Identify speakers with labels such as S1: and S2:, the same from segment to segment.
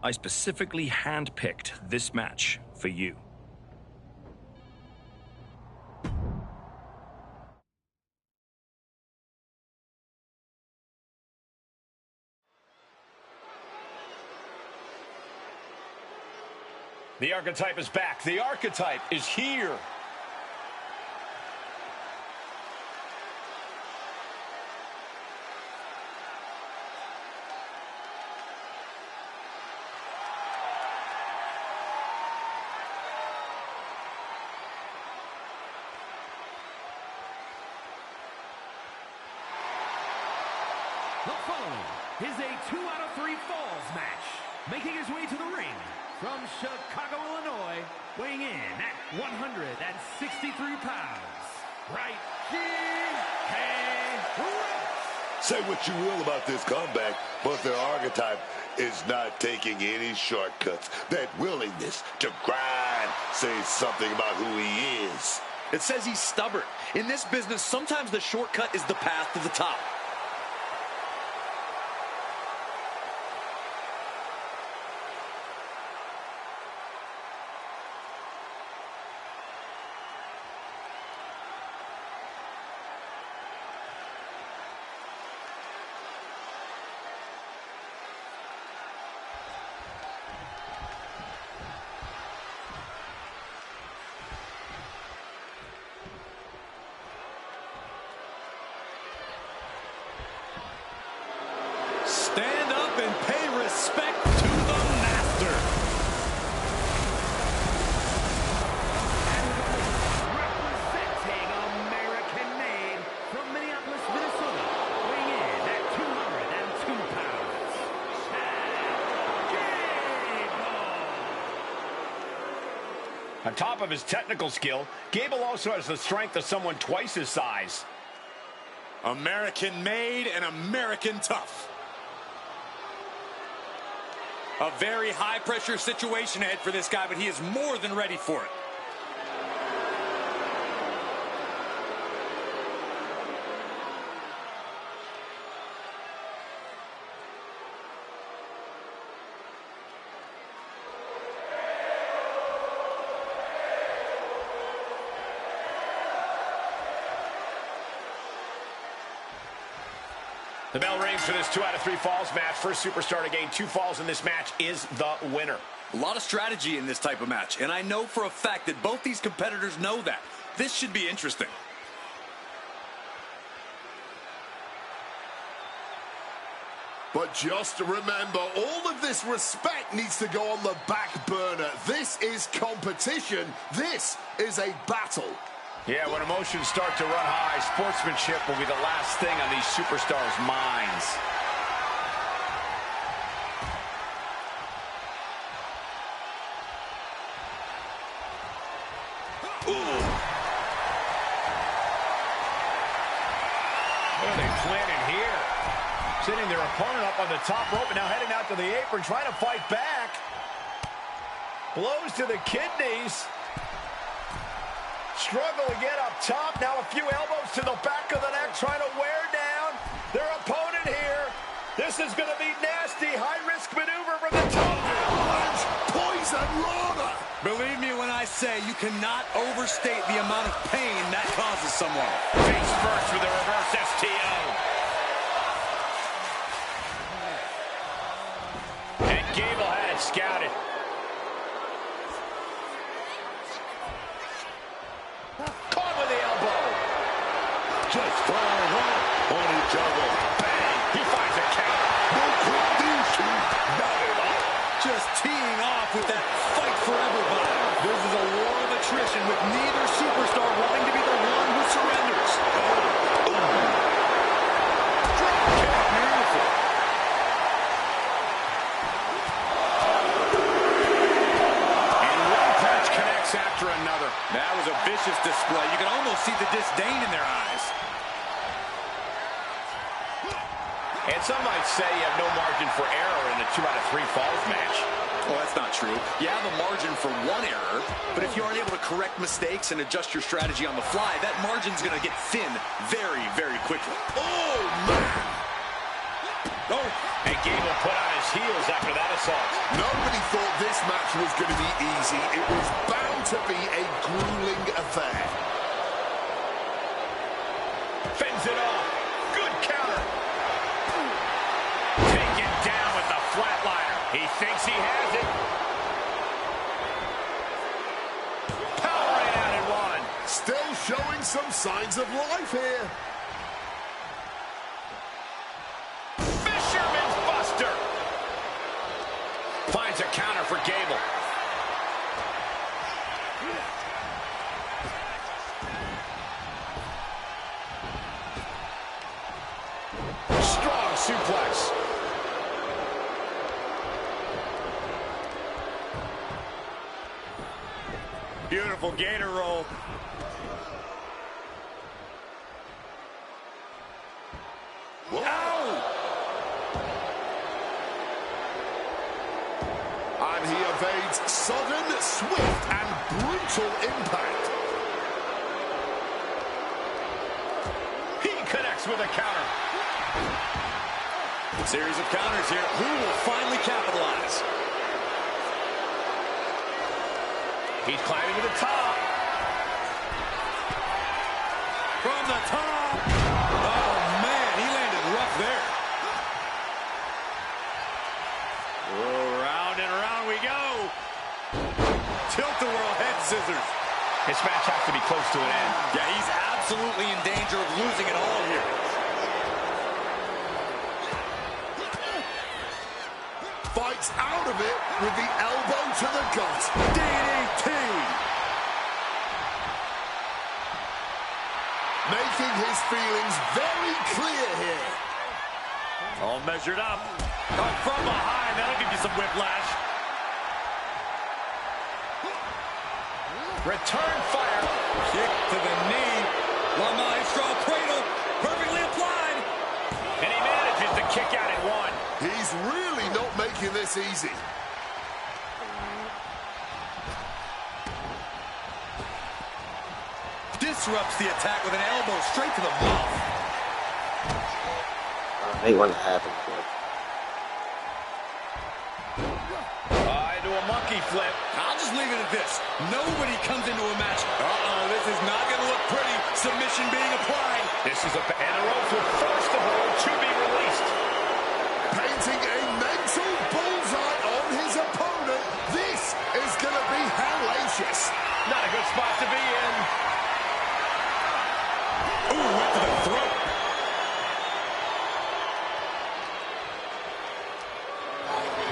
S1: I specifically handpicked this match for you.
S2: The archetype is back. The archetype is here.
S3: The following is a 2 out of 3 falls match. Making his way to the ring from Chicago, Illinois, weighing in at 163 pounds, right here,
S4: Say what you will about this comeback, but their archetype is not taking any shortcuts. That willingness to grind says something about who he is.
S5: It says he's stubborn. In this business, sometimes the shortcut is the path to the top. Stand up and pay respect to the master.
S3: representing American-made from Minneapolis, Minnesota, weighing in at 202 pounds, Gable.
S2: On top of his technical skill, Gable also has the strength of someone twice his size.
S5: American made and American tough. A very high pressure situation ahead for this guy, but he is more than ready for it.
S2: The bell rings for this 2 out of 3 falls match. First superstar to gain 2 falls in this match is the winner.
S5: A lot of strategy in this type of match, and I know for a fact that both these competitors know that. This should be interesting.
S4: But just remember, all of this respect needs to go on the back burner. This is competition. This is a battle.
S2: Yeah, when emotions start to run high, sportsmanship will be the last thing on these superstars' minds.
S4: Ooh.
S2: What are they planning here? Sitting their opponent up on the top rope and now heading out to the apron, trying to fight back. Blows to the kidneys. Struggle to get up top. Now a few elbows to the back of the neck, trying to wear down their opponent here. This is going to be nasty. High-risk maneuver from the top.
S4: Poison Lana.
S5: Believe me when I say you cannot overstate the amount of pain that causes someone.
S2: Face first with a reverse STO. And Gable had it scouted. Caught with the elbow.
S4: Just flying hard on each other.
S2: Bang. He finds a count.
S4: No quick these two. Not at all.
S5: Just teeing off with that fight forever vibe. This is a war of attrition with neither superstar wanting to be the one who surrenders.
S2: Drop kick. Beautiful. And one punch connects after another.
S5: That was a vicious display. You can almost see the disdain in their eyes.
S2: And some might say you have no margin for error in a 2 out of 3 falls match.
S5: Well, that's not true. You have a margin for one error, but if you aren't able to correct mistakes and adjust your strategy on the fly, that margin's going to get thin very, very quickly.
S4: Oh, man.
S2: Oh, and Gable put on his heels after that assault.
S4: Nobody thought this match was going to be easy. It was bound to be a grueling affair.
S2: Fends it off. Good counter. Taken down with the flatliner. He thinks he has it. Power right out in one.
S4: Still showing some signs of life here.
S2: Fisherman's Buster. Finds a counter for Gable. Strong suplex. Beautiful gator roll.
S4: And he evades sudden, swift, and brutal impact.
S2: He connects with a counter.
S5: Series of counters here. Who will finally capitalize?
S2: He's climbing to the top.
S5: From the top. Oh, man, he landed rough there.
S2: Oh, round and round we go.
S5: Tilt-a-whirl head scissors.
S2: This match has to be close to an end.
S5: Yeah, he's absolutely in danger of losing it all here.
S4: Fights out of it with the elbow to the gut.
S5: DDT.
S4: Making his feelings very clear here.
S5: All measured up. From behind, that'll give you some whiplash.
S2: Return fire.
S5: Kick to the knee. La Maestro cradle. Perfectly applied.
S2: And he manages to kick out at one.
S4: He's really not making this easy.
S5: Disrupts the attack with an elbow straight to the mouth.
S6: They want to have it.
S2: Into a monkey flip.
S5: I'll just leave it at this. Nobody comes into a match. Uh-oh, this is not going to look pretty. Submission being applied.
S2: This is and the ropes will force the hold to be released.
S4: Painting a mental bullseye on his opponent. This is going to be hellacious.
S2: Not a good spot to be in.
S5: Ooh, went to the throat.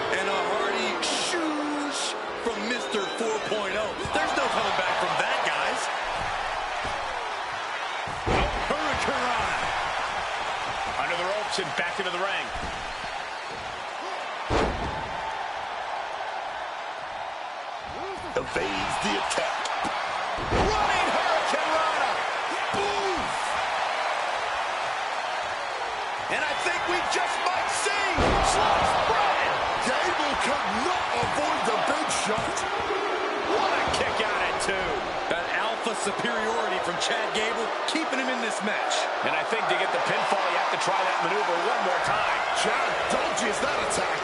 S5: And a hearty shoosh from Mr. 4.0. There's no coming back from that, guys. Hurricane.
S2: Under the ropes and back into the ring.
S4: Evades the attack.
S2: Running Hurricane Rana. Boom. And I think we just might see Slice Bread.
S4: Gable could not avoid the big shot.
S2: What a kick out at two.
S5: That alpha superiority from Chad Gable, keeping him in this match.
S2: And I think to get the pinfall, you have to try that maneuver one more time.
S4: Chad dodges that attack.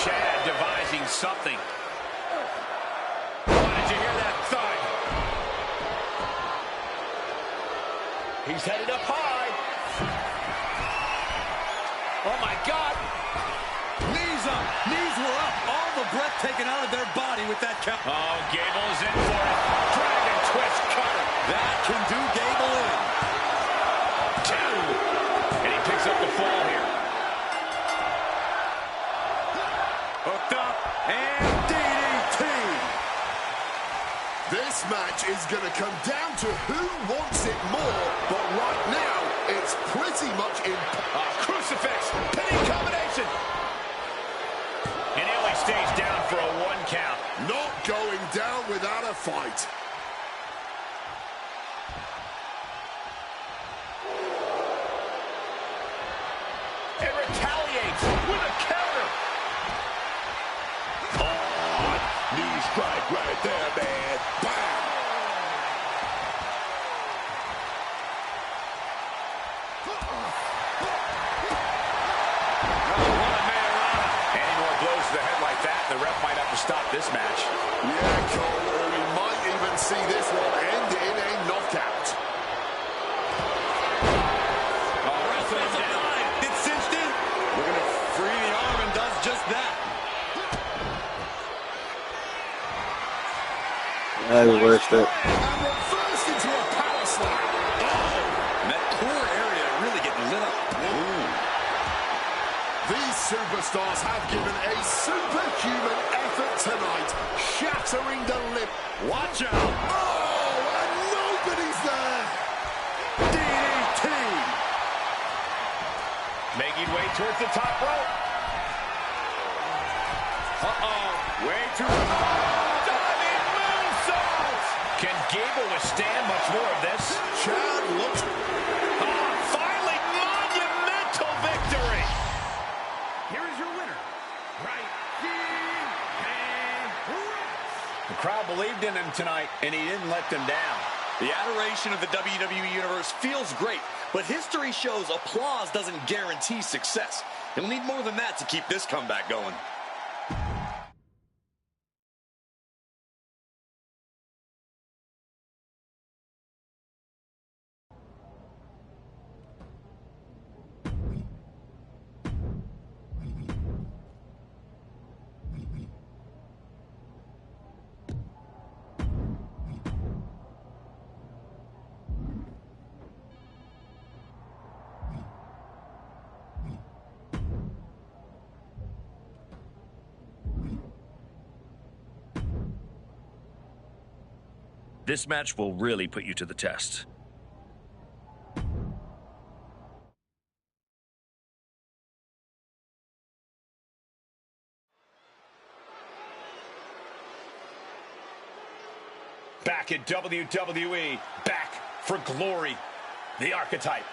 S2: Chad devising something. Oh, did you hear that thud? He's headed up high. Oh, my God.
S5: Knees up. Knees were up. All the breath taken out of their body with that count.
S2: Oh, Gable's in for it. Dragon twist cutter.
S5: That can do Gable in.
S2: Two. And he picks up the fall here.
S5: Hooked up. And DDT.
S4: This match is going to come down to who wants it more, but right now, it's pretty much in...
S2: Crucifix. Pinning combination. And he only stays down for a 1 count.
S4: Not going down without a fight.
S2: And retaliates with a counter.
S4: Oh, knee strike right there, man. Bam!
S1: that, the ref might have to stop this match.
S4: Yeah, Cole, or we might even see this one end in a knockout.
S5: Oh, wrestling him down. It's cinched in. Looking to free the arm and does just that.
S6: That reversed it.
S4: And reversed into a power slam.
S5: Oh, and that core area really getting lit up. Ooh.
S4: These superstars have given a superhuman effort tonight, shattering the lip.
S5: Watch out.
S4: Oh, and nobody's there.
S5: DDT.
S2: Making way towards the top rope.
S5: Uh-oh.
S2: Way too diving moonsault. Can Gable withstand much more of this?
S4: Chad looks...
S2: Finally, monumental victory.
S3: Here is your winner, right here and right.
S2: The crowd believed in him tonight, and he didn't let them down.
S5: The adoration of the WWE Universe feels great, but history shows applause doesn't guarantee success. You'll need more than that to keep this comeback going.
S1: This match will really put you to the test.
S2: Back at WWE, back for glory. The Archetype.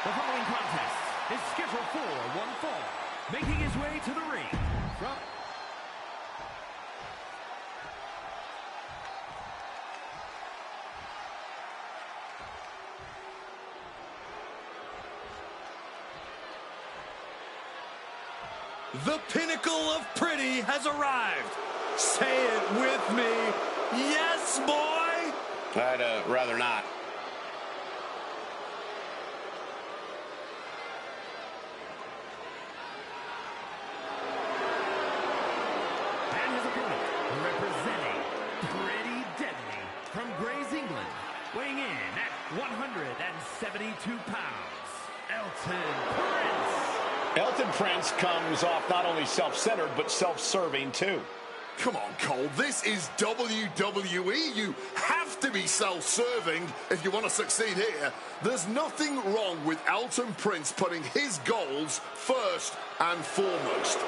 S3: The following contest is scheduled for one fall. Making his way to the ring from...
S5: The pinnacle of pretty has arrived. Say it with me. Yes, boy.
S2: I'd rather not.
S3: And his opponent, representing Pretty Deadly from Grays, England, weighing in at 172 pounds, Elton Prince.
S2: Elton Prince comes off not only self-centered, but self-serving, too.
S4: Come on, Cole, this is WWE. You have to be self-serving if you want to succeed here. There's nothing wrong with Elton Prince putting his goals first and foremost.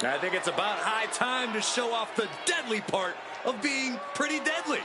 S5: I think it's about high time to show off the deadly part of being pretty deadly.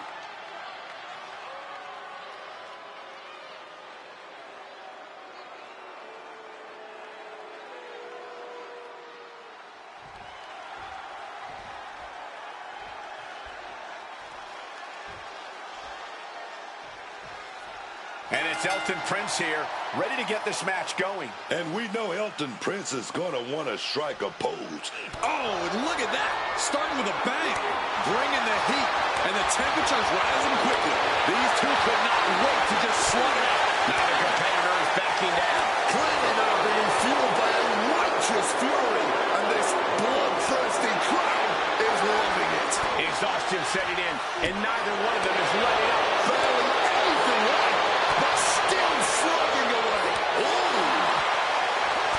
S2: And it's Elton Prince here, ready to get this match going.
S4: And we know Elton Prince is going to want to strike a pose.
S5: Oh, and look at that. Starting with a bang. Bringing the heat. And the temperature's rising quickly. These two could not wait to just slaughter out.
S2: Now the competitor is backing down.
S4: Clearly now being fueled by a righteous fury. And this bloodthirsty crowd is loving it.
S2: Exhaustion setting in, and neither one of them is letting up.
S4: Barely anything right, but still slugging away. Ooh!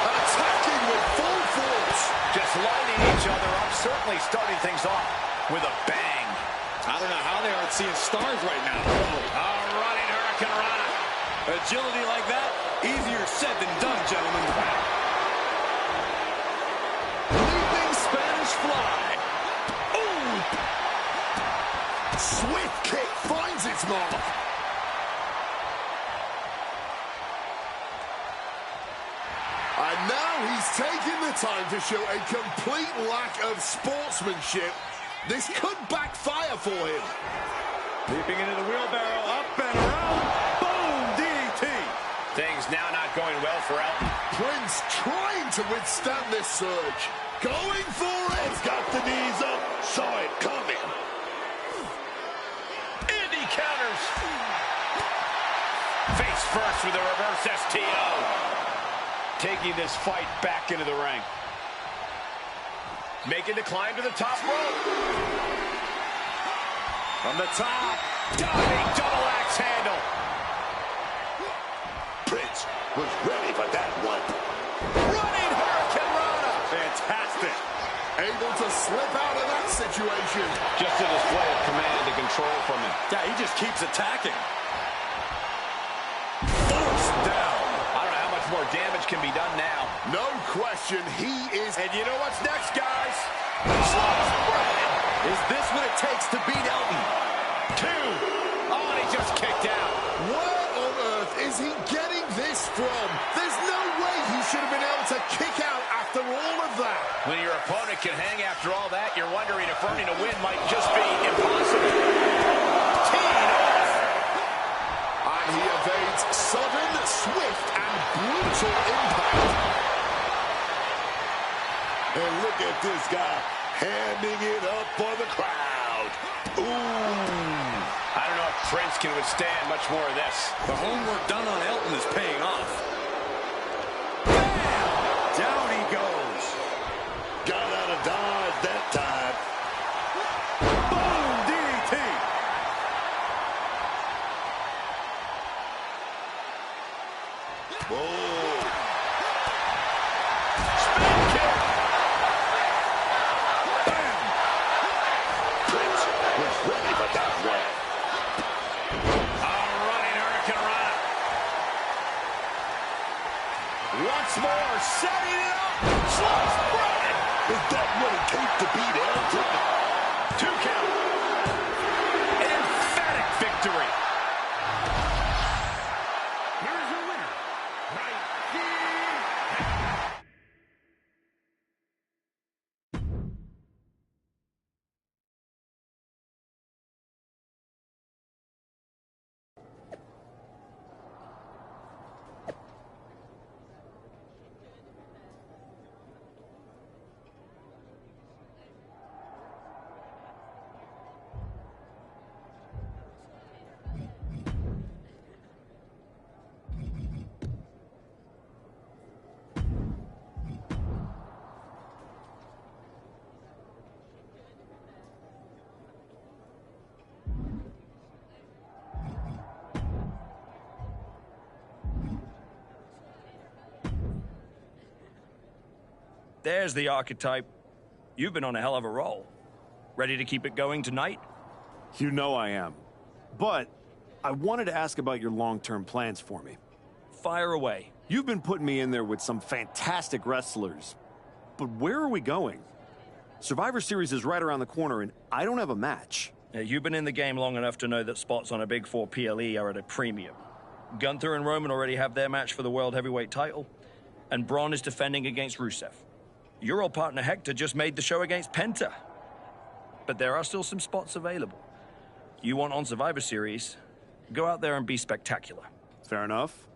S4: Attacking with full force.
S2: Just lighting each other up, certainly starting things off with a bang.
S5: I don't know how they aren't seeing stars right now.
S2: Running Hurricane Rana.
S5: Agility like that, easier said than done, gentlemen.
S4: off. And now he's taking the time to show a complete lack of sportsmanship. This could backfire for him.
S2: Leaping into the wheelbarrow, up and around. Boom, DDT.
S1: Things now not going well for Elton.
S4: Prince trying to withstand this surge. Going for it.
S2: He's got the knees up. Saw it coming. And he counters.
S1: Face first with a reverse STO.
S2: Taking this fight back into the ring. Making the climb to the top rope. From the top. Diving double axe handle.
S4: Prince was ready for that one.
S2: Running Hurricane Rana. Fantastic.
S4: Able to slip out of that situation.
S2: Just a display of command and control from him. Yeah, he just keeps attacking. Forced down. I don't know how much more damage can be done now.
S4: No question, he is...
S2: And you know what's next, guys? Spread.
S5: Is this what it takes to beat Elton?
S2: 2. Oh, and he just kicked out.
S4: Where on earth is he getting this from? There's no way he should have been able to kick out after all of that.
S1: When your opponent can hang after all that, you're wondering if earning a win might just be impossible.
S2: Teed off.
S4: And he evades sudden, swift, and brutal impact. And look at this guy handing it up for the crowd. Ooh.
S1: I don't know if Prince can withstand much more of this.
S5: The homework done on Elton is paying off.
S2: Bam! Down he goes.
S4: Got out of dodge that time.
S2: Boom! DDT.
S4: Oh.
S2: Spin kick.
S4: Bam! Prince was ready for that one.
S1: Running Hurricane Rana.
S2: Once more, setting it up. Slow spread.
S4: Is that what it takes to beat Elton?
S2: 2 count. An emphatic victory.
S3: Here's your winner, right here.
S1: There's the archetype. You've been on a hell of a roll. Ready to keep it going tonight?
S6: You know I am. But I wanted to ask about your long-term plans for me.
S1: Fire away.
S6: You've been putting me in there with some fantastic wrestlers. But where are we going? Survivor Series is right around the corner, and I don't have a match.
S1: You've been in the game long enough to know that spots on a Big 4 PLE are at a premium. Gunther and Roman already have their match for the World Heavyweight title, and Braun is defending against Rusev. Your old partner Hector just made the show against Penta. But there are still some spots available. You want on Survivor Series, go out there and be spectacular.
S6: Fair enough.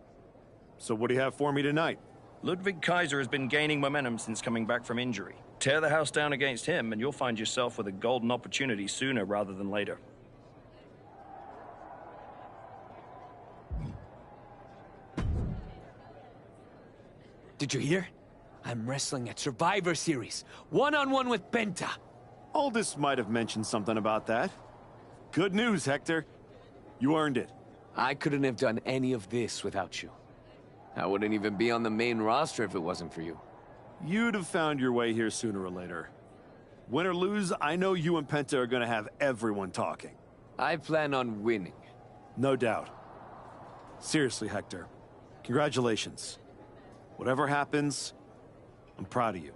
S6: So what do you have for me tonight?
S1: Ludwig Kaiser has been gaining momentum since coming back from injury. Tear the house down against him, and you'll find yourself with a golden opportunity sooner rather than later.
S7: Did you hear? I'm wrestling at Survivor Series, one-on-one with Penta.
S6: Aldous might have mentioned something about that. Good news, Hector. You earned it.
S7: I couldn't have done any of this without you. I wouldn't even be on the main roster if it wasn't for you.
S6: You'd have found your way here sooner or later. Win or lose, I know you and Penta are gonna have everyone talking.
S7: I plan on winning.
S6: No doubt. Seriously, Hector. Congratulations. Whatever happens, I'm proud of you.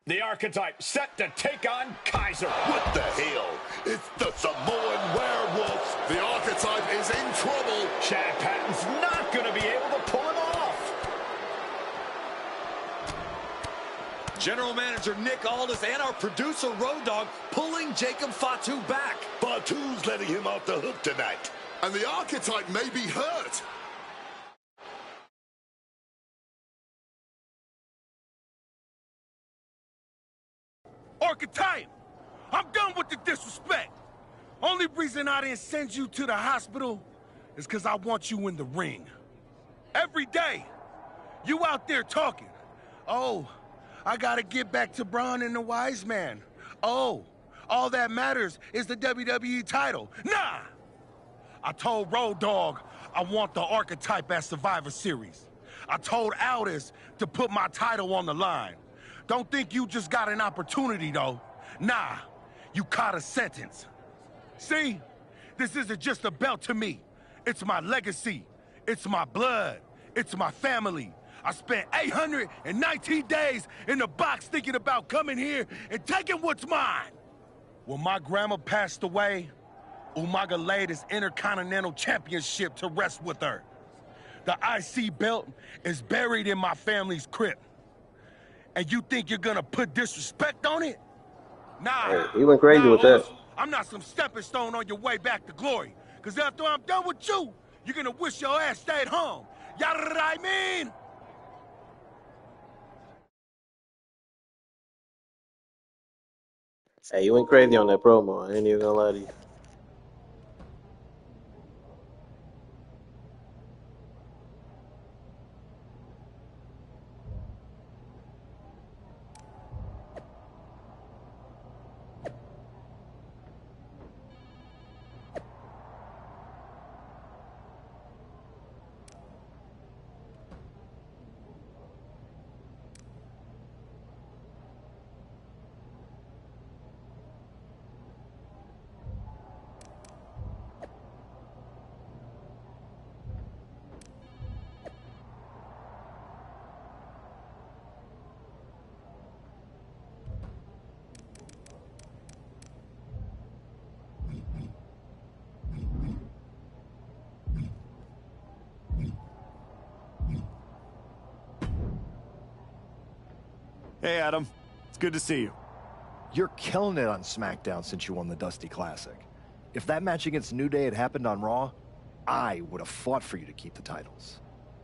S2: The Archetype set to take on Kaiser.
S4: What the hell? It's the Samoan Werewolf.
S5: The Archetype is in trouble.
S2: Chad Patton's not going to be able to pull him off.
S5: General Manager Nick Aldis and our producer Road Dogg pulling Jacob Fatu back.
S4: Fatu's letting him off the hook tonight.
S5: And the Archetype may be hurt.
S8: Archetype, I'm done with the disrespect. Only reason I didn't send you to the hospital is because I want you in the ring. Every day, you out there talking. Oh, I gotta get back to Braun and the Wise Man. Oh, all that matters is the WWE title. Nah! I told Road Dogg I want the Archetype at Survivor Series. I told Aldis to put my title on the line. Don't think you just got an opportunity, though. Nah, you caught a sentence. See? This isn't just a belt to me. It's my legacy. It's my blood. It's my family. I spent 819 days in the box thinking about coming here and taking what's mine. When my grandma passed away, Umaga laid his Intercontinental Championship to rest with her. The IC belt is buried in my family's crypt. And you think you're gonna put disrespect on it? Nah.
S9: Hey, he went crazy with that.
S8: I'm not some stepping stone on your way back to glory. Cause after I'm done with you, you're gonna wish your ass stayed home. You know what I mean?
S9: Hey, you went crazy on that promo. I ain't even gonna lie to you.
S6: Hey, Adam. It's good to see you.
S10: You're killing it on SmackDown since you won the Dusty Classic. If that match against New Day had happened on Raw, I would have fought for you to keep the titles.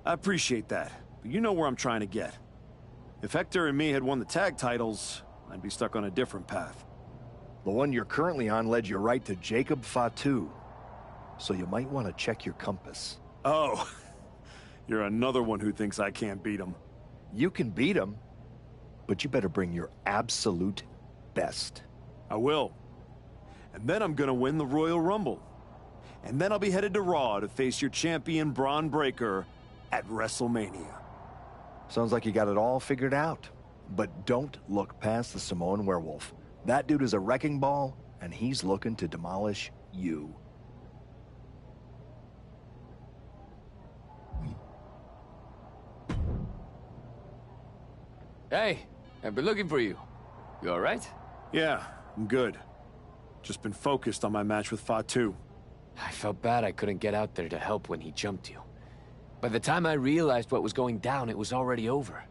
S6: I appreciate that, but you know where I'm trying to get. If Hector and me had won the tag titles, I'd be stuck on a different path.
S10: The one you're currently on led you right to Jacob Fatu. So you might want to check your compass.
S6: Oh, you're another one who thinks I can't beat him.
S10: You can beat him, but you better bring your absolute best.
S6: I will. And then I'm gonna win the Royal Rumble. And then I'll be headed to Raw to face your champion Braun Breaker at WrestleMania.
S10: Sounds like you got it all figured out. But don't look past the Samoan Werewolf. That dude is a wrecking ball, and he's looking to demolish you.
S7: Hey, I've been looking for you. You all right?
S6: Yeah, I'm good. Just been focused on my match with Fatu.
S7: I felt bad I couldn't get out there to help when he jumped you. By the time I realized what was going down, it was already over.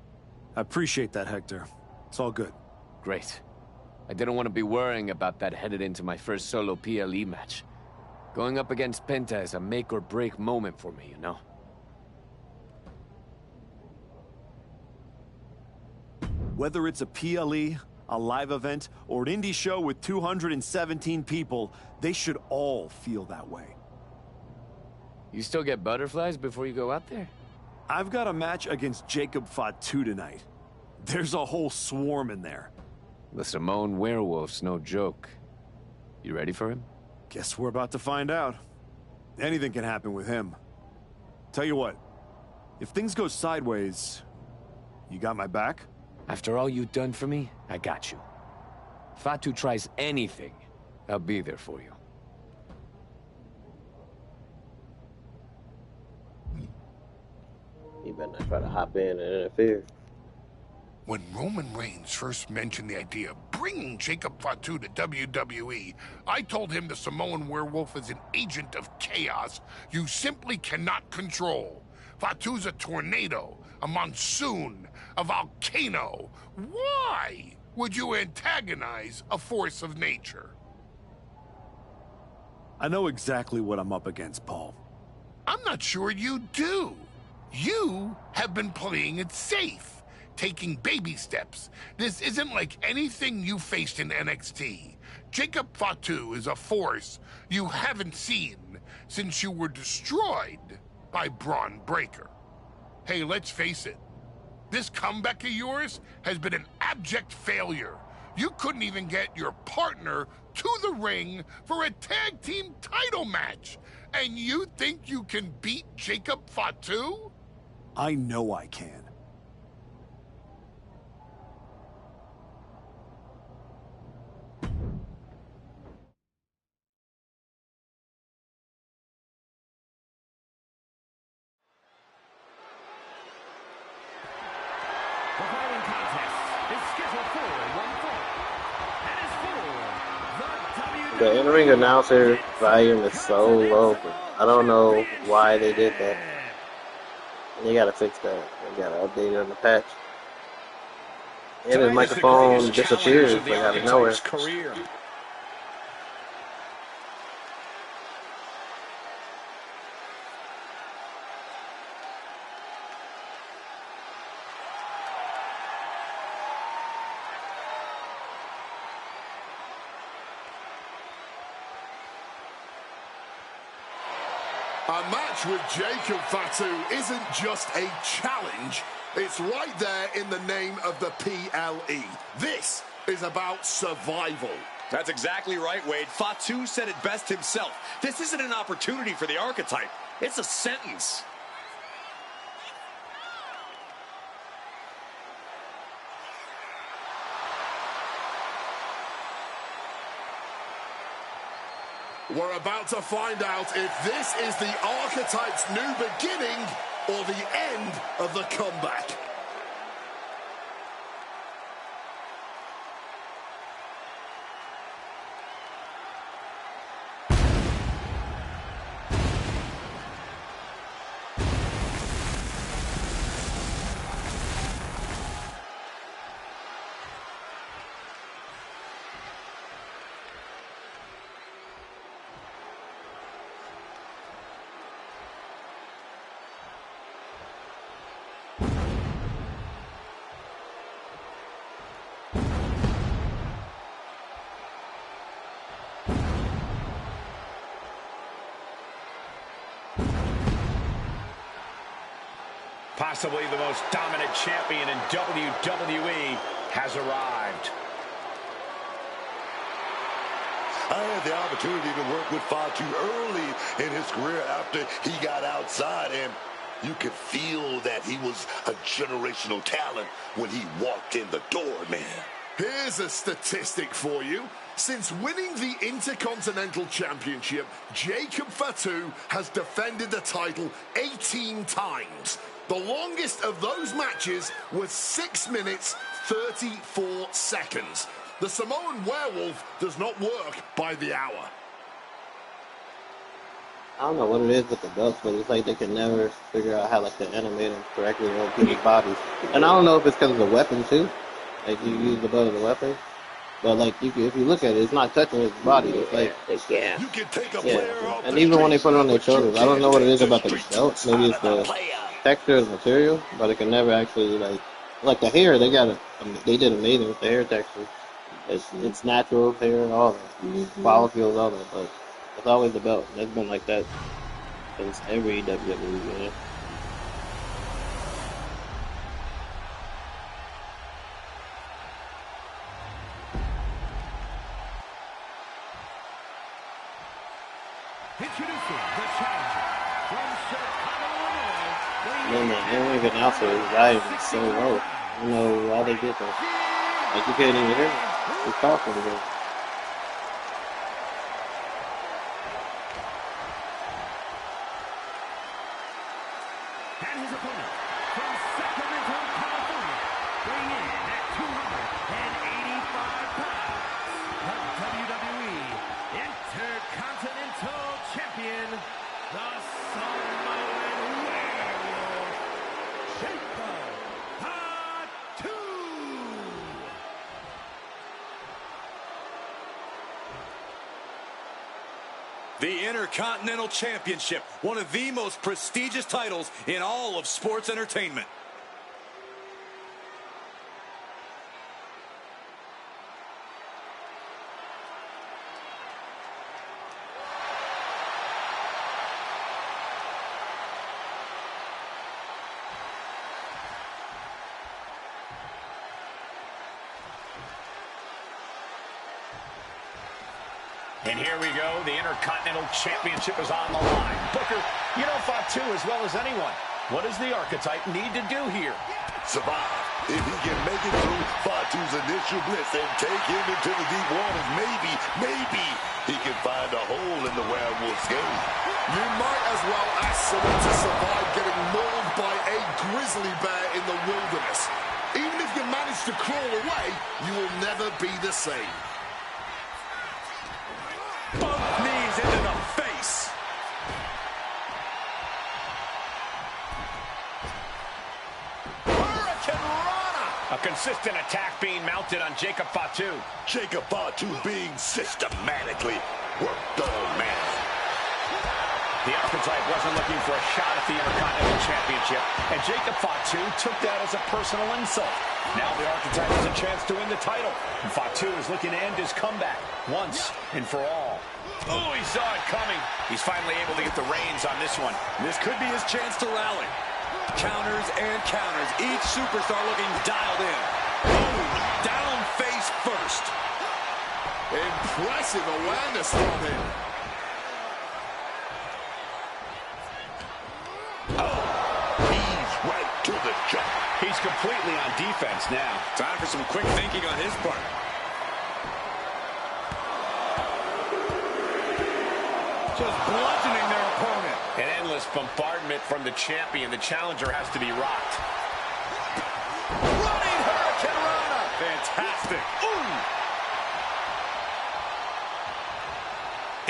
S6: I appreciate that, Hector. It's all good.
S7: Great. I didn't want to be worrying about that headed into my first solo PLE match. Going up against Penta is a make-or-break moment for me, you know?
S6: Whether it's a PLE, a live event, or an indie show with 217 people, they should all feel that way.
S7: You still get butterflies before you go out there?
S6: I've got a match against Jacob Fatu tonight. There's a whole swarm in there.
S7: The Samoan Werewolf's no joke. You ready for him?
S6: Guess we're about to find out. Anything can happen with him. Tell you what, if things go sideways, you got my back?
S7: After all you've done for me, I got you. Fatu tries anything, I'll be there for you.
S9: He better not try to hop in and interfere.
S8: When Roman Reigns first mentioned the idea of bringing Jacob Fatu to WWE, I told him the Samoan Werewolf is an agent of chaos you simply cannot control. Fatu's a tornado, a monsoon, a volcano. Why would you antagonize a force of nature?
S6: I know exactly what I'm up against, Paul.
S8: I'm not sure you do. You have been playing it safe, taking baby steps. This isn't like anything you faced in NXT. Jacob Fatu is a force you haven't seen since you were destroyed by Braun Breaker. Hey, let's face it. This comeback of yours has been an abject failure. You couldn't even get your partner to the ring for a tag team title match. And you think you can beat Jacob Fatu?
S6: I know I can.
S3: The following contest is scheduled for one fall. And is for the WWE.
S9: The in-ring announcer volume is so low. I don't know why they did that. They gotta fix that. They gotta update it on the patch. And his microphone disappears like out of nowhere.
S1: Career.
S11: A match with Jacob Fatu isn't just a challenge, it's right there in the name of the PLE. This is about survival.
S5: That's exactly right, Wade. Fatu said it best himself. This isn't an opportunity for the archetype. It's a sentence.
S11: We're about to find out if this is the archetype's new beginning or the end of the comeback.
S2: Possibly the most dominant champion in WWE has arrived.
S4: I had the opportunity to work with Fatu early in his career after he got outside, and you could feel that he was a generational talent when he walked in the door, man.
S11: Here's a statistic for you. Since winning the Intercontinental Championship, Jacob Fatu has defended the title 18 times. The longest of those matches was 6 minutes, 34 seconds. The Samoan Werewolf does not work by the hour.
S9: I don't know what it is with the belts, but it's like they can never figure out how like to animate them correctly on people's bodies. And I don't know if it's because of the weapon too. Like you use the belt as a weapon. But like if you look at it, it's not touching his body. It's like
S4: You can take a player off
S9: And
S4: the
S9: even when they
S4: street,
S9: put it on their
S4: but you
S9: shoulders, I don't know what it is
S4: can't
S9: about the
S4: take the
S9: belt. Maybe it's
S4: streets
S9: the
S4: out of the
S9: texture of the material, but it can never actually like the hair. They did amazing with the hair texture. It's natural hair and all that, follicles, all that. But it's always the belt. It's been like that since every WWE. You know?
S3: Introducing the challenger from Chicago, Illinois.
S9: Man, the in-ring announcer volume is so low. I don't know why they did that. Like you can't even hear him. He's talking to them.
S3: And his opponent from Sacramento, California, weighing in at 285 pounds, the WWE Intercontinental Champion, the Samoan Werewolf, Jacob Fatu.
S5: The Intercontinental Championship, one of the most prestigious titles in all of sports entertainment.
S2: And here we go. The Intercontinental Championship is on the line. Booker, you know Fatu as well as anyone. What does the Archetype need to do here?
S4: Survive. If he can make it through Fatu's initial blitz and take him into the deep waters, maybe he can find a hole in the Werewolf's game.
S11: You might as well ask someone to survive getting mauled by a grizzly bear in the wilderness. Even if you manage to crawl away, you will never be the same.
S5: Both knees into the face.
S2: Hurricane Rana! A consistent attack being mounted on Jacob Fatu.
S4: Jacob Fatu being systematically worked on, man.
S2: The Archetype wasn't looking for a shot at the Intercontinental Championship, and Jacob Fatu took that as a personal insult. Now the Archetype has a chance to win the title, and Fatu is looking to end his comeback once and for all. Oh, he saw it coming. He's finally able to get the reins on this one.
S5: This could be his chance to rally. Counters and counters. Each superstar looking dialed in. Oh, down face first.
S11: Impressive awareness from him.
S4: He's right to the jaw.
S2: He's completely on defense now.
S5: Time for some quick thinking on his part. Just bludgeoning their opponent.
S2: An endless bombardment from the champion. The challenger has to be rocked. Running Hurricane Rana!
S5: Fantastic. Ooh.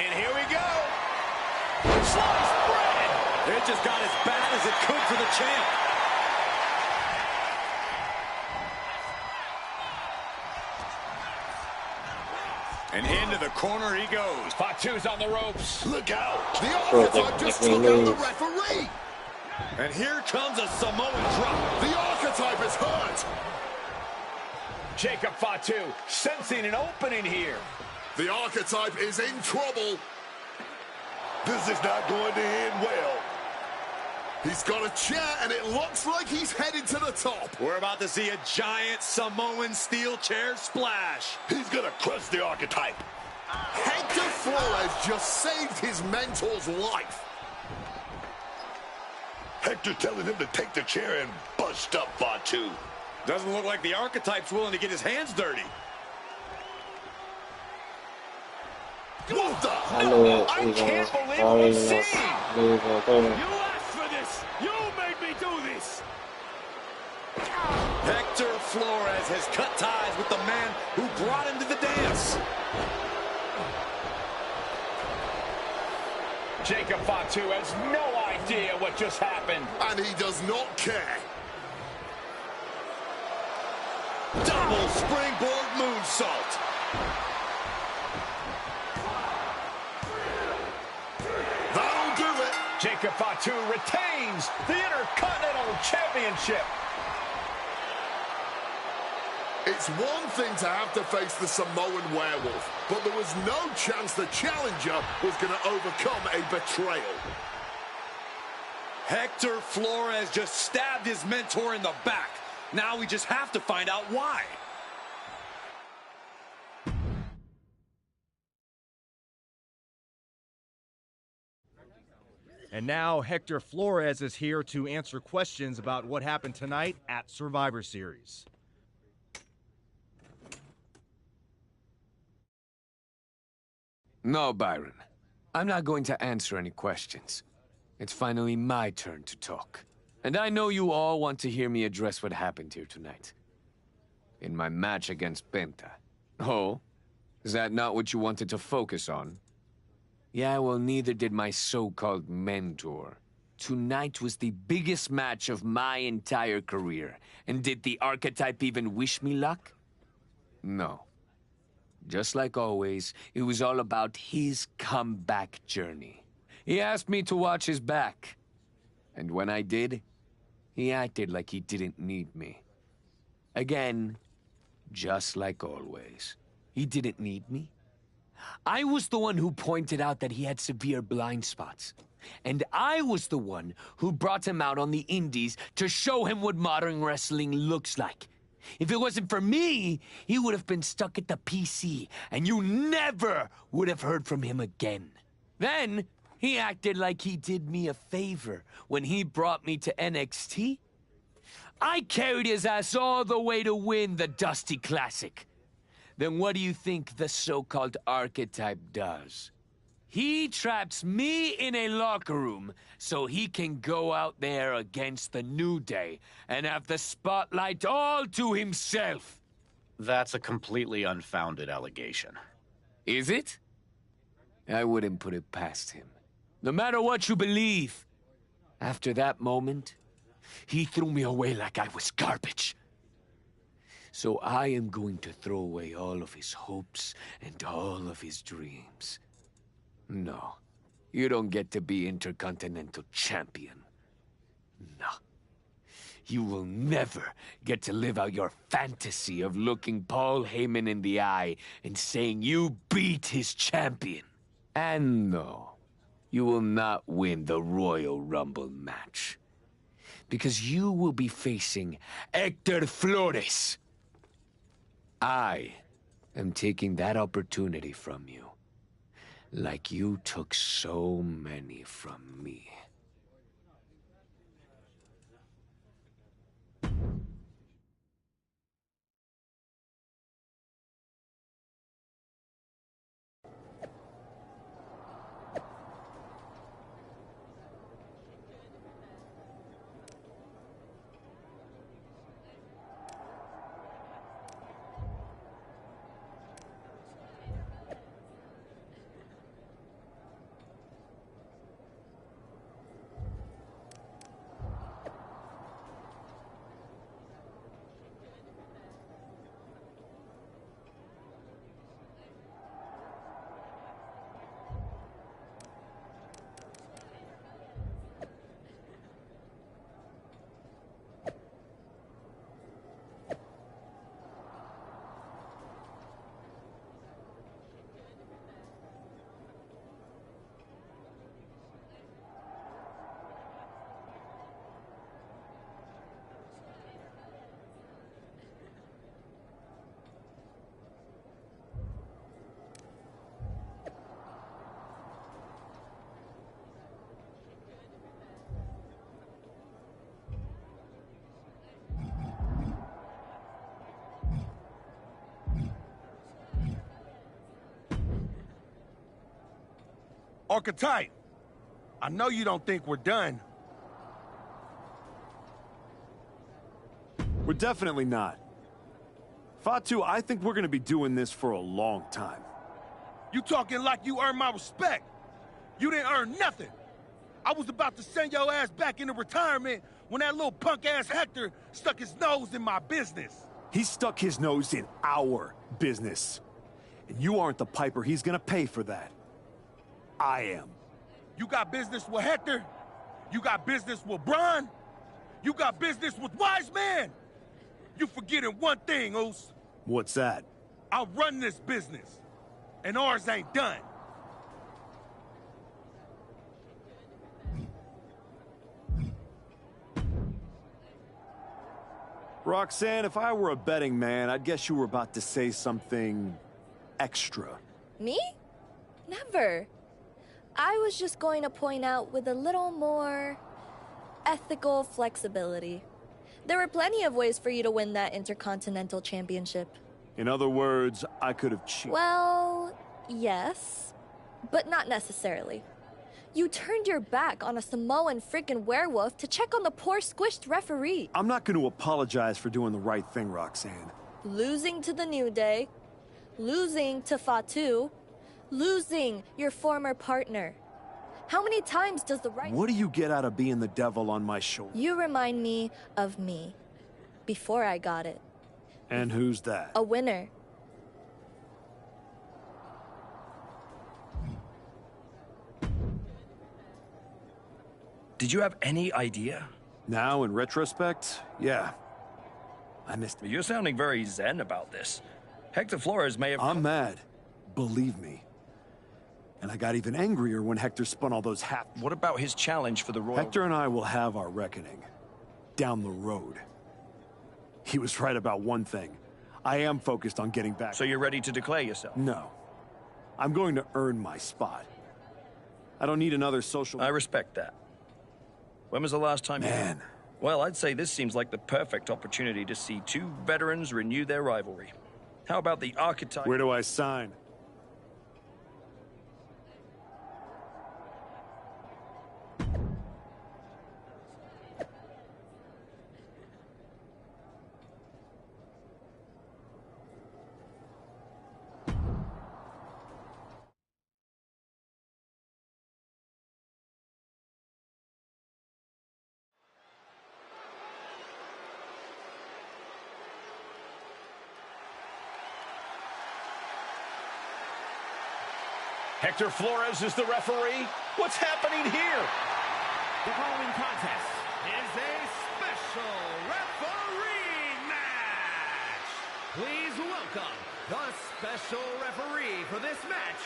S2: And here we go. Sliced bread.
S5: It just got as bad as it could for the champ. And into the corner he goes.
S2: Fatu's on the ropes.
S4: Look out.
S11: The Archetype just took out the referee.
S5: And here comes a Samoan drop.
S11: The Archetype is hurt.
S2: Jacob Fatu sensing an opening here.
S11: The Archetype is in trouble.
S4: This is not going to end well.
S11: He's got a chair, and it looks like he's headed to the top.
S5: We're about to see a giant Samoan steel chair splash.
S4: He's going to crush the Archetype.
S11: Hector Flores just saved his mentor's life.
S4: Hector telling him to take the chair and bust up Fatu.
S5: Doesn't look like the Archetype's willing to get his hands dirty.
S11: What the?
S2: I can't believe what I'm seeing.
S8: You asked for this. You made me do this.
S5: Hector Flores has cut ties with the man who brought him to the dance.
S2: Jacob Fatu has no idea what just happened.
S11: And he does not care.
S5: Double springboard moonsault.
S11: That'll do it.
S2: Jacob Fatu retains the Intercontinental Championship.
S11: It's one thing to have to face the Samoan Werewolf, but there was no chance the challenger was going to overcome a betrayal.
S5: Hector Flores just stabbed his mentor in the back. Now we just have to find out why.
S12: And now Hector Flores is here to answer questions about what happened tonight at Survivor Series.
S7: No, Byron. I'm not going to answer any questions. It's finally my turn to talk. And I know you all want to hear me address what happened here tonight. in my match against Penta. Oh? Is that not what you wanted to focus on? Yeah, well, neither did my so-called mentor. Tonight was the biggest match of my entire career. And did the archetype even wish me luck? No. Just like always, it was all about his comeback journey. He asked me to watch his back. And when I did, he acted like he didn't need me. Again, just like always. He didn't need me. I was the one who pointed out that he had severe blind spots. And I was the one who brought him out on the indies to show him what modern wrestling looks like. If it wasn't for me, he would have been stuck at the PC, and you never would have heard from him again. Then, he acted like he did me a favor when he brought me to NXT. I carried his ass all the way to win the Dusty Classic. Then what do you think the so-called archetype does? He traps me in a locker room so he can go out there against the New Day and have the spotlight all to himself.
S13: That's a completely unfounded allegation.
S7: Is it? I wouldn't put it past him. No matter what you believe. After that moment, he threw me away like I was garbage. So I am going to throw away all of his hopes and all of his dreams. No, you don't get to be Intercontinental Champion. No. You will never get to live out your fantasy of looking Paul Heyman in the eye and saying you beat his champion. And no, you will not win the Royal Rumble match. Because you will be facing Hector Flores. I am taking that opportunity from you. Like you took so many from me.
S8: Archetype, I know you don't think we're done.
S6: We're definitely not. Fatu, I think we're gonna be doing this for a long time.
S8: You talking like you earned my respect. You didn't earn nothing. I was about to send your ass back into retirement when that little punk-ass Hector stuck his nose in my business.
S6: He stuck his nose in our business. And you aren't the piper he's gonna pay for that. I am.
S8: You got business with Hector? You got business with Braun? You got business with Wise Man? You forgetting one thing, Oos.
S6: What's that?
S8: I run this business, and ours ain't done.
S6: Roxanne, if I were a betting man, I'd guess you were about to say something extra.
S14: Me? Never. I was just going to point out with a little more ethical flexibility. There were plenty of ways for you to win that Intercontinental Championship.
S6: In other words, I could have cheated.
S14: Well, yes, but not necessarily. You turned your back on a Samoan freaking werewolf to check on the poor squished referee.
S6: I'm not going to apologize for doing the right thing, Roxanne.
S14: Losing to the New Day, losing to Fatu, losing your former partner. How many times does the right...
S6: What do you get out of being the devil on my shoulder?
S14: You remind me of me, before I got it.
S6: And who's that?
S14: A winner.
S1: Did you have any idea?
S6: Now, in retrospect, yeah. I missed it.
S1: You're sounding very zen about this. Hector Flores may have...
S6: I'm mad. Believe me. And I got even angrier when Hector spun all those
S1: What about his challenge for the Royal...
S6: Hector and I will have our reckoning. Down the road. He was right about one thing. I am focused on getting back.
S1: So you're ready to declare yourself?
S6: No. I'm going to earn my spot. I don't need another social...
S1: I respect that. When was the last time
S6: Man.
S1: you... Well, I'd say this seems like the perfect opportunity to see two veterans renew their rivalry. How about the archetype...
S6: Where do I sign?
S2: Hector Flores is the referee. What's happening here?
S3: The following contest is a special referee match. Please welcome the special referee for this match,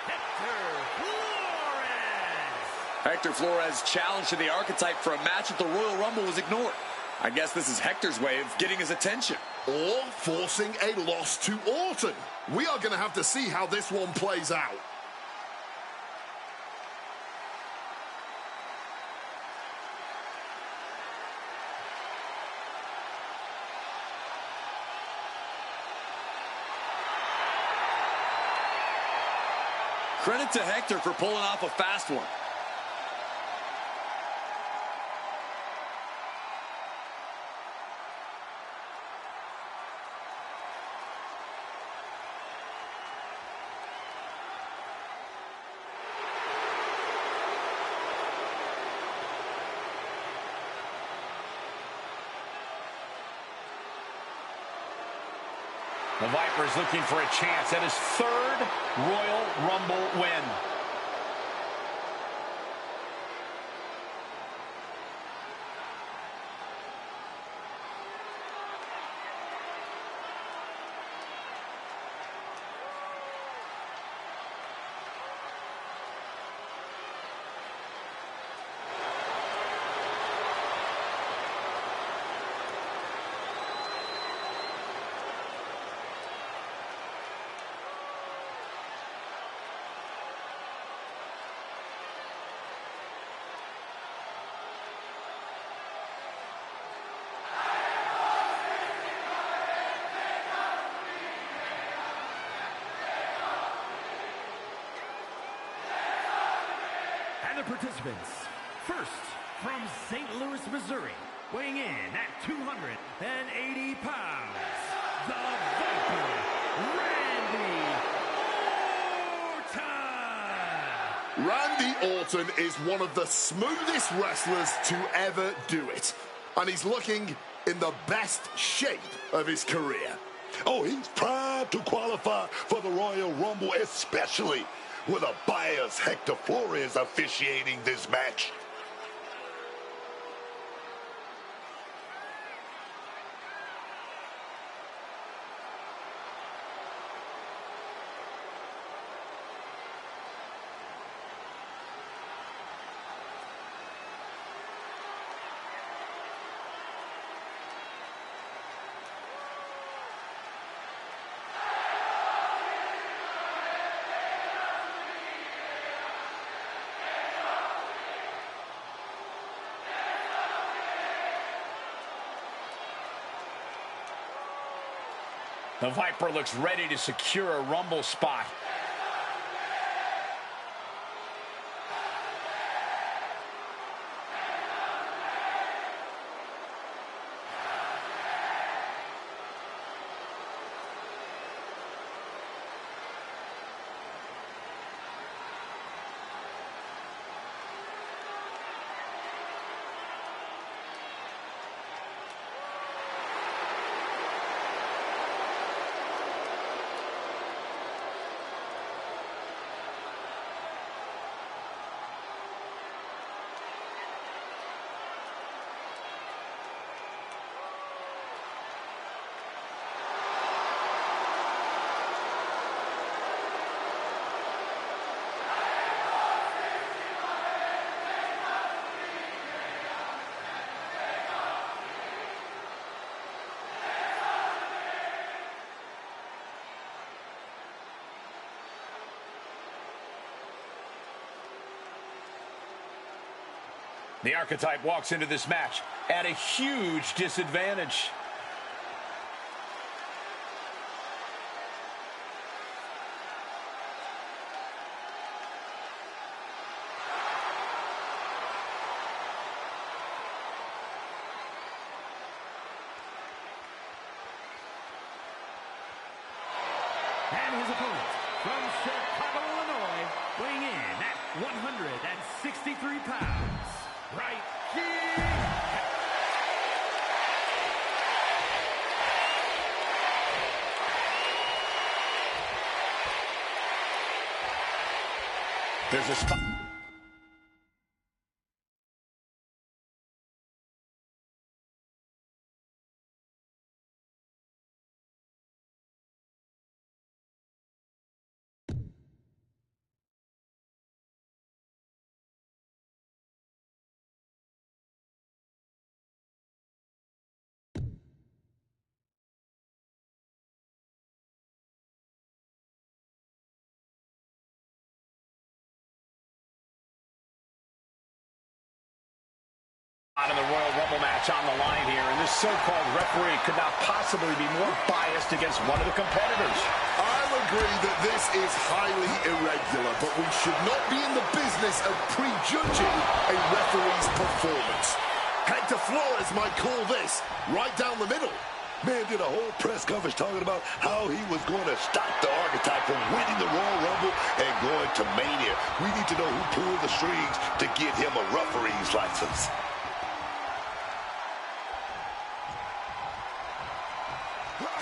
S3: Hector Flores.
S5: Hector Flores' challenge to the Archetype for a match at the Royal Rumble was ignored. I guess this is Hector's way of getting his attention.
S11: Or forcing a loss to Orton. We are going to have to see how this one plays out.
S5: Credit to Hector for pulling off a fast one.
S2: The Viper's looking for a chance at his third Royal Rumble win.
S3: And the participants, first from St. Louis, Missouri, weighing in at 280 pounds, the Viper, Randy Orton.
S11: Randy Orton is one of the smoothest wrestlers to ever do it. And he's looking in the best shape of his career.
S4: Oh, he's proud to qualify for the Royal Rumble, especially with a biased Hector Flores officiating this match.
S2: The Viper looks ready to secure a Rumble spot. The Archetype walks into this match at a huge disadvantage.
S3: And his opponent, from Chicago, Illinois, weighing in at 163 pounds, right here.
S2: There's a spot. Out of the Royal Rumble match on the line here, and this so-called referee could not possibly be more biased against one of the competitors.
S11: I'll agree that this is highly irregular, but we should not be in the business of prejudging a referee's performance. Hector Flores might call this right down the middle.
S4: Man did a whole press conference talking about how he was going to stop the Archetype from winning the Royal Rumble and going to Mania. We need to know who pulled the strings to get him a referee's license.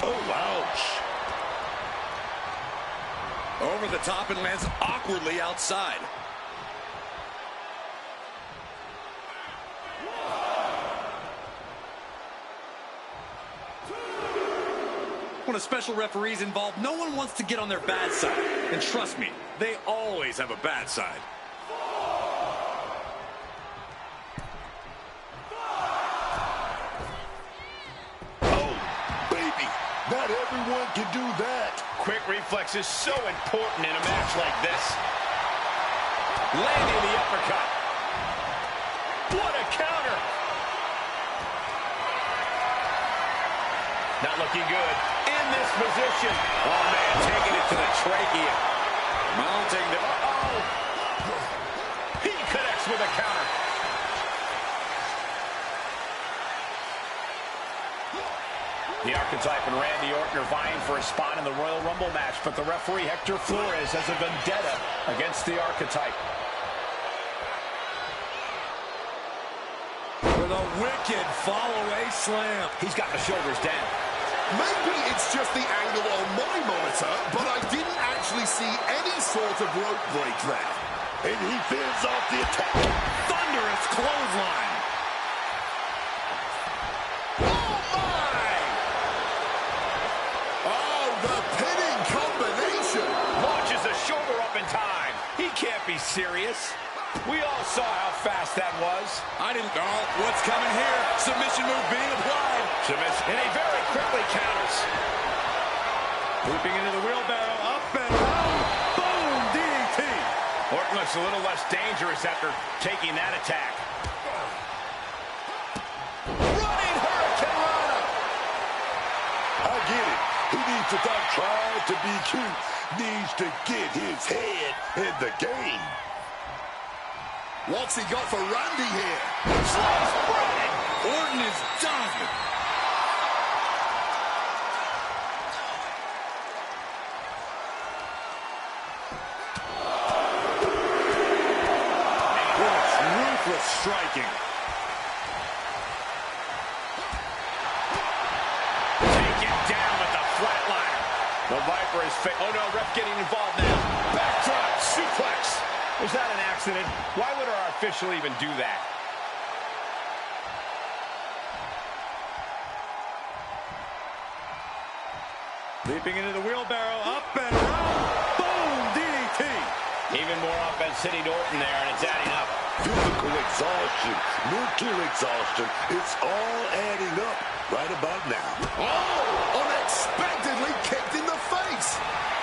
S4: Oh, ouch.
S5: Over the top and lands awkwardly outside. When a special referee's involved, no one wants to get on their bad side. And trust me, they always have a bad side.
S4: Not everyone can do that.
S2: Quick reflex is so important in a match like this. Landing the uppercut. What a counter. Not looking good in this position. Oh, man, taking it to the trachea. Mounting the... Uh-oh. He connects with a counter. The Archetype and Randy Orton are vying for a spot in the Royal Rumble match, but the referee, Hector Flores, has a vendetta against the Archetype.
S5: With a wicked fall-away slam.
S2: He's got the shoulders down.
S11: Maybe it's just the angle on my monitor, but I didn't actually see any sort of rope break there.
S4: And he fends off the attack.
S5: Thunderous clothesline.
S2: Can't be serious. We all saw how fast that was.
S5: I didn't know what's coming here. Submission move being applied.
S2: Submission, and he very quickly counters.
S5: Looping into the wheelbarrow, up and around. Boom, DDT.
S2: Orton looks a little less dangerous after taking that attack. Running Hurricane Rana.
S4: I get it. He needs to stop trying to be cute. Needs to get his head in the game.
S11: What's he got for Randy here?
S2: Slice bread.
S5: Orton is done. Ruthless striking.
S2: Take it down with the flatliner. The Viper is oh no, ref getting involved now. Backdrop suplex. Was that an accident? Why would our official even do that?
S5: Leaping into the wheelbarrow, up and around. Boom, DDT.
S2: Even more offense hitting Orton there, and it's adding up.
S4: Physical exhaustion, mental exhaustion, it's all adding up right about now.
S11: Oh, unexpectedly kicked in the face.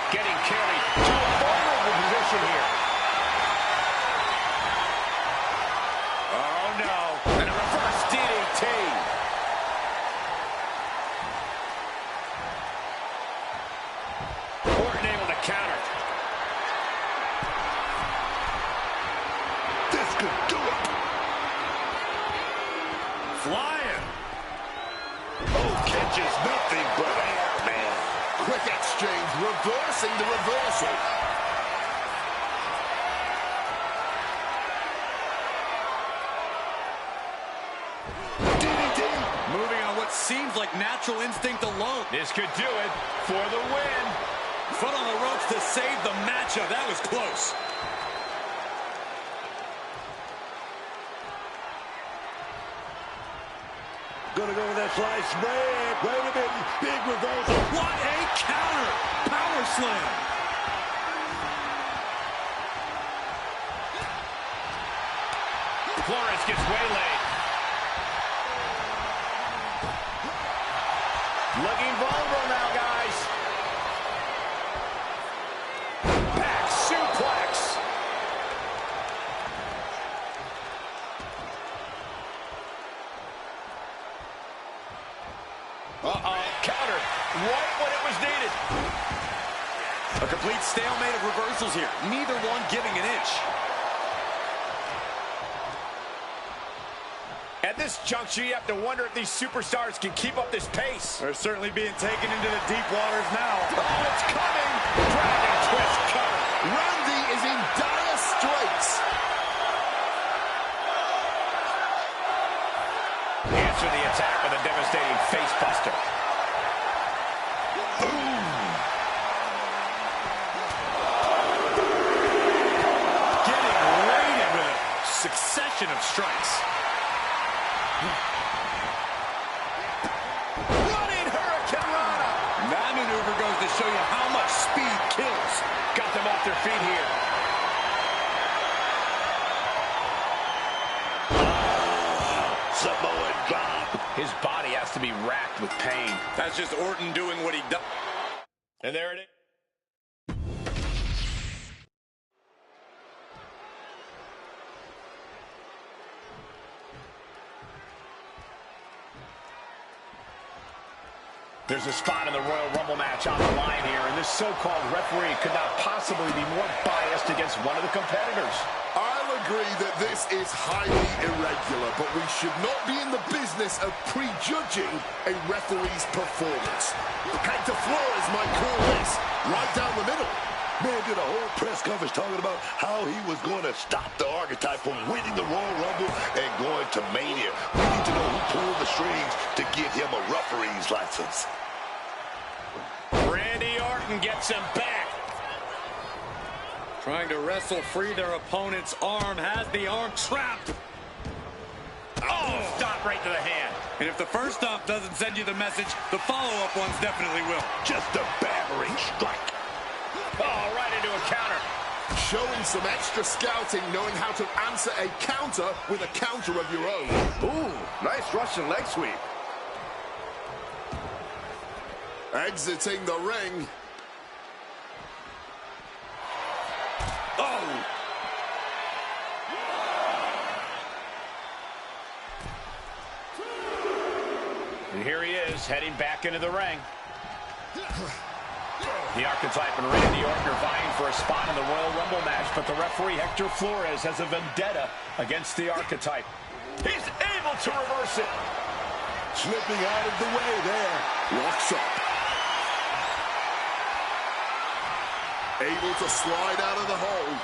S2: Getting carried to a vulnerable position here.
S5: Oh, no.
S11: punches nothing but air, man. Quick exchange, reversing the reversal.
S5: Moving on what seems like natural instinct alone.
S2: This could do it for the win.
S5: Foot on the ropes to save the matchup. That was close.
S4: Gonna go with that slice spread. Wait a minute. Big reversal.
S5: What a counter. Power slam.
S2: Flores gets waylaid. Looking vulnerable now, guys. Back suplex. Countered right when it was needed.
S5: A complete stalemate of reversals here. Neither one giving an inch.
S2: At this juncture, you have to wonder if these superstars can keep up this pace.
S5: They're certainly being taken into the deep waters now.
S2: Oh, it's coming. Dragon twist cover.
S11: Randy is in dire straits.
S2: Answer the attack with a devastating face buster.
S5: Getting raided with a succession of strikes.
S2: Running Hurricane Rana.
S5: That maneuver goes to show you how much speed kills.
S2: Got them off their feet here.
S4: Samoan drop.
S2: His body has to be racked with pain.
S5: That's just Orton doing what he does.
S2: And there it is. There's a spot in the Royal Rumble match on the line here, and this so-called referee could not possibly be more biased against one of the competitors.
S11: I'll agree that this is highly irregular, but we should not be in the business of prejudging a referee's performance. Hector Flores might call this right down the middle.
S4: Man did a whole press conference talking about how he was going to stop the Archetype from winning the Royal Rumble and going to Mania. We need to know who pulled the strings to give him a referee's license.
S2: Randy Orton gets him back.
S5: Trying to wrestle free their opponent's arm, has the arm trapped.
S2: Oh, stop right to the hand.
S5: And if the first stomp doesn't send you the message, the follow-up ones definitely will.
S4: Just a battering strike.
S2: Oh, right into a counter.
S11: Showing some extra scouting, knowing how to answer a counter with a counter of your own.
S8: Ooh, nice Russian leg sweep.
S11: Exiting the ring.
S5: Oh!
S2: And here he is, heading back into the ring. The Archetype and Randy Orton are vying for a spot in the Royal Rumble match, but the referee, Hector Flores, has a vendetta against the Archetype. He's able to reverse it.
S4: Slipping out of the way there.
S11: Locks up. Able to slide out of the hole.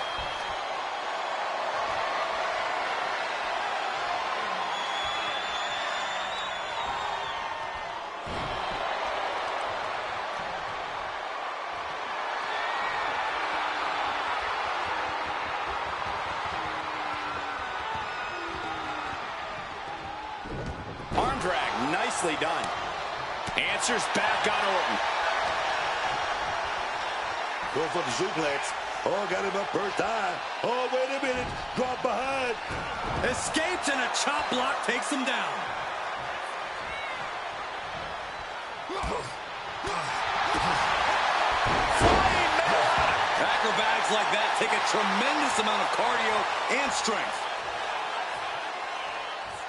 S2: Arm drag, nicely done. Answers back on Orton.
S4: Go for the suplex. Oh, got him up first time. Oh, wait a minute. Drop behind.
S5: Escapes and a chop block takes him down. Acrobatics like that take a tremendous amount of cardio and strength.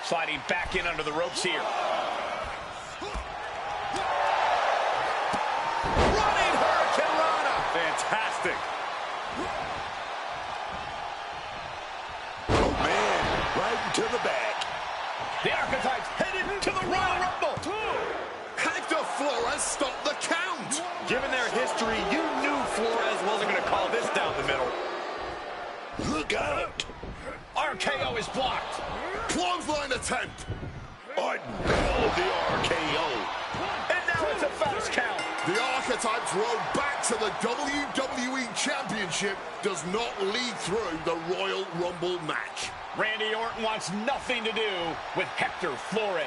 S2: Sliding back in under the ropes here. Running Hurricane Rana.
S5: Fantastic.
S4: Oh, man. Right into the back.
S2: The Archetype's headed to the Royal Rumble.
S11: Hector has stopped the count.
S2: Given their history, you knew Flores wasn't going to call this down the middle.
S4: Look out.
S2: RKO is blocked.
S11: Clothesline attempt.
S4: The RKO.
S2: And now it's a fast count.
S11: The Archetypes road back to the WWE Championship does not lead through the Royal Rumble match.
S2: Randy Orton wants nothing to do with Hector Flores.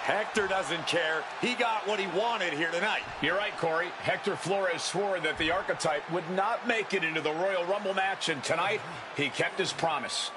S2: Hector doesn't care. He got what he wanted here tonight. You're right, Corey. Hector Flores swore that the Archetype would not make it into the Royal Rumble match, and tonight he kept his promise.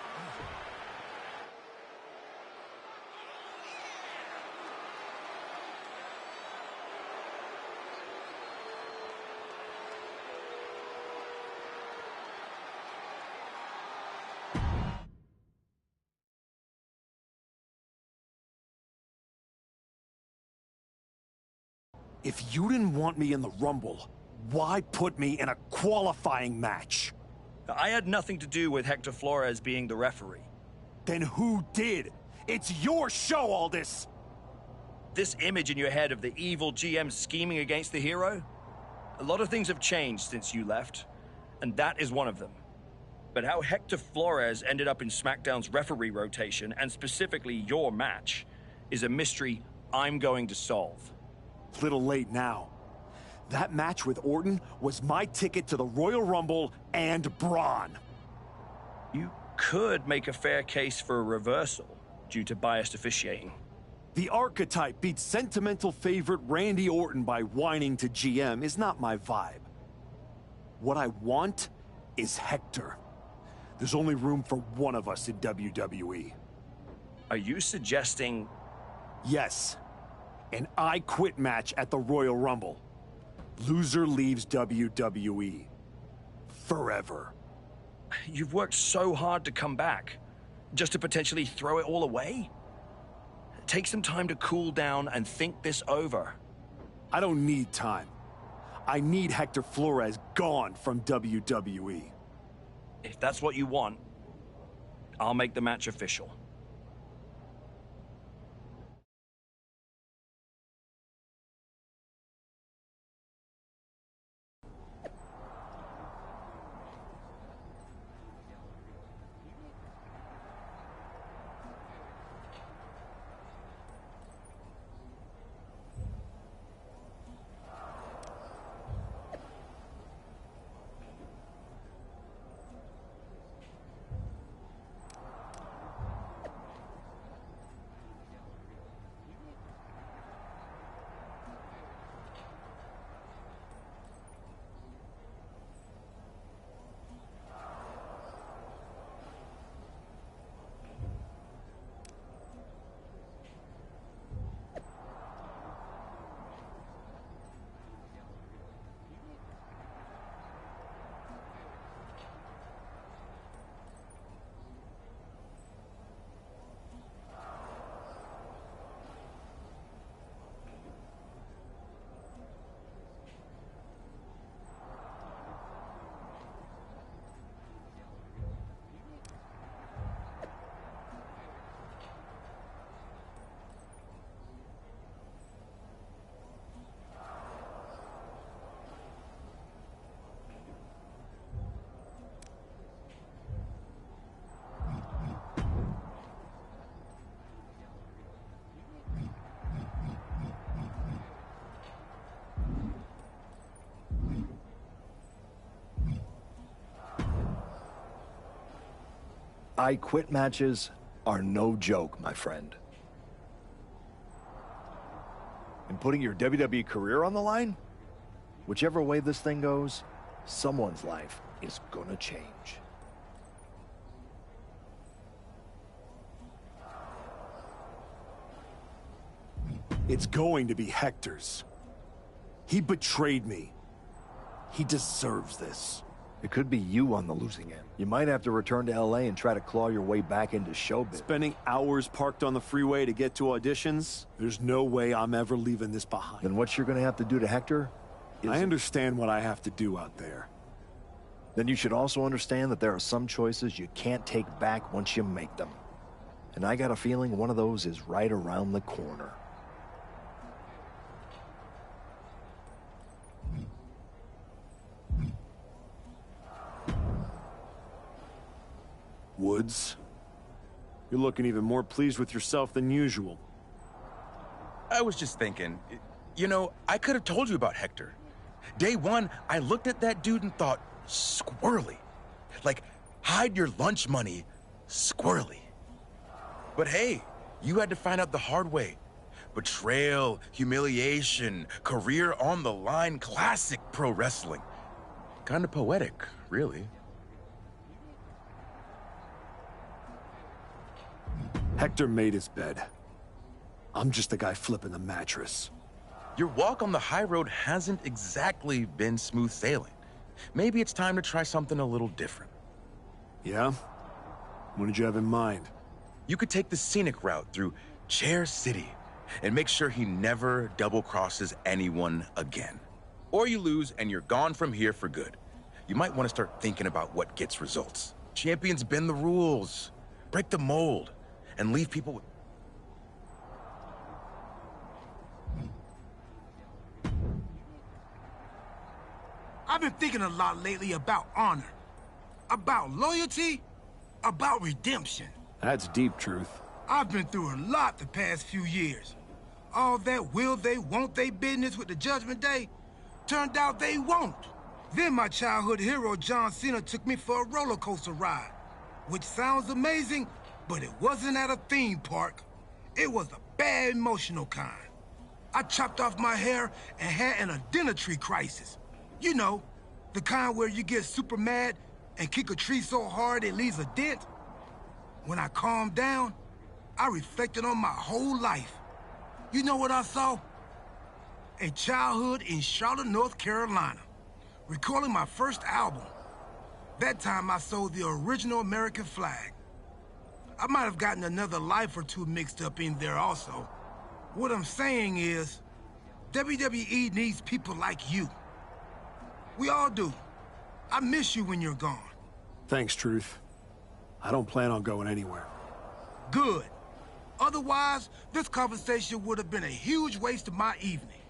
S6: If you didn't want me in the Rumble, why put me in a qualifying match?
S1: I had nothing to do with Hector Flores being the referee.
S6: Then who did? It's your show, Aldis!
S1: This image in your head of the evil GM scheming against the hero? A lot of things have changed since you left, and that is one of them. But how Hector Flores ended up in SmackDown's referee rotation, and specifically your match, is a mystery I'm going to solve.
S6: Little late now. That match with Orton was my ticket to the Royal Rumble and Braun.
S1: You could make a fair case for a reversal due to biased officiating.
S6: The Archetype beat sentimental favorite Randy Orton by whining to GM is not my vibe. What I want is Hector. There's only room for one of us in WWE.
S1: Are you suggesting...
S6: Yes. An I Quit match at the Royal Rumble. Loser leaves WWE. Forever.
S1: You've worked so hard to come back, just to potentially throw it all away? Take some time to cool down and think this over.
S6: I don't need time. I need Hector Flores gone from WWE.
S1: If that's what you want, I'll make the match official.
S10: I Quit matches are no joke, my friend. And putting your WWE career on the line? Whichever way this thing goes, someone's life is gonna change.
S6: It's going to be Hector's. He betrayed me. He deserves this.
S10: It could be you on the losing end. You might have to return to LA and try to claw your way back into showbiz.
S6: Spending hours parked on the freeway to get to auditions? There's no way I'm ever leaving this behind.
S10: Then what you're gonna have to do to Hector
S6: I understand what I have to do out there.
S10: Then you should also understand that there are some choices you can't take back once you make them. And I got a feeling one of those is right around the corner.
S6: Woods. You're looking even more pleased with yourself than usual.
S15: I was just thinking, you know, I could have told you about Hector. Day one, I looked at that dude and thought, squirrely. Like, hide your lunch money, squirrely. But hey, you had to find out the hard way. Betrayal, humiliation, career on the line, classic pro wrestling. Kind of poetic, really.
S6: Hector made his bed. I'm just the guy flipping the mattress.
S15: Your walk on the high road hasn't exactly been smooth sailing. Maybe it's time to try something a little different.
S6: Yeah? What did you have in mind?
S15: You could take the scenic route through Chair City and make sure he never double-crosses anyone again. Or you lose and you're gone from here for good. You might want to start thinking about what gets results. Champions bend the rules, break the mold, and leave people with...
S8: I've been thinking a lot lately about honor, about loyalty, about redemption.
S6: That's deep, Truth.
S8: I've been through a lot the past few years. All that will they, won't they business with the Judgment Day turned out they won't. Then my childhood hero John Cena took me for a roller coaster ride, which sounds amazing, but it wasn't at a theme park. It was a bad emotional kind. I chopped off my hair and had an identity crisis. You know, the kind where you get super mad and kick a tree so hard it leaves a dent. When I calmed down, I reflected on my whole life. You know what I saw? A childhood in Charlotte, North Carolina, recalling my first album. That time I sold the original American flag. I might have gotten another life or two mixed up in there also. What I'm saying is, WWE needs people like you. We all do. I miss you when you're gone.
S6: Thanks, Truth. I don't plan on going anywhere.
S8: Good. Otherwise, this conversation would have been a huge waste of my evening.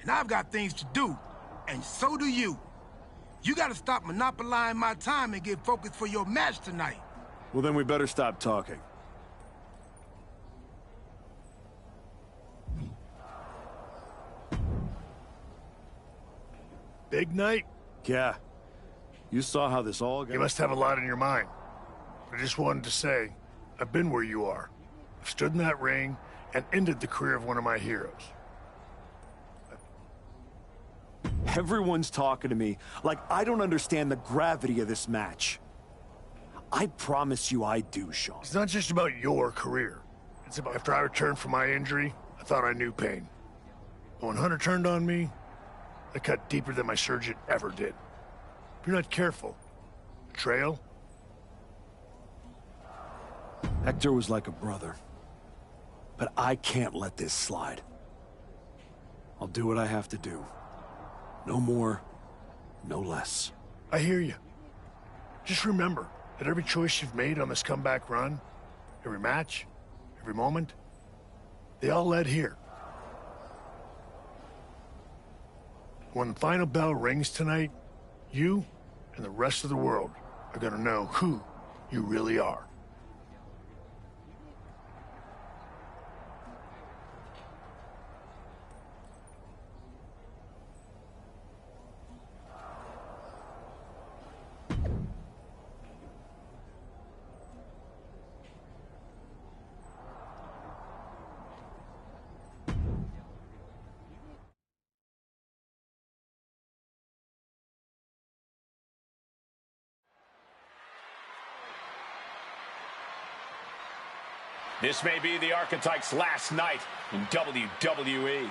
S8: And I've got things to do, and so do you. You gotta stop monopolizing my time and get focused for your match tonight.
S6: Well, then we better stop talking.
S16: Big night?
S6: Yeah. You saw how this all got...
S16: You must have a lot in your mind. I just wanted to say, I've been where you are. I've stood in that ring and ended the career of one of my heroes.
S6: Everyone's talking to me like I don't understand the gravity of this match. I promise you I do, Sean.
S16: It's not just about your career. It's about after I returned from my injury, I thought I knew pain. But when Hunter turned on me, I cut deeper than my surgeon ever did. If you're not careful, betrayal.
S6: Hector was like a brother. But I can't let this slide. I'll do what I have to do. No more, no less.
S16: I hear you. Just remember that every choice you've made on this comeback run, every match, every moment, they all led here. When the final bell rings tonight, you and the rest of the world are gonna know who you really are.
S2: This may be the Archetype's last night in WWE.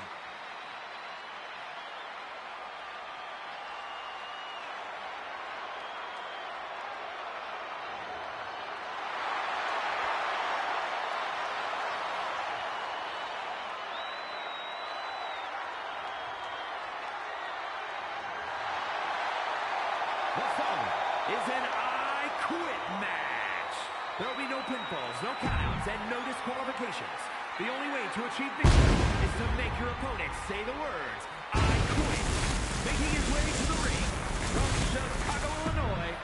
S3: The following is an I Quit match. There will be no pinfalls, no countouts, and no disqualifications. The only way to achieve victory is to make your opponent say the words, I quit. Making his way to the ring from Chicago, Illinois.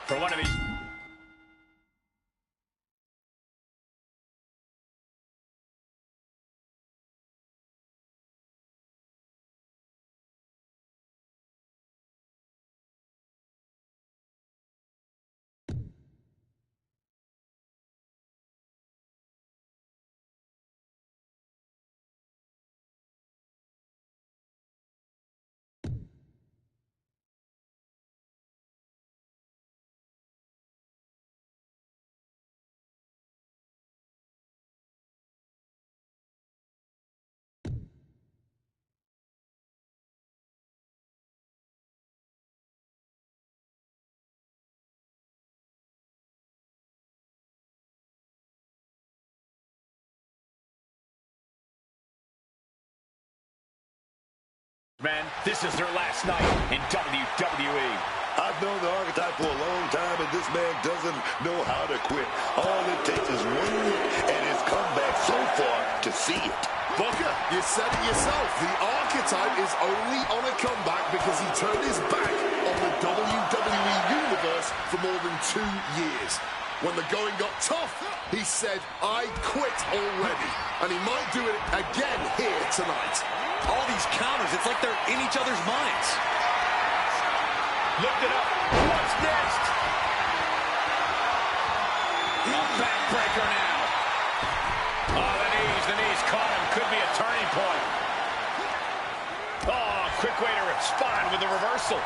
S2: for one of these. Men, this is their last night in WWE.
S4: I've known the Archetype for a long time, and this man doesn't know how to quit. All it takes is one look and his comeback so far to see it.
S11: Booker, you said it yourself. The Archetype is only on a comeback because he turned his back on the WWE Universe for more than 2 years. When the going got tough, he said, I quit already. And he might do it again here tonight.
S5: All these counters, it's like they're in each other's minds.
S2: Lift it up. What's next? A backbreaker now. Oh, the knees caught him. Could be a turning point. Oh, quick way to respond with the reversal.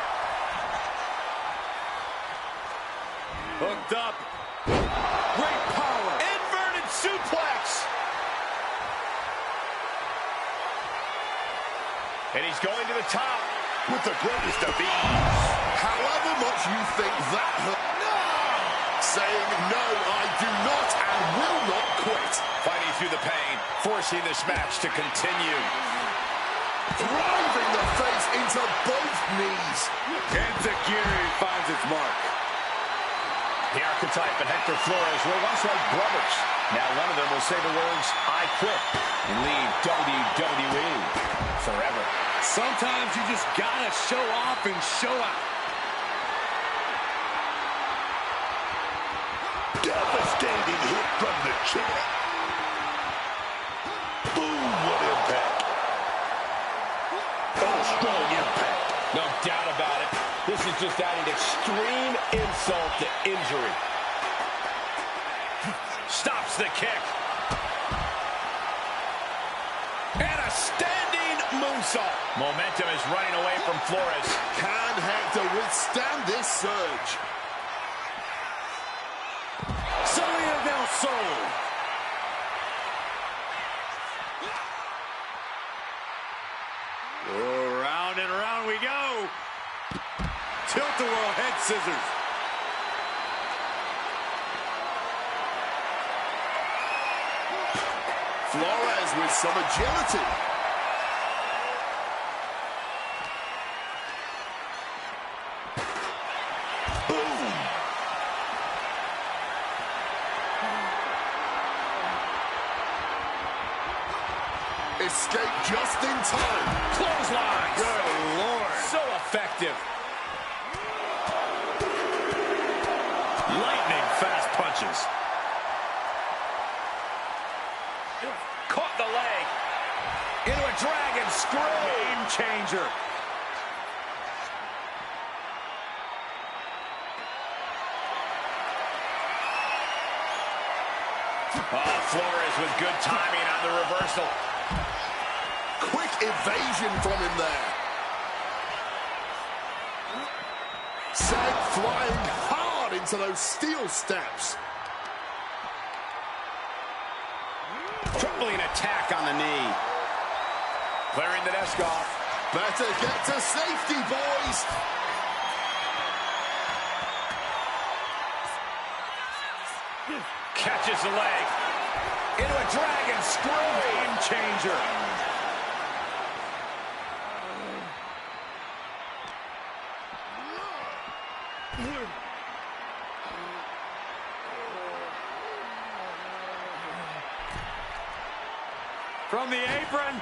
S5: Hooked up. Great power.
S2: Inverted suplex. And he's going to the top
S4: with the greatest of ease.
S11: However much you think that hurt. No! Saying, no, I do not and will not quit.
S2: Fighting through the pain, forcing this match to continue.
S11: Driving the face into both knees.
S5: Enziguri finds its mark.
S2: The Archetype and Hector Flores were once like brothers. Now one of them will say the words, I quit, and leave WWE forever.
S5: Sometimes you just gotta show off and show out.
S4: Devastating hit from the chair. Boom, what impact. Oh, strong impact.
S2: No doubt about it. This is just adding extreme insult to injury. Stops the kick. And a standing moonsault. Momentum is running away from Flores.
S11: Can Hector withstand this surge?
S5: Salida del Sol. Oh, round and round we go. Tilt-a-whirl head scissors.
S11: Flores with some agility.
S4: Boom.
S11: Escape just in time.
S2: Clotheslines.
S11: Good Lord.
S2: So effective. Lightning fast punches. Caught the leg. Into a dragon screw.
S5: Game changer.
S2: Oh, Flores with good timing on the reversal.
S11: Quick evasion from him there. Sent flying hard into those steel steps.
S2: Tripling attack on the knee. Clearing the desk off.
S11: Better get to safety, boys.
S2: Catches the leg. Into a dragon screw. Game changer.
S5: From the apron.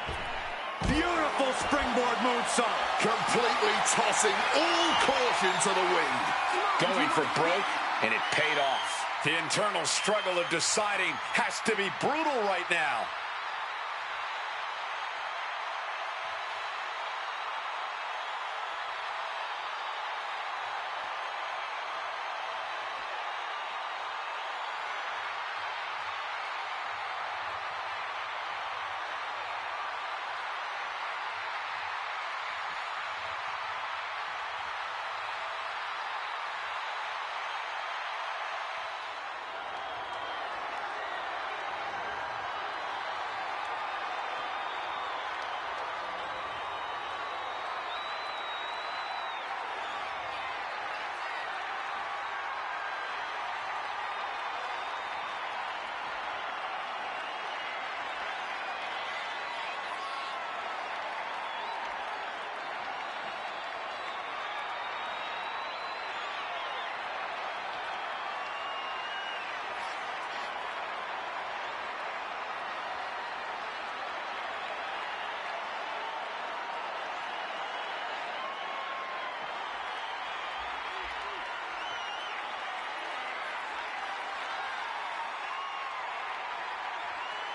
S5: Beautiful springboard moonsault.
S11: Completely tossing all caution to the wind.
S2: Going for broke, and it paid off.
S5: The internal struggle of deciding has to be brutal right now.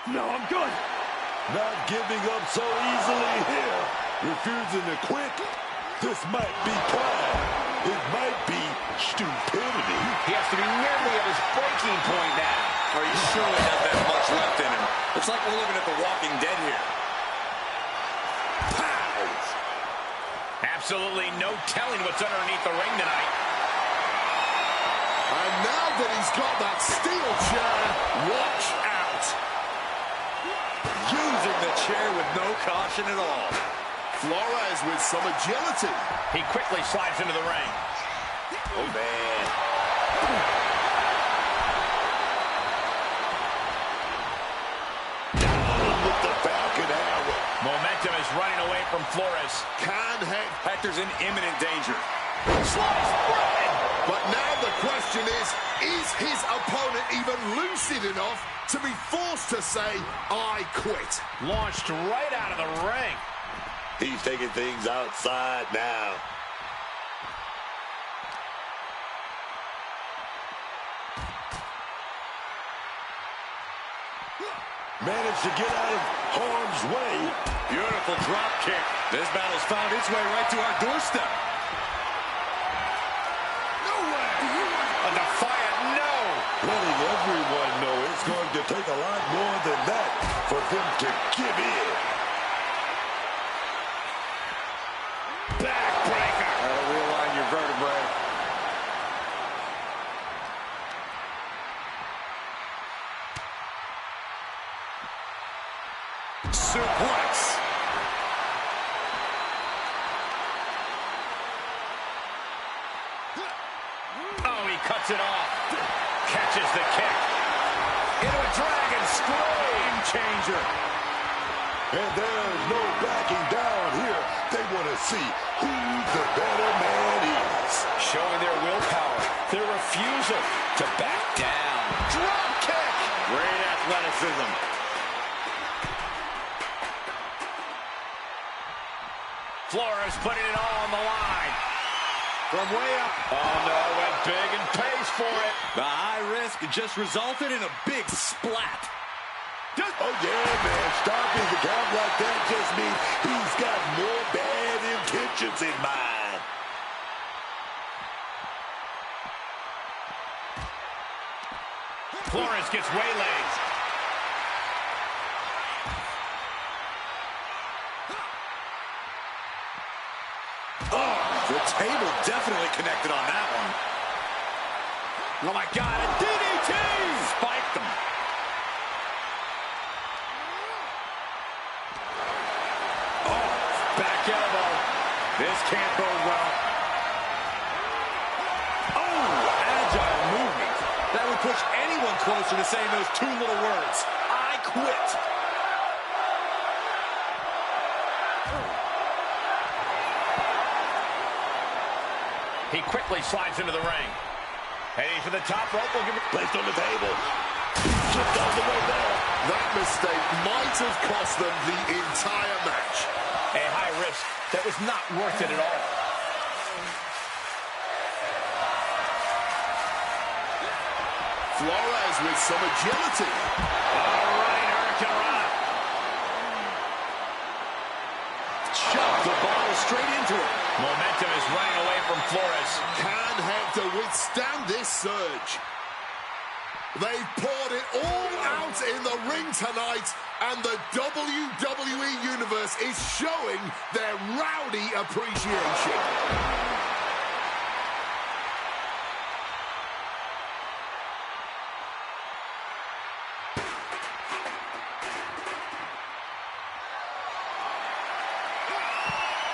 S6: No, I'm good.
S4: Not giving up so easily here. Refusing to quit. This might be pride. It might be stupidity.
S2: He has to be nearly at his breaking point now.
S5: Or he surely has that much left in him. It's like we're looking at The Walking Dead here.
S2: Pow! Absolutely no telling what's underneath the ring tonight.
S11: And now that he's got that steel chair, watch out.
S5: Using the chair with no caution at all.
S11: Flores with some agility.
S2: He quickly slides into the ring.
S4: Oh, man. With the Falcon Arrow.
S2: Momentum is running away from Flores.
S5: Hector's in imminent danger.
S2: Sliced bread!
S11: But now the question is his opponent even lucid enough to be forced to say, I quit?
S2: Launched right out of the ring.
S4: He's taking things outside now. Managed to get out of harm's way.
S5: Beautiful drop kick. This battle's found its way right to our doorstep. A defiant no.
S4: Letting everyone know it's going to take a lot more than that for them to give in.
S2: Backbreaker.
S5: That'll realign your vertebrae. Suplex.
S2: Cuts it off. Catches the kick. Into a dragon scream changer.
S4: And there's no backing down here. They want to see who the better man is.
S2: Showing their willpower, their refusal to back down. Drop kick.
S5: Great athleticism.
S2: Flores putting it all on the line.
S5: From way up.
S2: Oh, no, went big and pays for it.
S5: The high risk just resulted in a big splat.
S4: Oh, yeah, man. Stopping the count like that just means he's got more bad intentions in mind.
S2: Flores gets waylaid.
S5: The table definitely connected on that one.
S2: Oh, my God, a DDT!
S5: Spiked them.
S2: Oh, back elbow. This can't bode well.
S5: Oh, agile movement. That would push anyone closer to saying those two little words. I quit.
S2: He quickly slides into the ring. Heading for the top rope. Will give it
S4: placed on the table. Slipped all the way there.
S11: That mistake might have cost them the entire match.
S2: A high risk that was not worth it at all.
S11: Flores with some agility.
S2: All right, Hurricane.
S11: Shot the ball straight into it.
S2: Momentum is running away from Flores.
S11: Can Hector withstand this surge? They've poured it all out in the ring tonight, and the WWE Universe is showing their rowdy appreciation.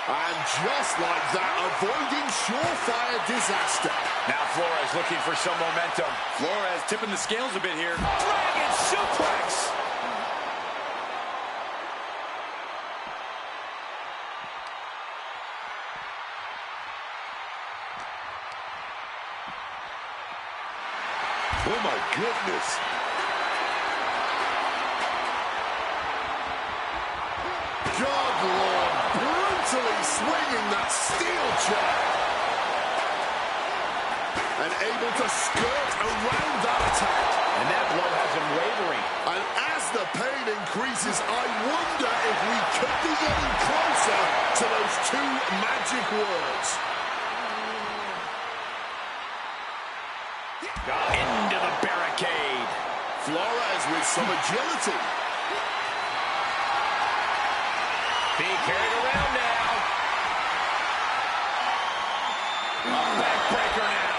S11: And just like that, avoiding surefire disaster.
S2: Now Flores looking for some momentum.
S5: Flores tipping the scales a bit here.
S2: Dragon suplex!
S4: Oh, my goodness.
S11: Good Lord, brutally swinging that steel chair. And able to skirt around that attack.
S2: And that blow has him wavering.
S11: And as the pain increases, I wonder if we could be getting closer to those two magic words.
S2: Into the barricade.
S11: Flores with some agility.
S2: Being carried around now. A backbreaker now.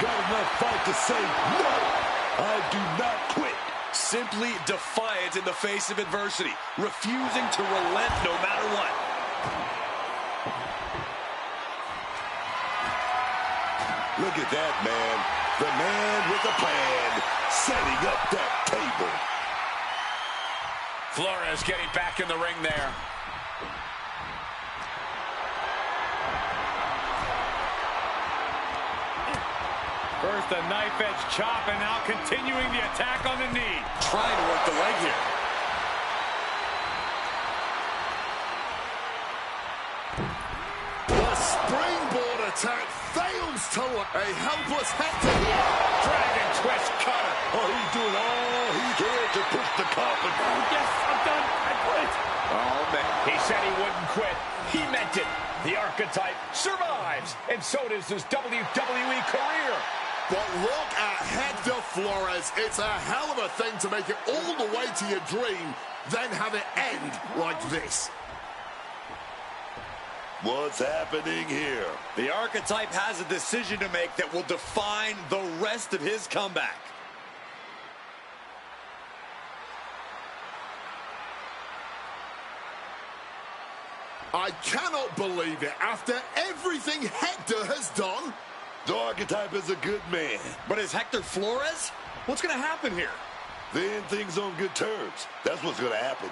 S4: Got enough fight to say no. I do not quit.
S5: Simply defiant in the face of adversity, refusing to relent no matter what.
S4: Look at that, man. The man with a plan, setting up that table.
S2: Flores getting back in the ring there. First a knife edge chop, and now continuing the attack on the knee.
S5: Trying to work the leg here.
S11: The springboard attack fails to work. A helpless Hector here.
S2: Dragon twist cutter.
S4: Oh, he's doing all he can to push the coffin.
S2: Yes, I'm done. I quit. Oh, man. He said he wouldn't quit. He meant it. The archetype survives, and so does his WWE career.
S11: But look at Hector Flores. It's a hell of a thing to make it all the way to your dream, then have it end like this.
S4: What's happening here?
S5: The archetype has a decision to make that will define the rest of his comeback.
S11: I cannot believe it. After everything Hector has done,
S4: The archetype is a good man.
S5: But is Hector Flores? What's going to happen here?
S4: They end things on good terms. That's what's going to happen.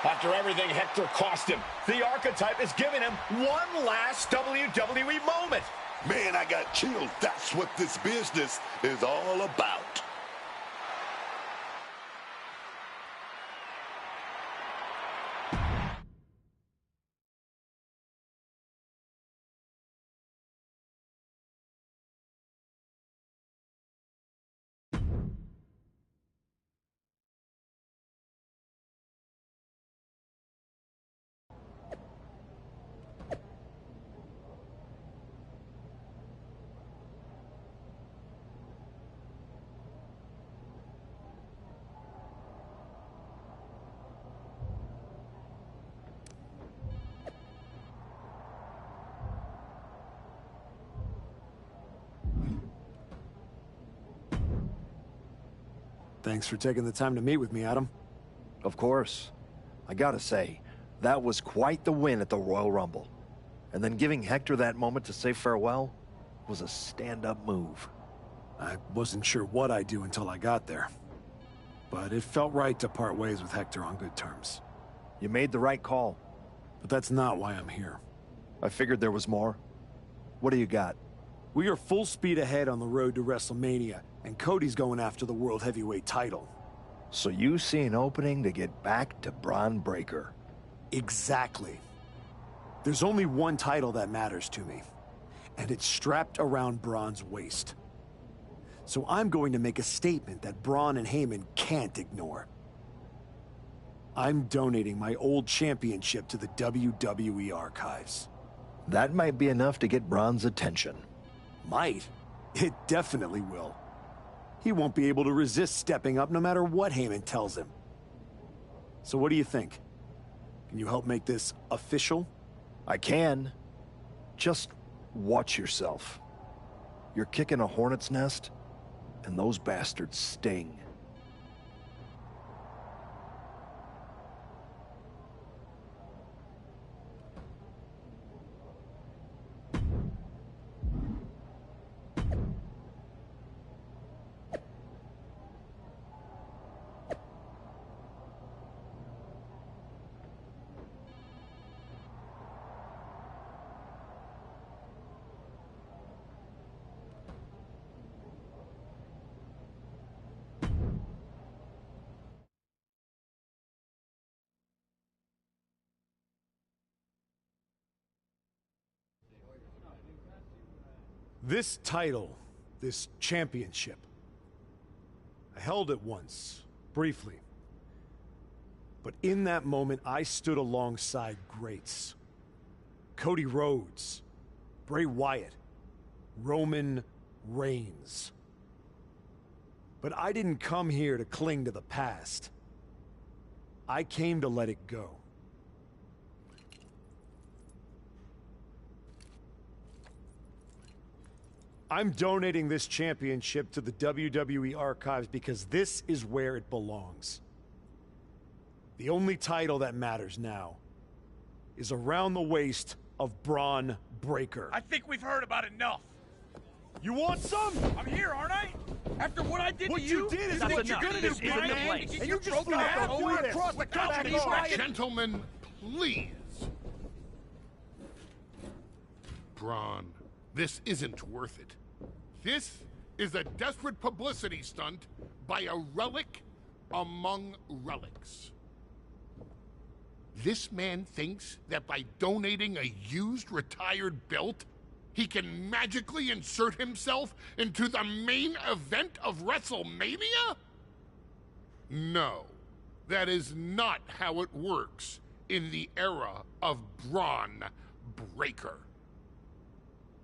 S2: After everything Hector cost him, the archetype is giving him one last WWE moment.
S4: Man, I got chills. That's what this business is all about.
S6: Thanks for taking the time to meet with me, Adam.
S10: Of course. I gotta say, that was quite the win at the Royal Rumble. And then giving Hector that moment to say farewell was a stand-up move.
S6: I wasn't sure what I'd do until I got there. But it felt right to part ways with Hector on good terms.
S10: You made the right call.
S6: But that's not why I'm here.
S10: I figured there was more. What do you got?
S6: We are full speed ahead on the road to WrestleMania, and Cody's going after the World Heavyweight title.
S10: So you see an opening to get back to Braun Breaker?
S6: Exactly. There's only one title that matters to me, and it's strapped around Braun's waist. So I'm going to make a statement that Braun and Heyman can't ignore. I'm donating my old championship to the WWE archives.
S10: That might be enough to get Braun's attention.
S6: Might. It definitely will. He won't be able to resist stepping up no matter what Heyman tells him. So what do you think? Can you help make this official?
S10: I can. Just watch yourself. You're kicking a hornet's nest, and those bastards sting.
S6: This title, this championship, I held it once, briefly. But in that moment, I stood alongside greats. Cody Rhodes, Bray Wyatt, Roman Reigns. But I didn't come here to cling to the past. I came to let it go. I'm donating this championship to the WWE archives because this is where it belongs. The only title that matters now is around the waist of Braun Breaker.
S8: I think we've heard about enough.
S6: You want some?
S8: I'm here, aren't I? After what I did
S6: What
S8: to
S6: you did is what you're gonna do,
S8: This isn't the
S6: Brian.
S8: place.
S6: And you just
S8: broken
S6: threw
S8: down
S6: out
S8: over
S6: this.
S8: across the
S6: Without
S8: country.
S6: me, Brian.
S11: Gentlemen, please. Braun, this isn't worth it. This is a desperate publicity stunt by a relic among relics. This man thinks that by donating a used retired belt, he can magically insert himself into the main event of WrestleMania? No, that is not how it works in the era of Braun Breaker.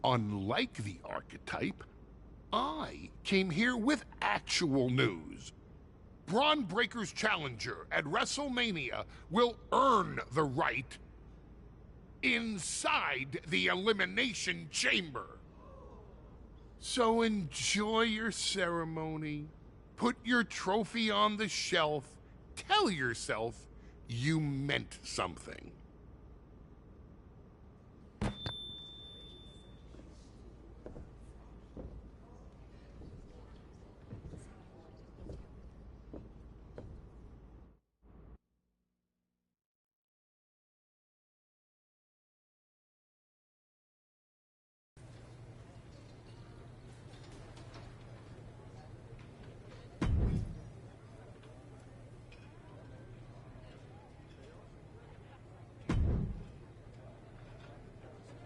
S11: Unlike the archetype, I came here with actual news. Braun Breaker's challenger at WrestleMania will earn the right inside the Elimination Chamber. So enjoy your ceremony, put your trophy on the shelf, tell yourself you meant something.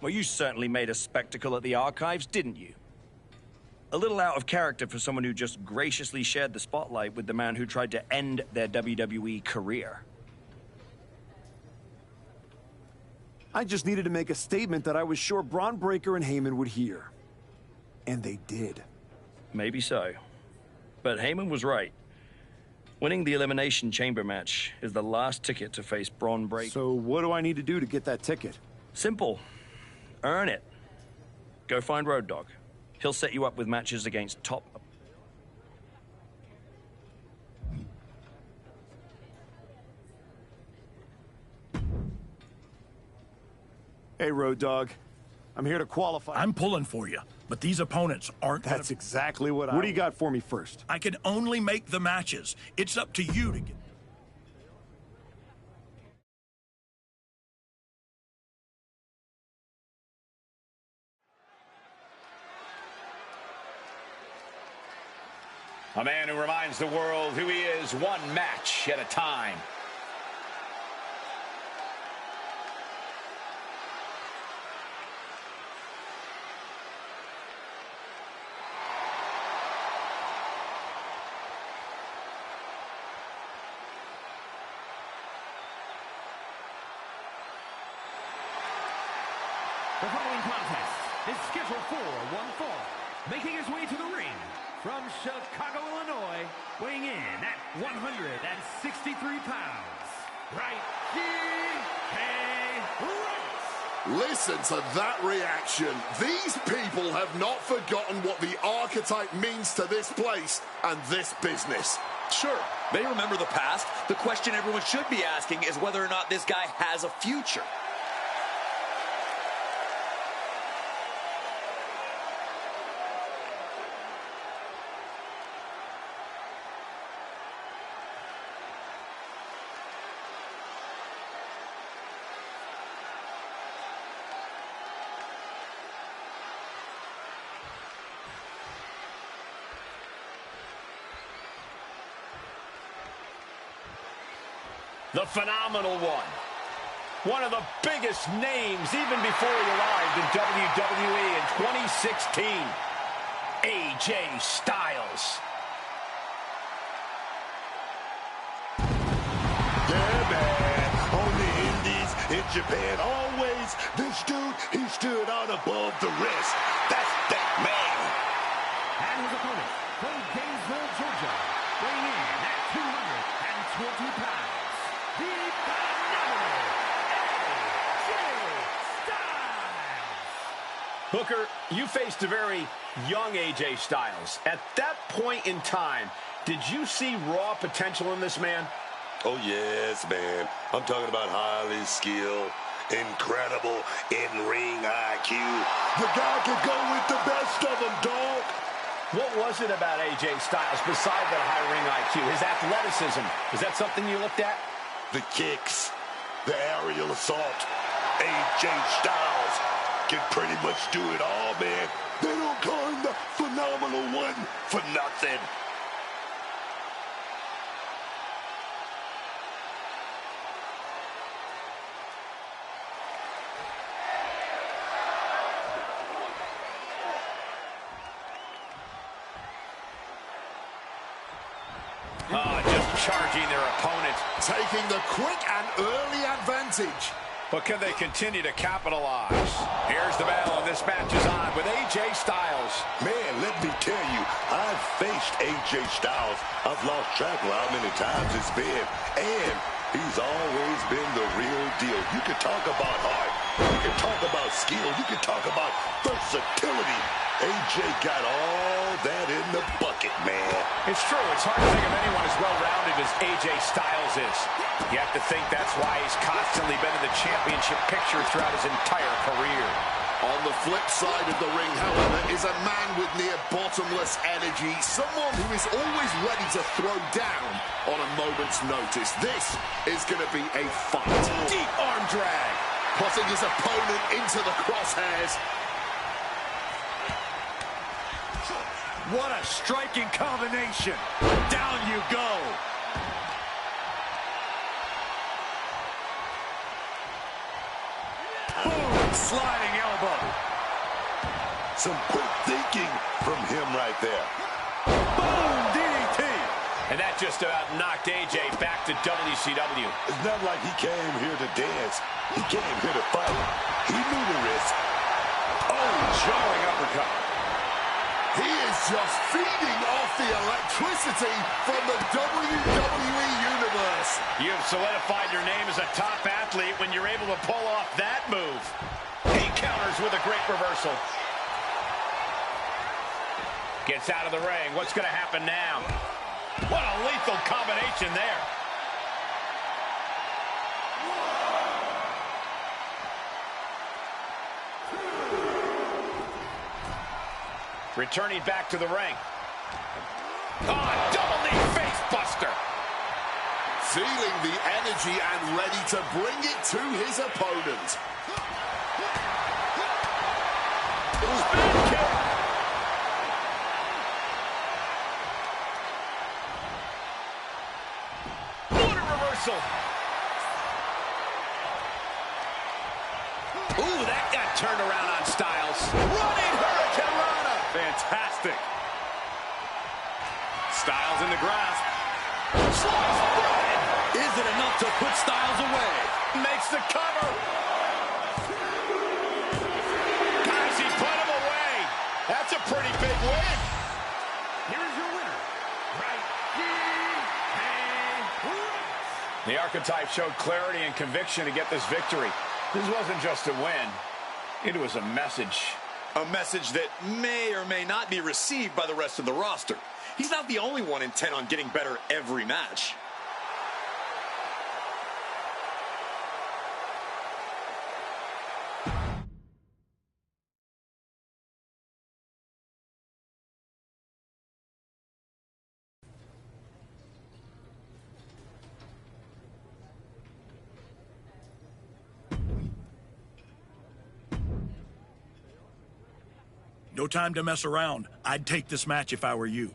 S1: Well, you certainly made a spectacle at the archives, didn't you? A little out of character for someone who just graciously shared the spotlight with the man who tried to end their WWE career.
S6: I just needed to make a statement that I was sure Braun Breaker and Heyman would hear. And they did.
S1: Maybe so. But Heyman was right. Winning the Elimination Chamber match is the last ticket to face Braun Breaker.
S6: So what do I need to do to get that ticket?
S1: Simple. Earn it. Go find Road Dogg. He'll set you up with matches against top...
S6: Hey, Road Dogg. I'm here to qualify.
S17: I'm pulling for you, but these opponents aren't
S6: That's exactly what do you got for me first?
S17: I can only make the matches. It's up to you to get...
S2: A man who reminds the world who he is one match at a time.
S3: The following contest is scheduled for one fall. Making his way to the ring from Chicago, Illinois, weighing in at 163 pounds, right here,
S11: Listen to that reaction. These people have not forgotten what the archetype means to this place and this business.
S5: Sure, they remember the past. The question everyone should be asking is whether or not this guy has a future.
S2: The phenomenal one. One of the biggest names even before he arrived in WWE in 2016. AJ Styles.
S11: Yeah, man. On the Indies, in Japan, always, this dude, he stood out above the rest. That's that man.
S3: And his opponent from Gainesville, Georgia, weighing in at 220 pounds. The phenomenal AJ Styles.
S2: Hooker, you faced a very young AJ Styles. At that point in time, did you see raw potential in this man?
S4: Oh, yes, man. I'm talking about highly skilled, incredible in-ring IQ.
S11: The guy could go with the best of them, dog.
S2: What was it about AJ Styles besides that high ring IQ? His athleticism. Is that something you looked at?
S4: The kicks, the aerial assault. AJ Styles can pretty much do it all, man. They don't call him the phenomenal one for nothing.
S2: Just charging their opponent.
S11: Taking the quick and early advantage.
S2: But can they continue to capitalize? Here's the bell, and this match is on with AJ Styles.
S4: Man, let me tell you, I've faced AJ Styles. I've lost track of how many times it's been. And he's always been the real deal. You can talk about heart. You can talk about skill. You can talk about versatility. AJ got all that in the bucket, man.
S2: It's true. It's hard to think of anyone as well-rounded as AJ Styles is. You have to think that's why he's constantly been in the championship picture throughout his entire career.
S11: On the flip side of the ring, however, is a man with near bottomless energy, someone who is always ready to throw down on a moment's notice. This is going to be a fight.
S2: Deep arm drag.
S11: Putting his opponent into the crosshairs.
S5: What a striking combination. Down you go. Boom, sliding elbow.
S4: Some quick thinking from him right there.
S5: Boom, DDT.
S2: And that just about knocked AJ back to WCW.
S4: It's not like he came here to dance. He came here to fight. He knew the risk.
S2: Oh, jarring uppercut.
S11: He is just feeding off the electricity from the WWE Universe.
S2: You've solidified your name as a top athlete when you're able to pull off that move. He counters with a great reversal. Gets out of the ring. What's going to happen now? What a lethal combination there. Returning back to the ring. Oh, double knee face buster.
S11: Feeling the energy and ready to bring it to his opponent.
S2: Spin kick. reversal. Ooh, that got turned around on Styles. Running Hurricane Rana. Fantastic. Styles in the grasp. Slice bread.
S5: Is it enough to put Styles away?
S2: Makes the cover. Guys, he put him away. That's a pretty big win.
S3: Here is your winner.
S2: The Archetype showed clarity and conviction to get this victory. This wasn't just a win. It was a message.
S5: A message that may or may not be received by the rest of the roster. He's not the only one intent on getting better every match.
S17: No time to mess around. I'd take this match if I were you.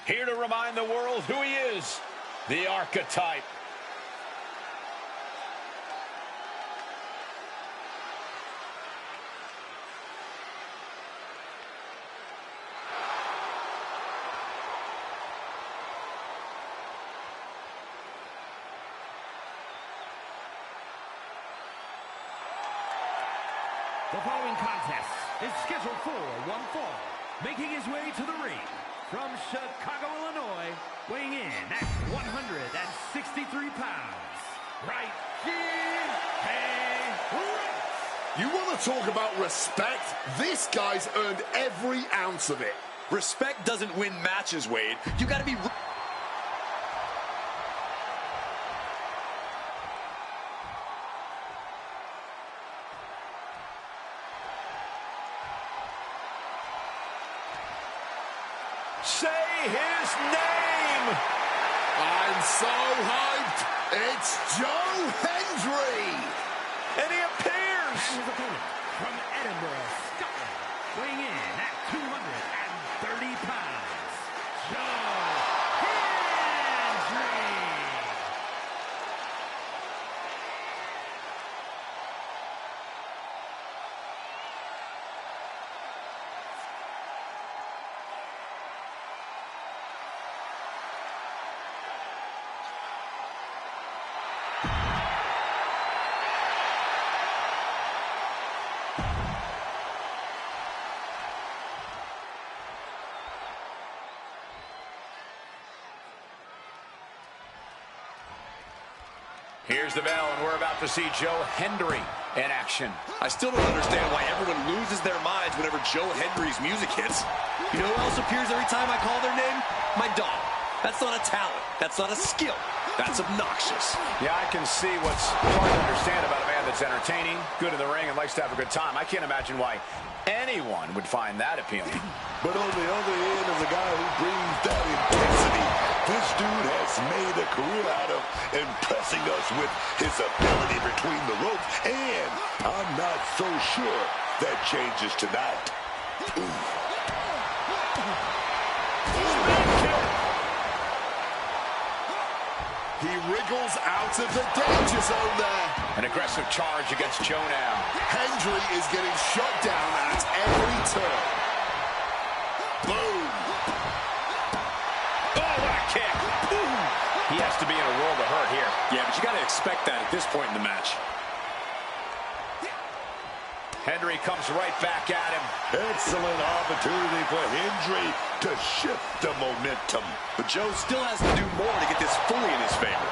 S2: Here to remind the world who he is, the Archetype.
S3: The following contest is scheduled for one fall. Making his way to the ring from Chicago, Illinois, weighing in at 163 pounds. Right here,
S11: You want to talk about respect? This guy's earned every ounce of it.
S5: Respect doesn't win matches, Wade. You gotta be...
S2: Say his name!
S11: I'm so hyped! It's Joe Hendry!
S2: And he appears!
S3: And his opponent from Edinburgh, Scotland, weighing in at 230 pounds, Joe Hendry!
S2: Here's the bell, and we're about to see Joe Hendry in action.
S5: I still don't understand why everyone loses their minds whenever Joe Hendry's music hits. You know who else appears every time I call their name? My dog. That's not a talent. That's not a skill. That's obnoxious.
S2: Yeah, I can see what's hard to understand about a man that's entertaining, good in the ring, and likes to have a good time. I can't imagine why anyone would find that appealing.
S4: But on the other end is a guy who brings that intensity. This dude has made a career out of impressing us with his ability between the ropes, and I'm not so sure that changes tonight.
S11: He wriggles out of the danger zone there.
S2: An aggressive charge against Joe now.
S11: Hendry is getting shot down at every turn. Boom.
S2: Oh, what a kick. Ooh. He has to be in a world of hurt here.
S5: Yeah, but you got to expect that at this point in the match.
S2: Hendry comes right back at him.
S4: Excellent opportunity for Hendry to shift the momentum.
S5: But Joe still has to do more to get this fully in his favor.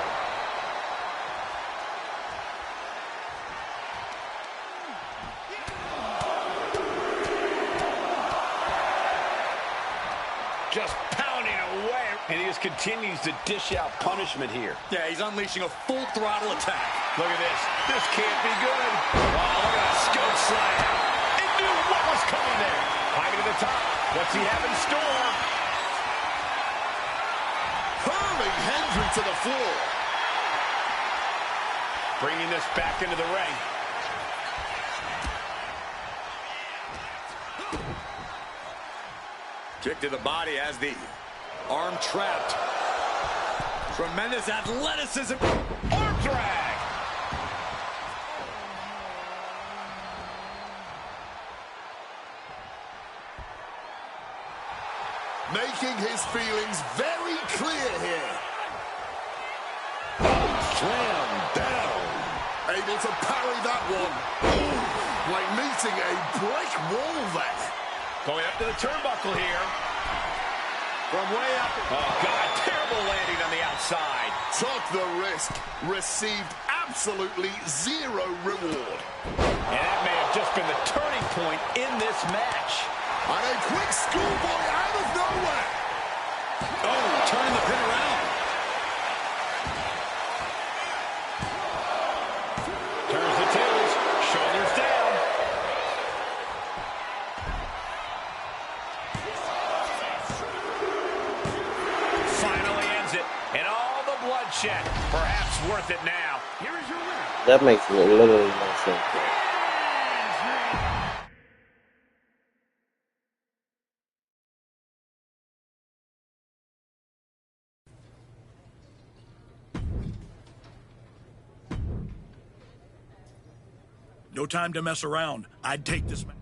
S2: Just pounding away. And he just continues to dish out punishment here.
S5: Yeah, he's unleashing a full throttle attack.
S2: Look at this. This can't be good. Oh, look at that scope slide out. It knew what was coming there. Climbing to the top. What's he have in store?
S11: Hurling Hendry to the floor.
S2: Bringing this back into the ring.
S5: Kick to the body as the arm trapped. Tremendous athleticism.
S2: Arm drag.
S11: Making his feelings very clear here. Slam down. Able to parry that one. Ooh, like meeting a brick wall there.
S2: Going up to the turnbuckle here. From way up. Oh, God. Terrible landing on the outside.
S11: Took the risk. Received absolutely zero reward.
S2: And that may have just been the turning point in this match.
S11: And a quick schoolboy out of nowhere.
S5: Oh, turning the pin around.
S2: Turns the tables. Shoulders down. Finally ends it. And all the bloodshed. Perhaps worth it now.
S3: Here is your winner.
S9: That makes literally no sense.
S17: No time to mess around. I'd take this match.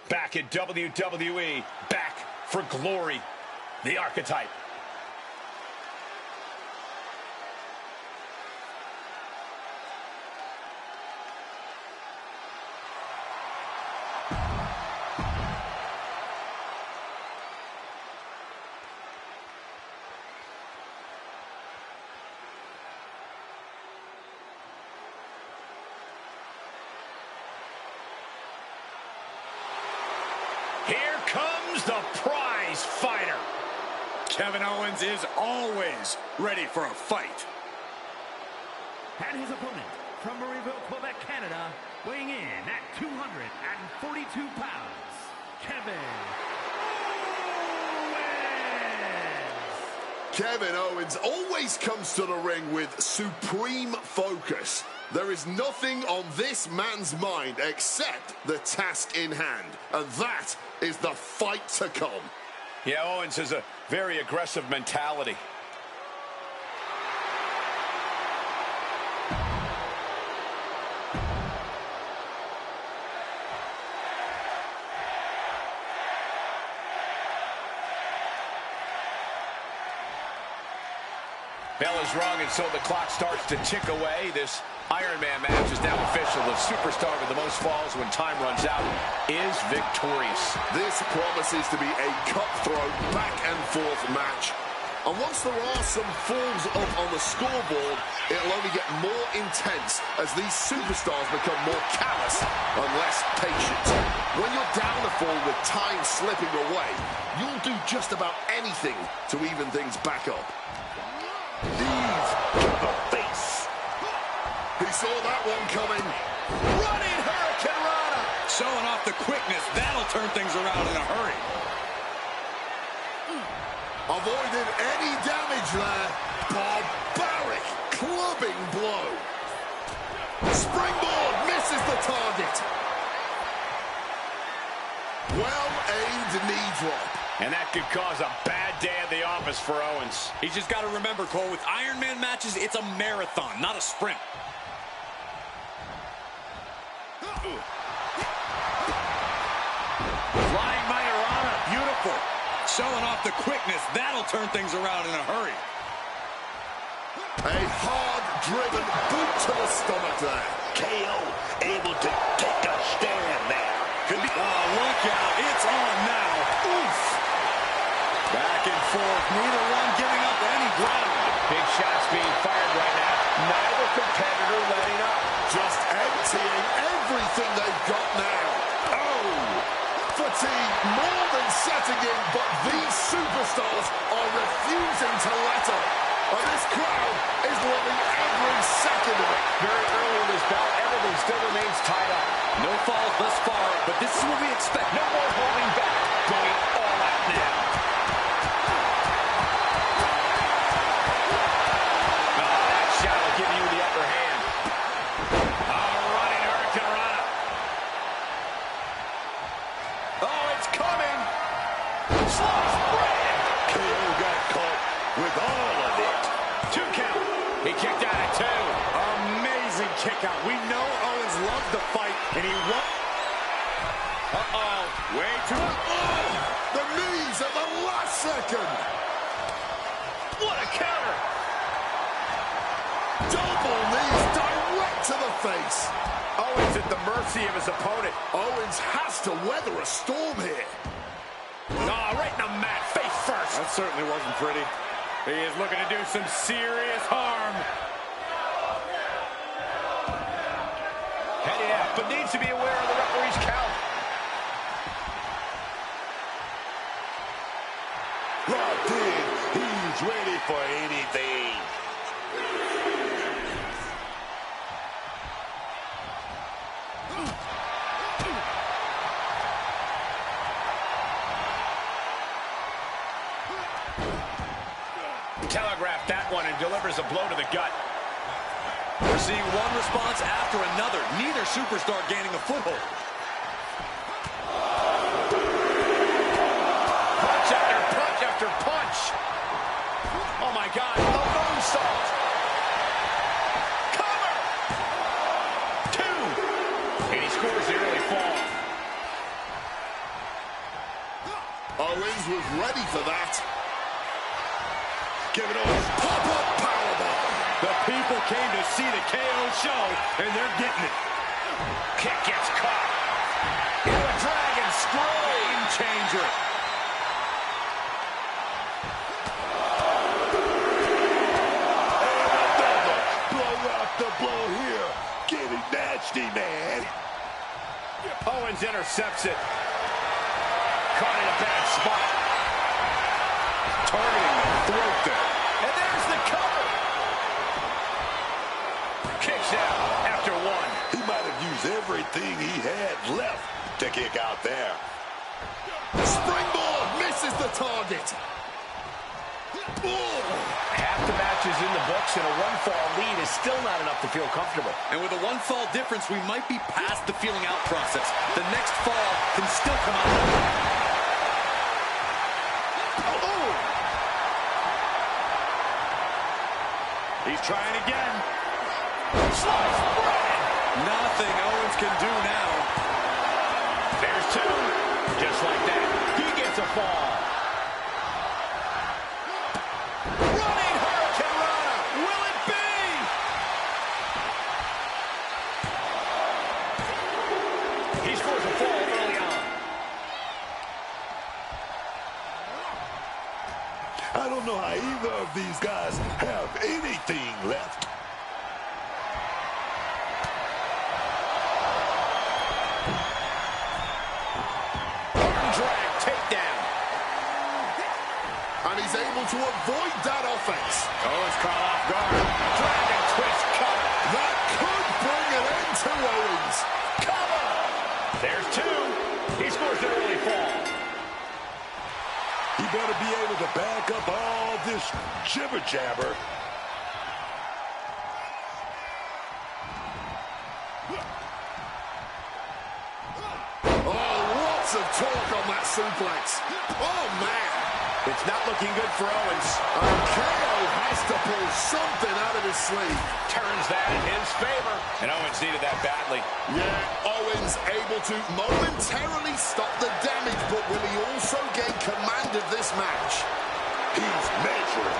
S2: Back at WWE. Back for glory. The Archetype. Here comes the prize fighter.
S5: Kevin Owens is always ready for a fight.
S3: And his opponent from Marieville, Quebec, Canada, weighing in at 242 pounds, Kevin Owens.
S11: Kevin Owens always comes to the ring with supreme focus. There is nothing on this man's mind except the task in hand, and that is the fight to come.
S2: Yeah, Owens has a very aggressive mentality. Bell is rung, and so the clock starts to tick away. This Iron Man match is now official. The superstar with the most falls when time runs out is victorious.
S11: This promises to be a cutthroat back-and-forth match. And once there are some falls up on the scoreboard, it'll only get more intense as these superstars become more callous and less patient. When you're down a fall with time slipping away, you'll do just about anything to even things back up. Knees to the face. He saw that one coming.
S5: Running Hurricane Rana. Showing off the quickness. That'll turn things around in a hurry.
S11: Avoided any damage there. Barbaric clubbing blow. Springboard misses the target. Well-aimed knee drop.
S2: And that could cause a bad day at the office for Owens.
S5: He's just got to remember, Cole, with Iron Man matches, it's a marathon, not a sprint. Flying Mayorana, beautiful. Showing off the quickness. That'll turn things around in a hurry.
S11: A hard-driven boot to the stomach there.
S4: KO able to take a stand there.
S5: Could be. Oh, look out. It's on now. Oof. Back and forth. Neither one giving up any ground.
S2: Big shots being fired right now. Neither competitor letting up.
S11: Just emptying everything they've got now. Oh! Fatigue more than setting in, but these superstars are refusing to let up. And this crowd is loving every second of it.
S2: Very early in this bout, everything still remains tied up.
S5: No falls thus far, but but this is what we expect.
S2: No more holding back. Going all out now. Oh, that shot will give you the upper hand. Running Hurricane Rana. Oh, it's coming. Slice bread.
S4: KO got caught with all of it.
S2: 2 count. He kicked out at 2.
S5: Amazing kick out. We know Owens loves to fight, and he won.
S2: Way too.
S11: Oh, the knees at the last second.
S2: What a counter.
S11: Double knees direct to the face.
S2: Owens at the mercy of his opponent.
S11: Owens has to weather a storm here.
S2: Right in the mat, face first.
S5: That certainly wasn't pretty.
S2: He is looking to do some serious harm. Headed out, but needs to be aware of the referee's count.
S4: Locked in. He's ready for anything.
S2: Telegraphed that one and delivers a blow to the gut.
S5: We're seeing one response after another. Neither superstar gaining a foothold.
S2: Punch after punch after punch. Oh my God, the moonsault. Cover. 2. And he scores the early fall.
S11: Owens was ready for that. Give it Owens. Pop-up powerbomb.
S5: The people came to see the KO show, and they're getting it.
S2: Kick gets caught. Into a dragon screw.
S5: Game changer.
S4: Blow after blow here. Getting nasty, man.
S2: Owens intercepts it. Caught in a bad spot. Targeting the throat there. And there's the cover. Kicks out after 1.
S4: He might have used everything he had left to kick out there.
S11: Springboard misses the target.
S2: Half the match is in the books, and a 1-fall lead is still not enough to feel comfortable.
S5: And with a 1-fall difference, we might be past the feeling out process. The next fall can still come out.
S2: He's trying again. Slice bread.
S5: Nothing Owens can do now.
S2: There's 2. Just like that. He gets a fall. Running Hurricane Rana. Will it be? He scores a fall early on.
S4: I don't know how either of these guys have anything left.
S2: Arm drag takedown.
S11: And he's able to avoid that offense.
S2: Owens caught off guard. Dragon twist cover.
S11: That could bring an end to Owens.
S2: Cover. There's 2. He scores an early fall.
S4: He better be able to back up all this jibber-jabber.
S11: Oh, lots of torque on that suplex. Oh, man.
S2: It's not looking good for Owens.
S11: KO has to pull something out of his sleeve.
S2: Turns that in his favor. And Owens needed that badly.
S11: Yeah, Owens able to momentarily stop the damage, but will he also gain command of this match?
S4: He's measuring.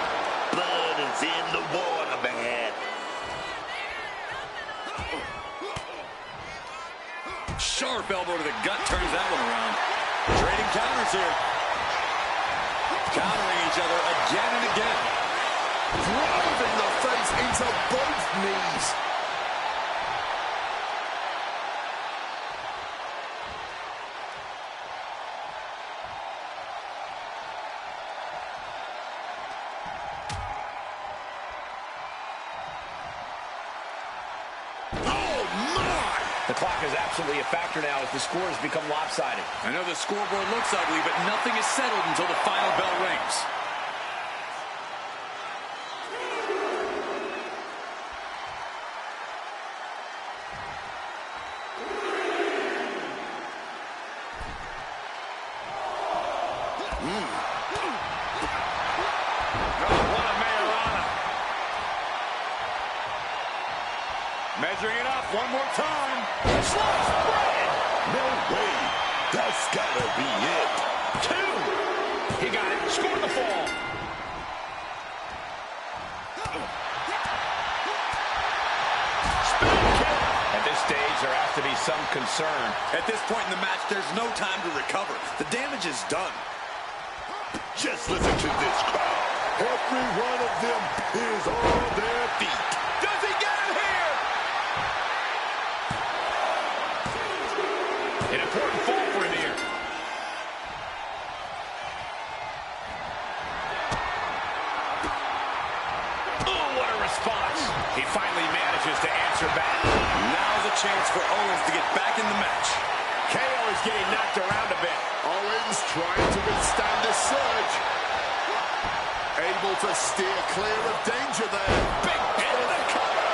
S4: Blood is in the water, man.
S5: Sharp elbow to the gut turns that one around. Trading counters here. Countering each other again and again.
S11: Driving the face into both knees.
S2: The clock is absolutely a factor now as the scores become lopsided.
S5: I know the scoreboard looks ugly, but nothing is settled until the final bell rings.
S2: Measuring it up one more time. Slice bread.
S4: No way. That's gotta be it.
S2: 2. He got it. Scored the fall. Spin kick. At this stage, there has to be some concern.
S5: At this point in the match, there's no time to recover. The damage is done.
S4: Just listen to this crowd. Every one of them is on their feet.
S2: Does he get him here? An important fall for him here. Oh, what a response. He finally manages to answer back.
S5: Now's a chance for Owens to get back in the match.
S2: KO is getting knocked around a bit.
S11: Owens trying to withstand this surge. Able to steer clear of danger there.
S2: Big hit in the cover.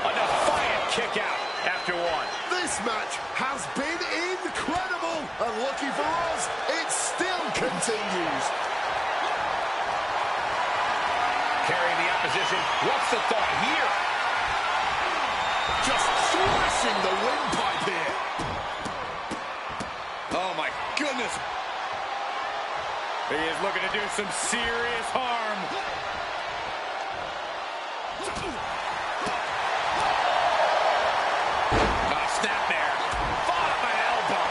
S2: A defiant kick out after 1.
S11: This match has been incredible. And lucky for us, it still continues.
S2: Carrying the opposition. What's the thought here?
S11: Just thrashing the windpipe here.
S5: Oh, my goodness.
S2: He is looking to do some serious harm. Snap there. Fought up an elbow.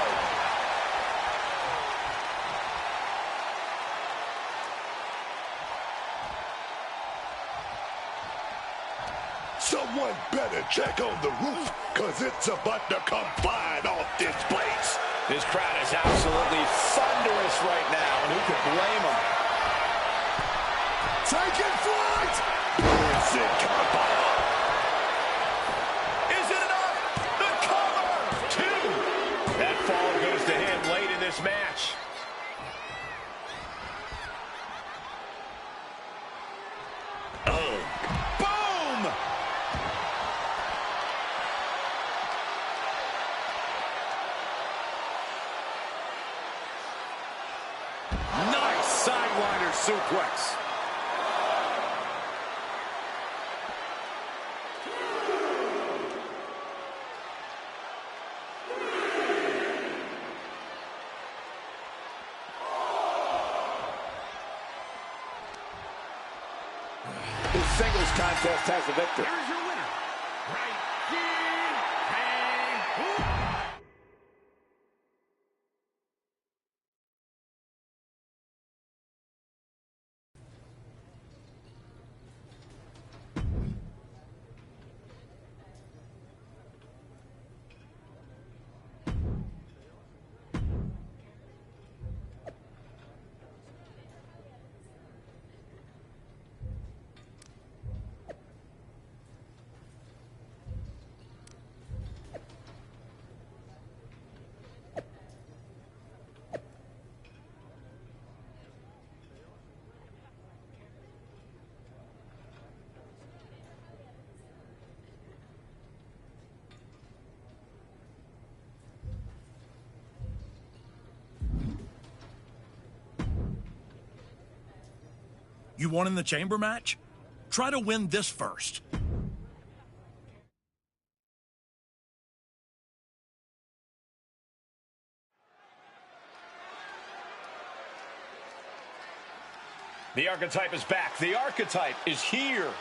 S4: Someone better check on the roof, because it's about to come flying off this place.
S2: This crowd is absolutely thunderous right now, and who could blame them?
S11: Taking flight!
S2: Is it enough? The cover! 2. That fall goes to him late in this match. Boom!
S5: Nice sidewinder suplex.
S2: The singles contest has the victor.
S3: Here's your winner. Right.
S17: You won in the chamber match? Try to win this first.
S2: The archetype is back. The archetype is here.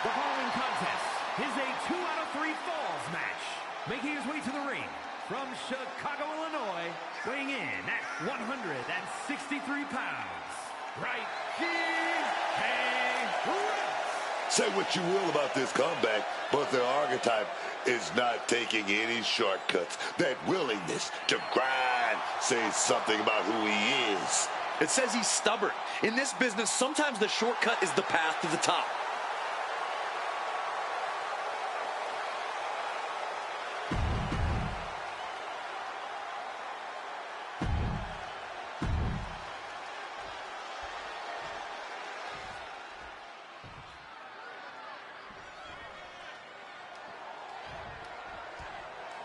S3: The following contest is a 2 out of 3 falls match. Making his way to the ring from Chicago, Illinois, weighing in at 163 pounds, right here,
S4: Say what you will about this comeback, but their archetype is not taking any shortcuts. That willingness to grind says something about who he is.
S5: It says he's stubborn. In this business, sometimes the shortcut is the path to the top.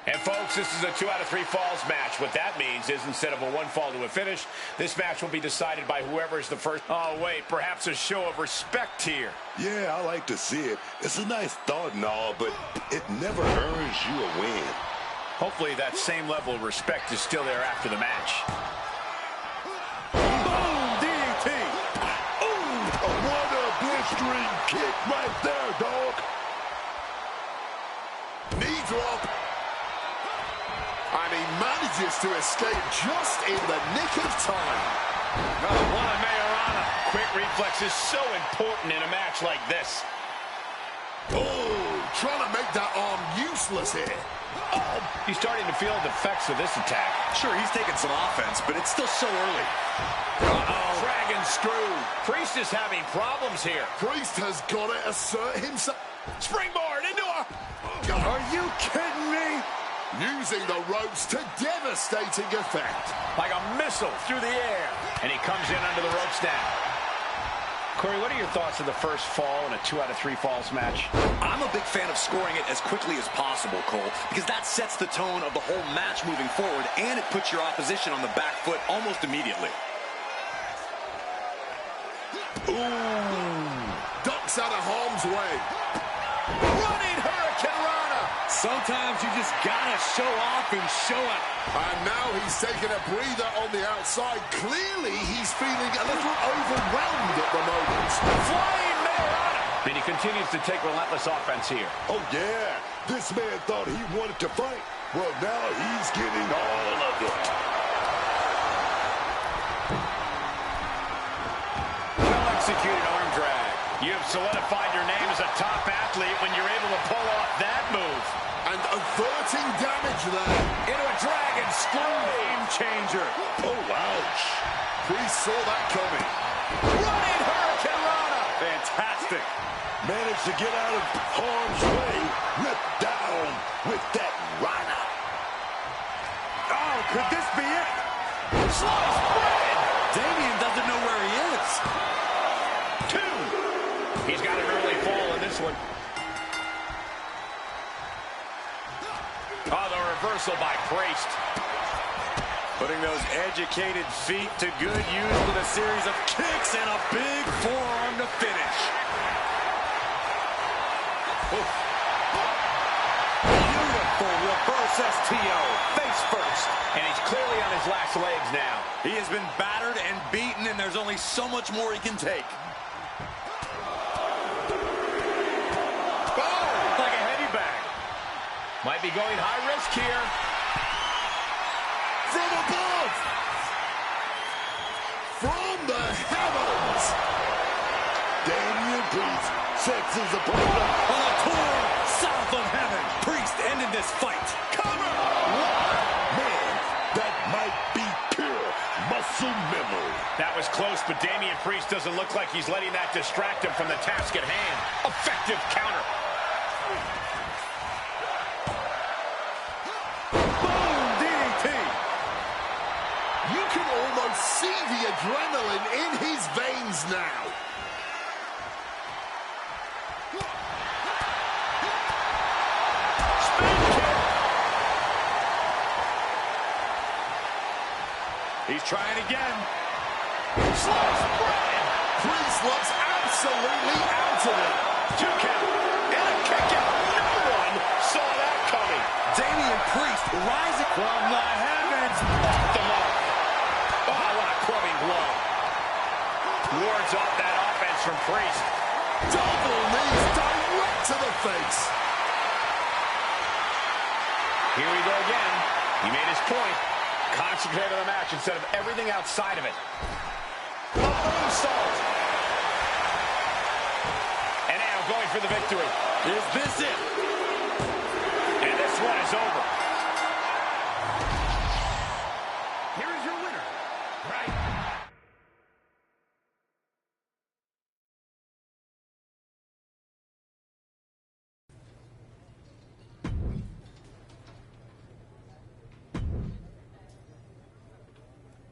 S2: And folks, this is a 2 out of 3 falls match. What that means is instead of a 1 fall to a finish, this match will be decided by whoever is the first. Oh, wait, perhaps a show of respect here.
S4: Yeah, I like to see it. It's a nice thought and all, but it never earns you a win.
S2: Hopefully that same level of respect is still there after the match.
S4: Boom, DDT. Ooh, what a blistering kick right there, dog. Knee drop. And he manages to escape just in the nick of time.
S2: Oh, what a Majorana. Quick reflex is so important in a match like this.
S4: Oh, trying to make that arm useless here.
S2: He's starting to feel the effects of this attack.
S5: Sure, he's taking some offense, but it's still so early.
S2: Uh-oh. Dragon screw. Priest is having problems here.
S4: Priest has got to assert himself.
S2: Springboard into a...
S4: Are you kidding me? Using the ropes to devastating effect.
S2: Like a missile through the air. And he comes in under the ropes now. Corey, what are your thoughts of the first fall in a 2 out of 3 falls match?
S5: I'm a big fan of scoring it as quickly as possible, Cole, because that sets the tone of the whole match moving forward, and it puts your opposition on the back foot almost immediately.
S4: Ooh. Ducks out of harm's way.
S2: Running Hurricane Rana.
S5: Sometimes you just gotta show off and show out.
S4: And now he's taking a breather on the outside. Clearly, he's feeling a little overwhelmed at the moment.
S2: Flying Majorana. And he continues to take relentless offense here.
S4: Oh, yeah. This man thought he wanted to fight. Well, now he's getting all of it.
S2: Well-executed arm drag. You have solidified your name as a top athlete when you're able to pull off that move.
S4: And averting damage there.
S2: Into a dragon screw. Game changer.
S4: Oh, ouch. Priest saw that coming.
S2: Running Hurricane Rana.
S5: Fantastic.
S4: Managed to get out of harm's way. Ripped down with that Rana.
S5: Oh, could this be it?
S2: Sliced bread.
S5: Damian doesn't know where he is.
S2: 2. He's got an early fall in this one. Oh, the reversal by Priest.
S5: Putting those educated feet to good use with a series of kicks and a big forearm to finish. Oof. Beautiful reverse STO, face first.
S2: And he's clearly on his last legs now.
S5: He has been battered and beaten, and there's only so much more he can take.
S2: Oh, like a heavy bag. Might be going high risk here.
S4: From above. From the heavens. Damian Priest sets his opponent
S5: on a tour south of heaven. Priest ended this fight.
S4: Cover! Man, that might be pure muscle memory.
S2: That was close, but Damian Priest doesn't look like he's letting that distract him from the task at hand. Effective counter.
S4: Boom, DDT. You can almost see the adrenaline in his veins now.
S5: He's trying again.
S2: Sliced bread.
S4: Priest looks absolutely out of it.
S2: 2 count. And a kick out. No one saw that coming.
S5: Damian Priest rising from the heavens.
S2: Off the mark. Oh, what a clubbing blow. Wards off that offense from Priest.
S4: Double knees direct to the face.
S2: Here we go again. He made his point. Concentrate on the match instead of everything outside of it. moonsault. And now going for the victory.
S5: Is this it?
S2: And this one is over.
S3: Here is your winner, right?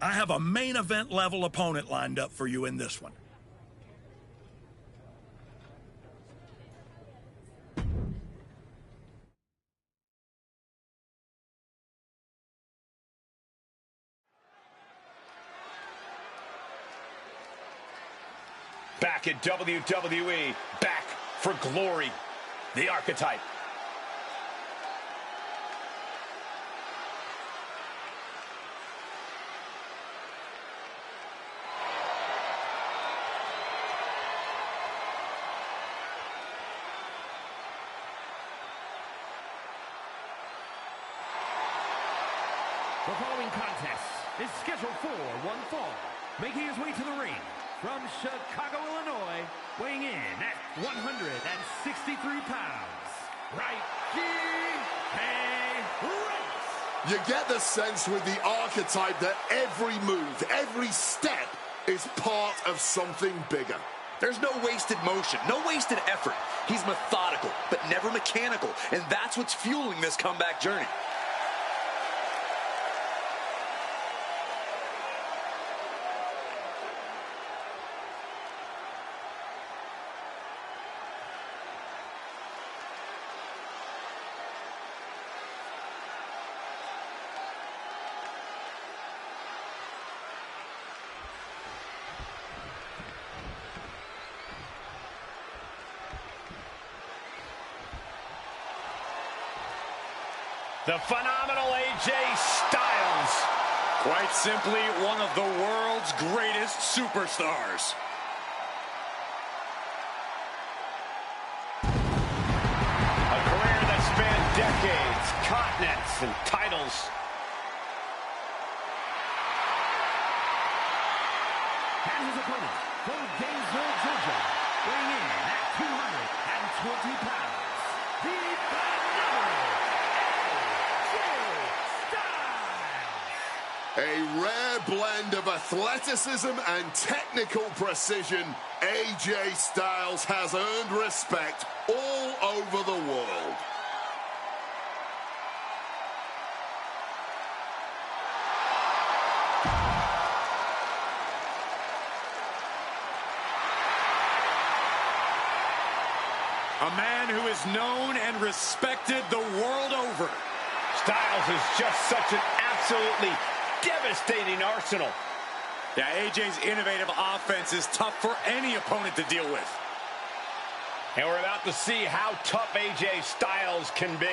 S17: I have a main event level opponent lined up for you in this one.
S2: Back at WWE, back for glory. The Archetype.
S3: The following contest is scheduled for one fall. Making his way to the ring from Chicago, Illinois, weighing in at 163 pounds,
S11: You get the sense with the Archetype that every move, every step is part of something bigger.
S5: There's no wasted motion, no wasted effort. He's methodical, but never mechanical, and that's what's fueling this comeback journey.
S2: The phenomenal AJ Styles.
S5: Quite simply, one of the world's greatest superstars.
S2: A career that spanned decades, continents, and titles.
S3: And his opponent from Gainesville, Georgia, weighing in at 220 pounds, the phenomenal
S11: A rare blend of athleticism and technical precision, AJ Styles has earned respect all over the world.
S5: A man who is known and respected the world over.
S2: Styles is just such an absolutely devastating arsenal.
S5: Yeah, AJ's innovative offense is tough for any opponent to deal with.
S2: And we're about to see how tough AJ Styles can be.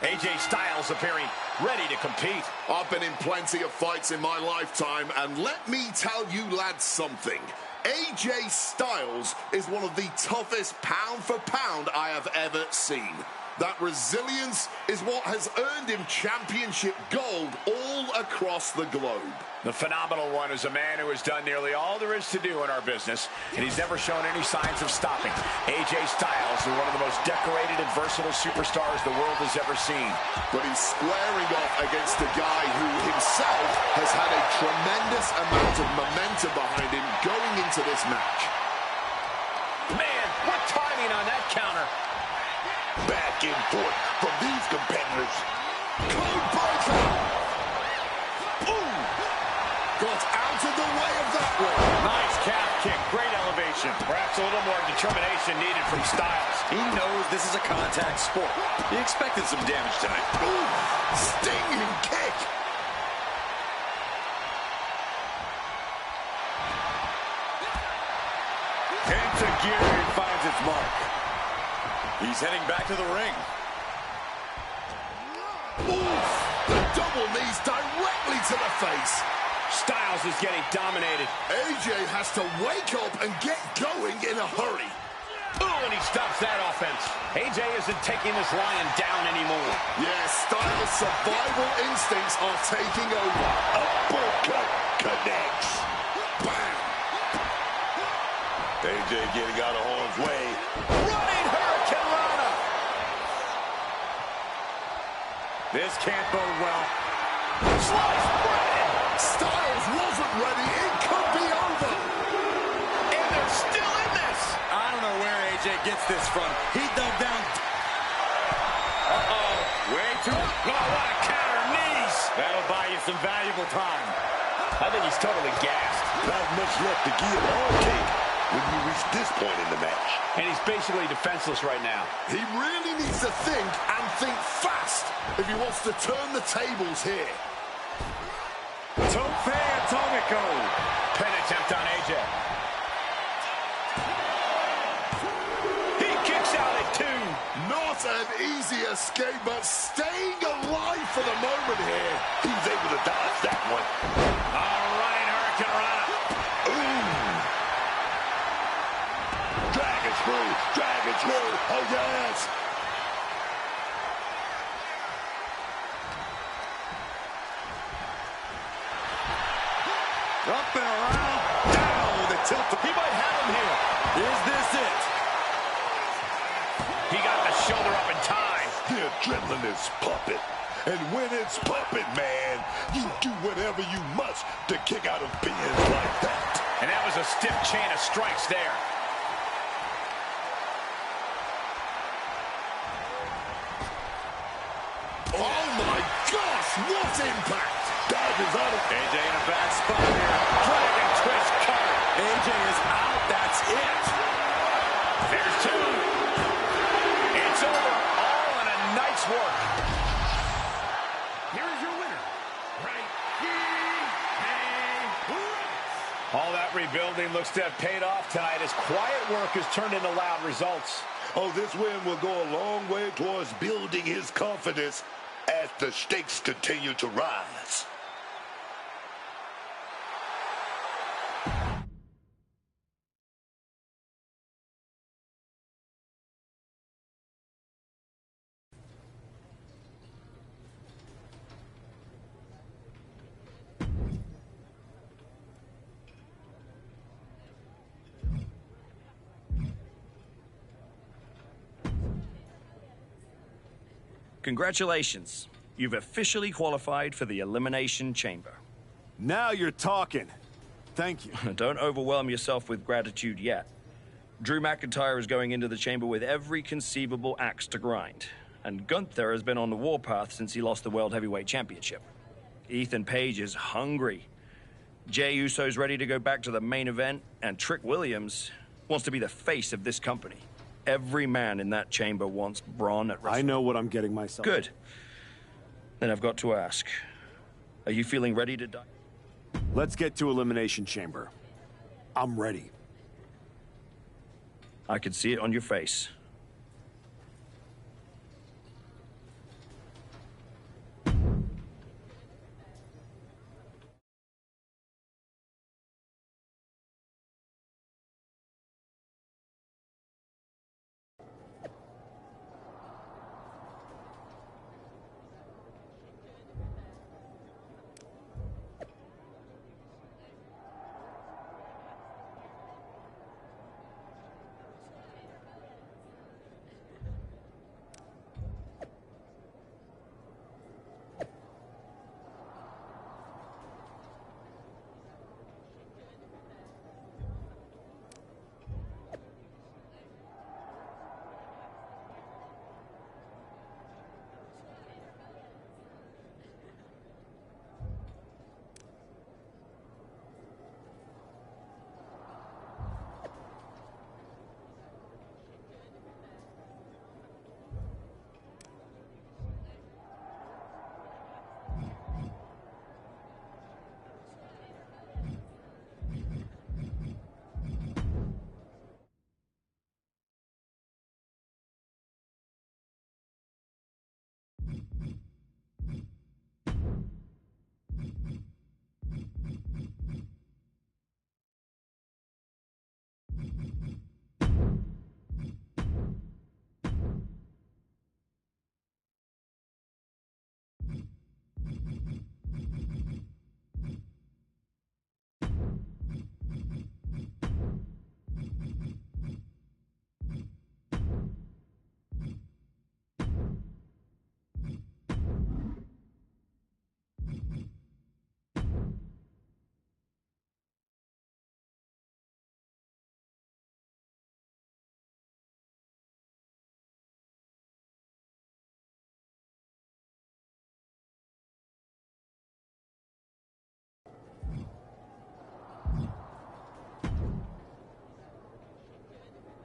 S2: AJ Styles appearing ready to compete.
S11: I've been in plenty of fights in my lifetime, and let me tell you lads something. AJ Styles is one of the toughest pound for pound I have ever seen. That resilience is what has earned him championship gold all across the globe.
S2: The phenomenal one is a man who has done nearly all there is to do in our business, and he's never shown any signs of stopping. AJ Styles is one of the most decorated and versatile superstars the world has ever seen.
S11: But he's squaring off against a guy who himself has had a tremendous amount of momentum behind him going into this match.
S2: Man, what timing on that counter.
S4: Back and forth from these competitors.
S11: Code breaker! Boom! Got out of the way of that one.
S2: Nice calf kick, great elevation. Perhaps a little more determination needed from Styles.
S5: He knows this is a contact sport. He expected some damage tonight.
S11: Ooh, stinging kick.
S5: Enzuigiri finds its mark. He's heading back to the ring.
S11: Oof! The double knees directly to the face.
S2: Styles is getting dominated.
S11: AJ has to wake up and get going in a hurry.
S2: Ooh, and he stops that offense. AJ isn't taking this Lion down anymore.
S11: Yes, Styles' survival instincts are taking over. Uppercut connects. Bam! AJ getting out of harm's way.
S2: Running Hurricane Rana. This can't bode well. Slice bread.
S11: Styles wasn't ready. It could be over.
S2: And they're still in this.
S5: I don't know where AJ gets this from. He dug down.
S2: Uh-oh. Way too... Oh, what a counter knees. That'll buy you some valuable time. I think he's totally gassed.
S11: Not much left to give or take when you reach this point in the match.
S2: And he's basically defenseless right now.
S11: He really needs to think and think fast if he wants to turn the tables here.
S2: Tope Atomico. Pin attempt on AJ. He kicks out at 2.
S11: Not an easy escape, but staying alive for the moment here. He was able to dodge that one.
S2: All right, Hurricane Rana.
S11: Ooh. Dragon screw, dragon screw. Oh, yes.
S5: Up and around. Down with a tilt.
S2: He might have him here.
S5: Is this it?
S2: He got the shoulder up in time.
S11: The adrenaline is pumping. And when it's pumping, man, you do whatever you must to kick out of beings like that.
S2: And that was a stiff chain of strikes there.
S11: Oh, my gosh, what impact. Dodges out of...
S2: AJ in a bad spot here. Dragon twist cover.
S5: AJ is out. That's it.
S2: There's 2. It's over. All in a night's work.
S3: Here is your winner,
S2: All that rebuilding looks to have paid off tonight as quiet work has turned into loud results.
S11: Oh, this win will go a long way towards building his confidence as the stakes continue to rise.
S1: Congratulations. You've officially qualified for the Elimination Chamber.
S6: Now you're talking. Thank you.
S1: Don't overwhelm yourself with gratitude yet. Drew McIntyre is going into the chamber with every conceivable axe to grind. And Gunther has been on the warpath since he lost the World Heavyweight Championship. Ethan Page is hungry. Jey Uso's ready to go back to the main event, and Trick Williams wants to be the face of this company. Every man in that chamber wants Braun at WrestleMania.
S6: I know what I'm getting myself.
S1: Good. Then I've got to ask, are you feeling ready to die?
S6: Let's get to Elimination Chamber. I'm ready.
S1: I could see it on your face.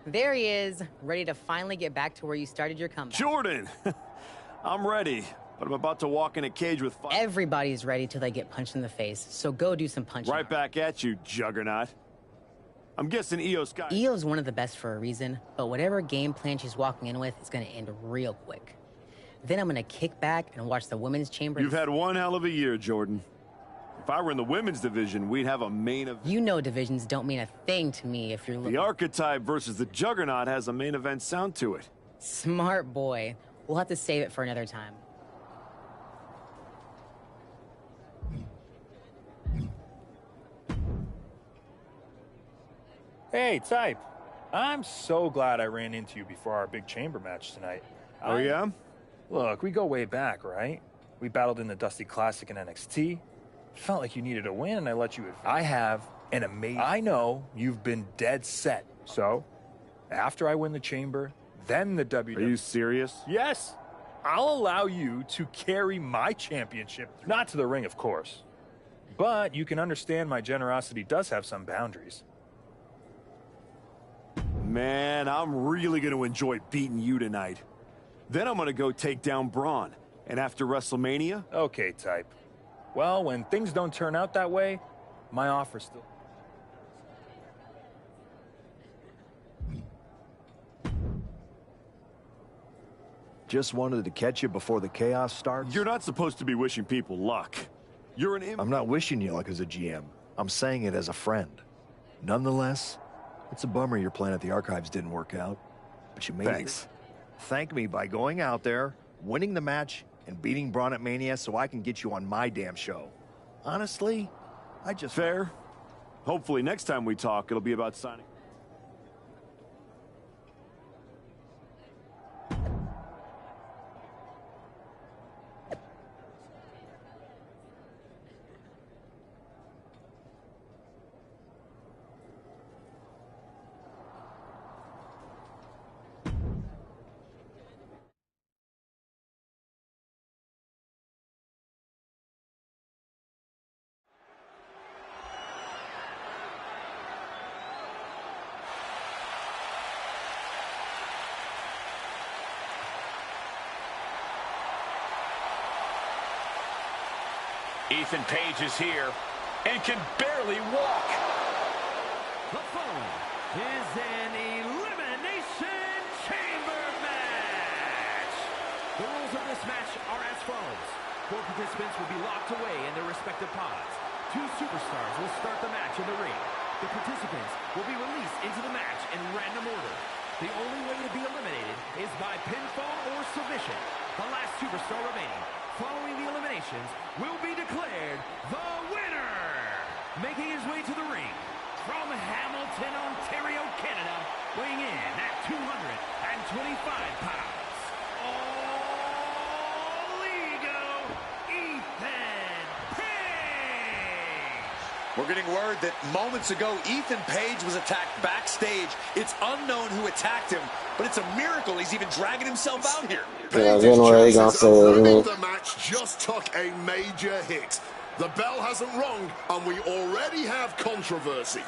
S18: There he is, ready to finally get back to where you started your comeback.
S6: Jordan! I'm ready, but I'm about to walk in a cage with fire.
S18: Everybody's ready till they get punched in the face, so go do some punching.
S6: Right back at you, Juggernaut. I'm guessing Io's got...
S18: Io's one of the best for a reason, but whatever game plan she's walking in with is going to end real quick. Then I'm going to kick back and watch the women's chamber...
S6: You've had one hell of a year, Jordan. If I were in the women's division, we'd have a main event.
S18: You know divisions don't mean a thing to me if you're looking...
S6: The Archetype versus the Juggernaut has a main event sound to it.
S18: Smart boy. We'll have to save it for another time.
S19: Hey, Type. I'm so glad I ran into you before our big chamber match tonight.
S6: Oh, yeah?
S19: Look, we go way back, right? We battled in the Dusty Classic in NXT. Felt like you needed a win, and I let you... I have an amazing... I know you've been dead set. So, after I win the chamber, then the WWE...
S6: Are you serious?
S19: Yes. I'll allow you to carry my championship. Not to the ring, of course. But you can understand my generosity does have some boundaries.
S6: Man, I'm really going to enjoy beating you tonight. Then I'm going to go take down Braun. And after WrestleMania?
S19: Okay, Type. Well, when things don't turn out that way, my offer still...
S10: Just wanted to catch you before the chaos starts.
S6: You're not supposed to be wishing people luck. You're an...
S10: I'm not wishing you luck as a GM. I'm saying it as a friend. Nonetheless, it's a bummer your plan at the Archives didn't work out. But you made
S6: Thanks.
S10: it. Thank me by going out there, winning the match, and beating Braun at Mania so I can get you on my damn show. Honestly, I just...
S6: Fair. Hopefully next time we talk, it'll be about signing.
S2: Ethan Page is here and can barely walk.
S3: The following is an Elimination Chamber match. The rules of this match are as follows. 4 participants will be locked away in their respective pods. 2 superstars will start the match in the ring. The participants will be released into the match in random order. The only way to be eliminated is by pinfall or submission. The last superstar remaining following the eliminations will be declared the winner. Making his way to the ring from Hamilton, Ontario, Canada, weighing in at 225 pounds. All ego, Ethan Page.
S5: We're getting word that moments ago, Ethan Page was attacked backstage. It's unknown who attacked him, but it's a miracle he's even dragging himself out here.
S9: Yeah, the
S11: match just took a major hit. The bell hasn't rung, and we already have controversy.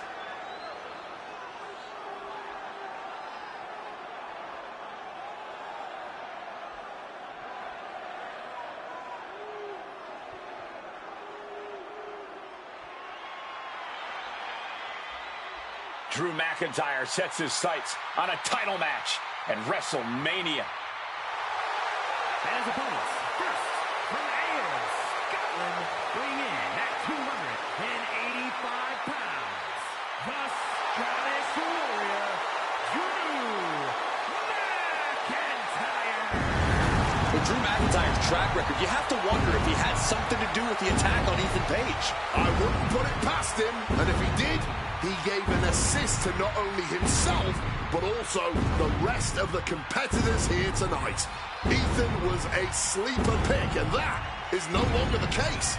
S2: Drew McIntyre sets his sights on a title match at WrestleMania.
S3: And his opponents, first, from Ayr, Scotland, weighing in at 285 pounds, the Scottish Warrior, Drew McIntyre.
S5: With Drew McIntyre's track record, you have to wonder if he had something to do with the attack on Ethan Page.
S11: I wouldn't put it past him, and if he did, he gave an assist to not only himself, but also the rest of the competitors here tonight. Ethan was a sleeper pick, and that is no longer the case.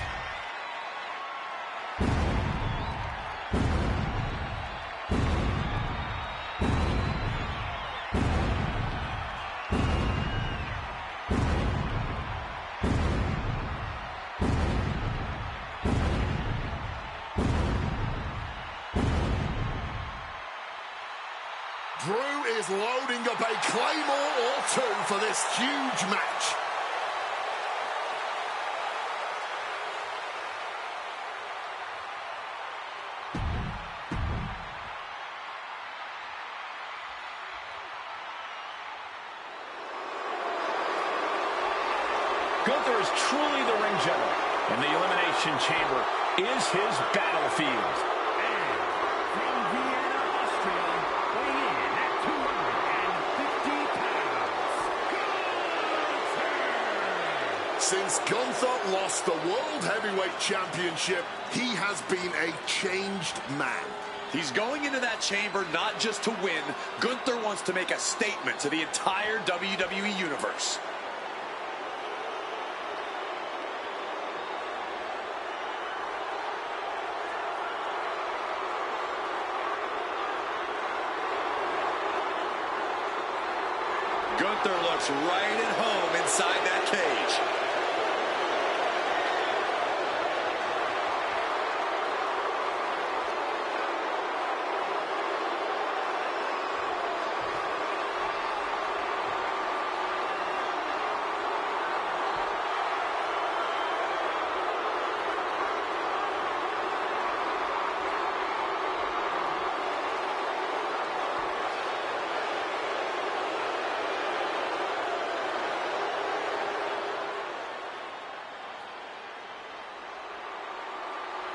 S11: Drew is loading up a Claymore or two for this huge match.
S2: Gunther is truly the ring general, and the Elimination Chamber is his battlefield.
S3: And from Vienna, Austria, weighing in at 250 pounds,
S11: Since Gunther lost the World Heavyweight Championship, he has been a changed man.
S5: He's going into that chamber not just to win. Gunther wants to make a statement to the entire WWE Universe. Gunther looks right at home inside that cage.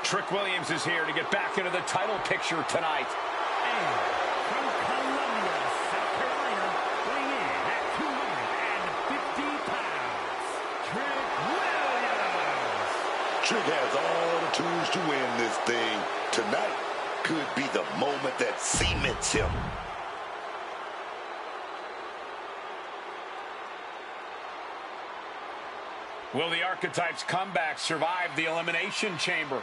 S2: Trick Williams is here to get back into the title picture tonight.
S3: And from Columbia, South Carolina, weighing in at 250 pounds, Trick Williams.
S4: Trick has all the tools to win this thing. Tonight could be the moment that cements him.
S2: Will the Archetypes' comeback survive the Elimination Chamber?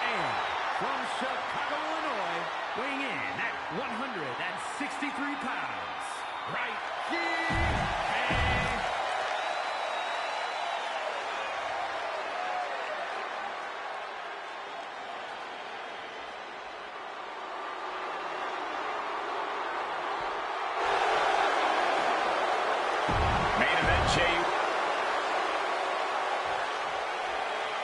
S3: And from Chicago, Illinois, weighing in at 163 pounds, right here.
S2: Main event, Jay.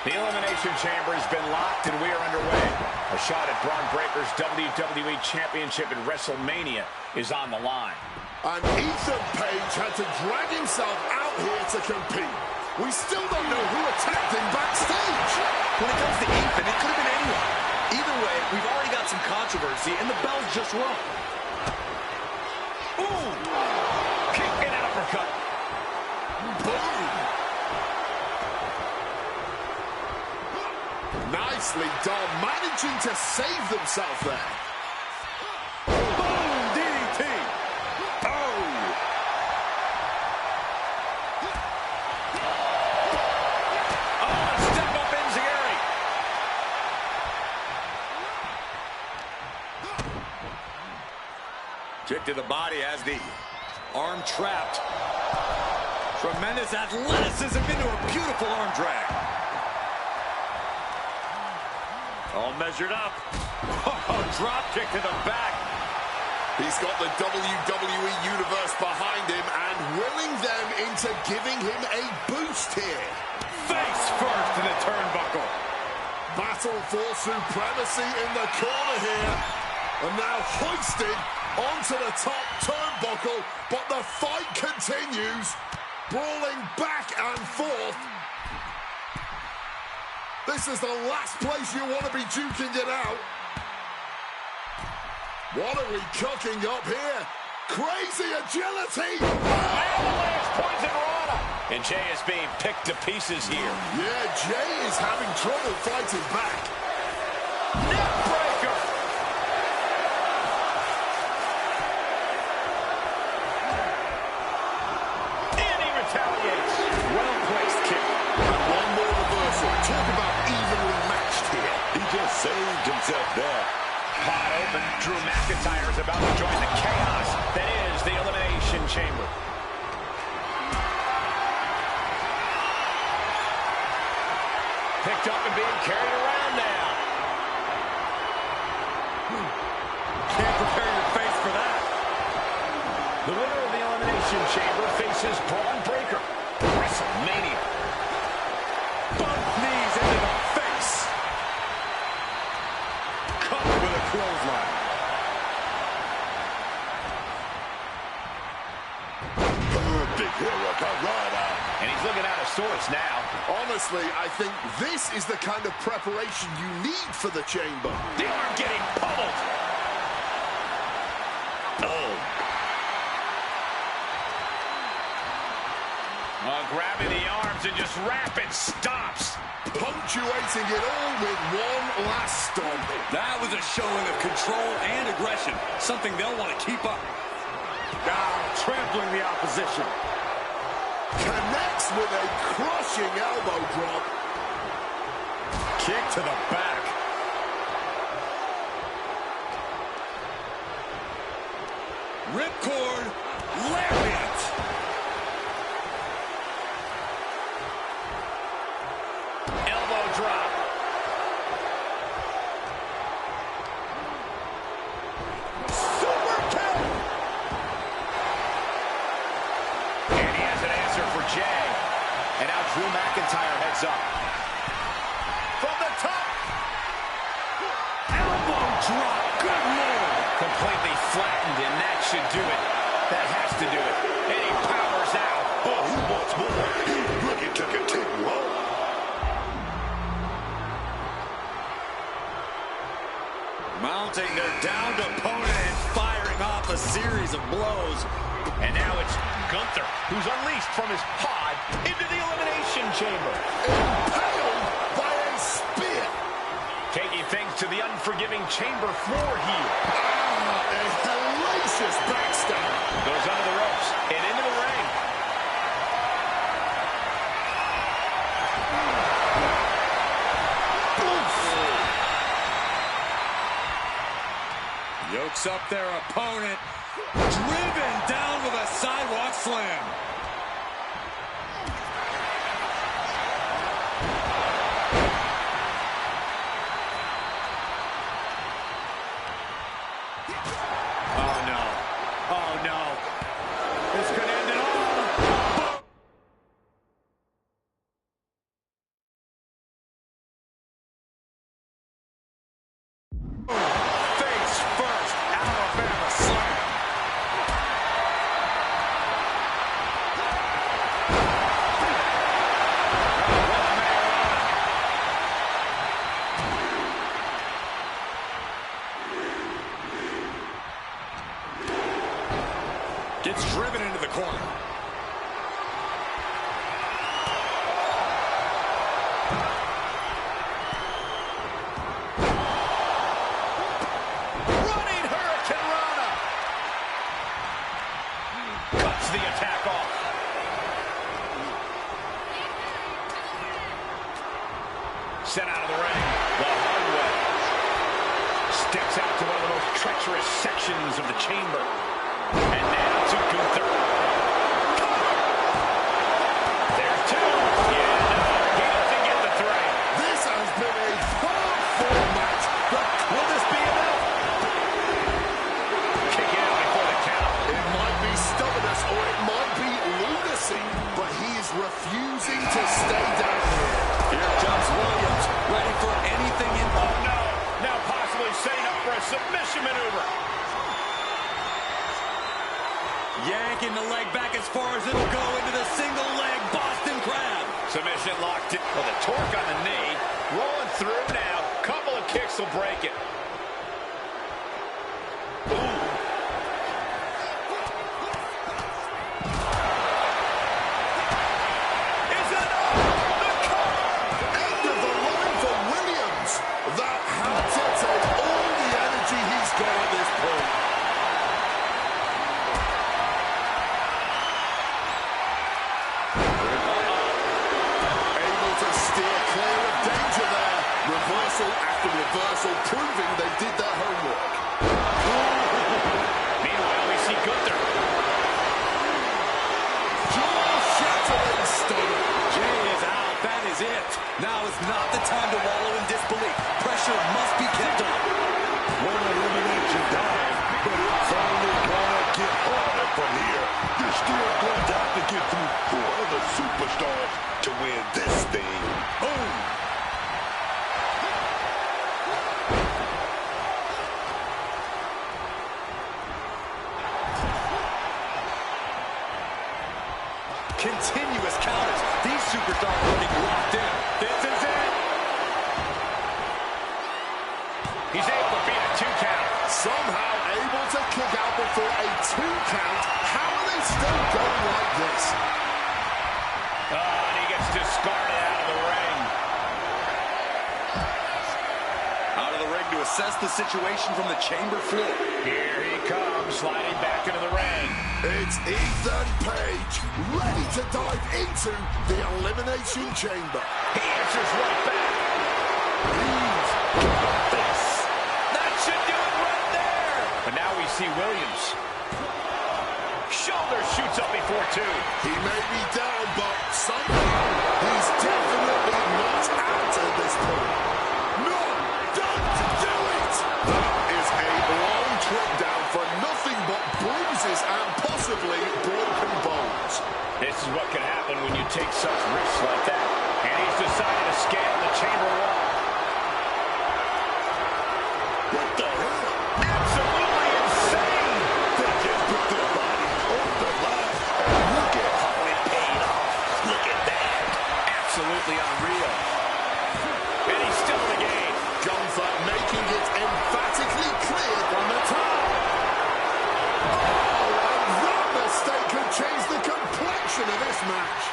S2: The Elimination Chamber has been locked and we are underway. A shot at Braun Breaker's WWE Championship at WrestleMania is on the line.
S11: And Ethan Page had to drag himself out here to compete. We still don't know who attacked him backstage.
S5: When it comes to Ethan, it could have been anyone. Either way, we've already got some controversy, and the bell's just rung.
S2: Ooh! Kick and an uppercut.
S11: Boom! Nicely done, managing to save themselves there.
S5: Boom! DDT! Kick to the body as the arm trapped. Tremendous athleticism into a beautiful arm drag. All measured up. Oh, drop kick to the back.
S11: He's got the WWE Universe behind him and willing them into giving him a boost here.
S5: Face first to the turnbuckle.
S11: Battle for supremacy in the corner here. And now hoisted onto the top turnbuckle, but the fight continues, brawling back and forth. This is the last place you want to be duking it out. What are we cooking up here? Crazy agility!
S2: Avalanche poison Rana. And Jay is being picked to pieces here.
S11: Yeah, Jay is having trouble fighting back.
S2: Neckbreaker! And he retaliates.
S11: Well-placed kick. And one more reversal. Talk about evenly matched here. He just
S4: saved himself there.
S2: Pot open. Drew McIntyre is about to join the chaos that is the Elimination Chamber. Picked up and being carried around now.
S5: Can't prepare your face for that.
S2: The winner of the Elimination Chamber faces Braun Breaker. WrestleMania.
S5: Both knees into the face. Covered with a clothesline.
S4: Big Hurricanrana.
S2: And he's looking out of sorts now.
S11: Honestly, I think this is the kind of preparation you need for the chamber.
S2: The arm getting pummeled. Grabbing the arms and just rapid stops.
S11: Punctuating it all with one last stomp.
S5: That was a showing of control and aggression, something they'll want to keep up. Trampling the opposition.
S11: Connects with a crushing elbow drop.
S5: Kick to the back. Ripcord lariat.
S2: Elbow drop.
S11: Super kick.
S2: And he has an answer for Jay. And now Drew McIntyre heads up. From the top. Elbow drop. Good move. Completely flattened, and that should do it. That has to do it. And he powers out.
S4: Oh, he wants more. He's looking to continue on.
S5: Mounting their downed opponent and firing off a series of blows.
S2: And now it's Gunther, who's unleashed from his pod into the Elimination Chamber.
S11: Impaled by a spear.
S2: Taking things to the unforgiving chamber floor here.
S11: A hellacious backstab.
S2: Goes under the ropes and into the ring.
S5: Yokes up their opponent. Driven down with a sidewalk slam.
S2: Oh, no. Oh, no. This could end it all.
S5: Face first, Alabama slam. Gets driven into the corner.
S2: Running Hurricanrana. Cuts the attack off. Sent out of the ring the hard way. Steps out to one of the most treacherous sections of the chamber. And now to Gunther. There's two. Yeah, no, he doesn't get the three.
S11: This has been a hard-fought match, but will this be enough?
S2: Kick out before the count.
S11: It might be stubbornness or it might be lunacy, but he is refusing to stay down here.
S5: Here comes Williams, ready for anything in.
S2: Oh, no. Now possibly setting up for a submission maneuver.
S5: Yanking the leg back as far as it'll go into the single leg Boston Crab.
S2: Submission locked in. Well, the torque on the knee. Rolling through now. Couple of kicks will break it. Ooh. Is it up? The cover!
S11: End of the line for Williams. That had to take all the energy he's got at this point. Able to steer clear of danger there. Reversal reversal after reversal, proving they did their homework.
S2: Meanwhile, we see Gunther.
S11: Jaw-shattering stunner.
S5: Jay is out. That is it. Now is not the time to wallow in disbelief. Pressure must be kept on.
S4: One elimination dive, but it's only gonna get harder from here. You're still going to have to get through 4 other superstars to win this thing. Boom!
S5: Continuous counters. These superstars are looking locked in. This is it.
S2: He's able to beat a 2 count.
S11: Somehow able to kick out before a 2 count. How are they still going like this?
S2: And he gets discarded out of the ring.
S5: Out of the ring to assess the situation from the chamber floor.
S2: Here he comes, sliding back into the ring.
S11: It's Ethan Page, ready to dive into the Elimination Chamber.
S2: He answers right back.
S11: He's got this.
S2: That should do it right there. But now we see Williams. Shoulder shoots up before 2.
S11: He may be down, but somehow he's definitely not out at this point. No, don't do it! That is a long trip down for nothing but bruises and possibly broken bones.
S2: This is what can happen when you take such risks like that. And he's decided to scale the chamber wall.
S11: What the hell?
S2: Absolutely insane!
S11: They just put their body on the line. And look at how it paid off. Look at that.
S2: Absolutely unreal. And he's still in the game.
S11: Gunther making it emphatically clear from the top. Oh, and that mistake could change the complexion of this match.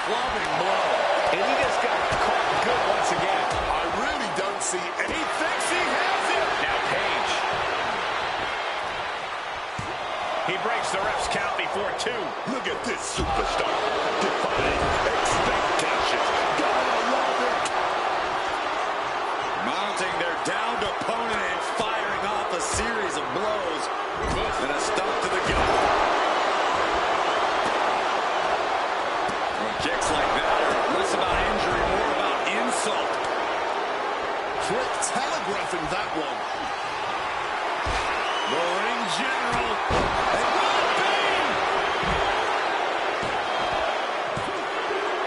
S2: Flopping blow. And he just got caught good once again.
S11: I really don't see any...
S2: He thinks he has it. Now Page. He breaks the ref's count before 2.
S4: Look at this superstar. Defying expectations. Gotta love it.
S5: Mounting their downed opponent and firing off a series of blows. And a stomp to the gut. Well, kicks like that are less about injury, more about insult.
S11: Quick telegraphing that one.
S5: The ring general.
S2: And will it be?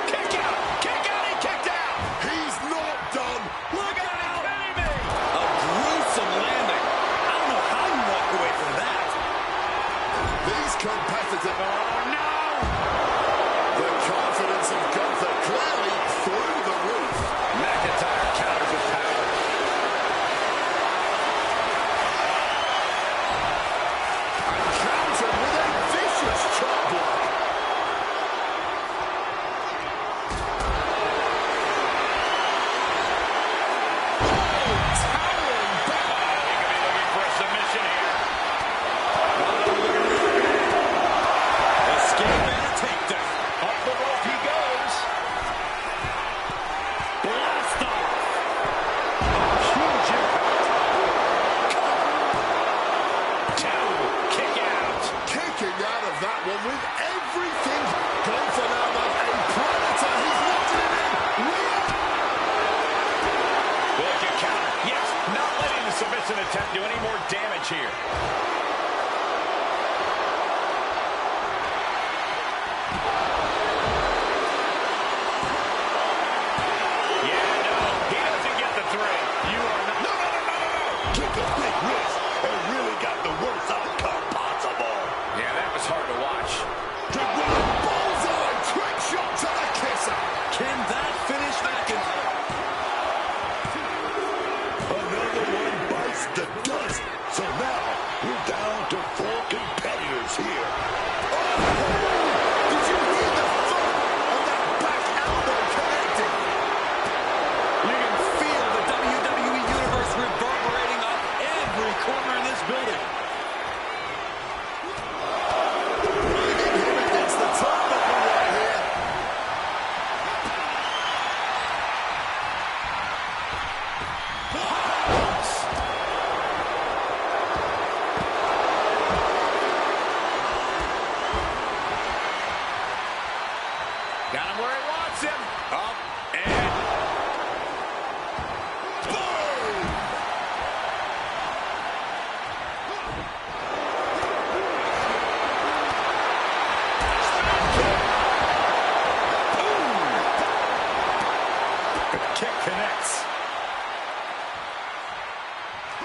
S2: Kick out! Kick out! He kicked out!
S11: He's not done.
S2: Look out! Enemy!
S5: A gruesome landing. I don't know how you walk away from that.
S11: These competitors...
S2: Oh, no!
S11: The confidence of Gunther clearly through the roof.
S2: McIntyre counters with power.
S11: And countered with a vicious chop block. Oh, towering back.
S2: He could be looking for a submission here.
S5: Escape and a takedown.
S2: Up the rope he goes.
S5: Blast off.
S2: Huge impact. 2. Kick out.
S11: Kicking out of that one with everything. Gunther now like a predator. He's locking it in. Real.
S2: Look at counter. Yes, not letting the submission attempt do any more damage here. Yeah, no, he doesn't get the 3. You are not.
S4: No. Took a big risk and really got the worst outcome possible.
S2: Yeah, that was hard to watch.
S11: To run bullseye. Quick shot to the kisser.
S5: Can that finish McIntyre?
S4: Another one bites the dust. So now we're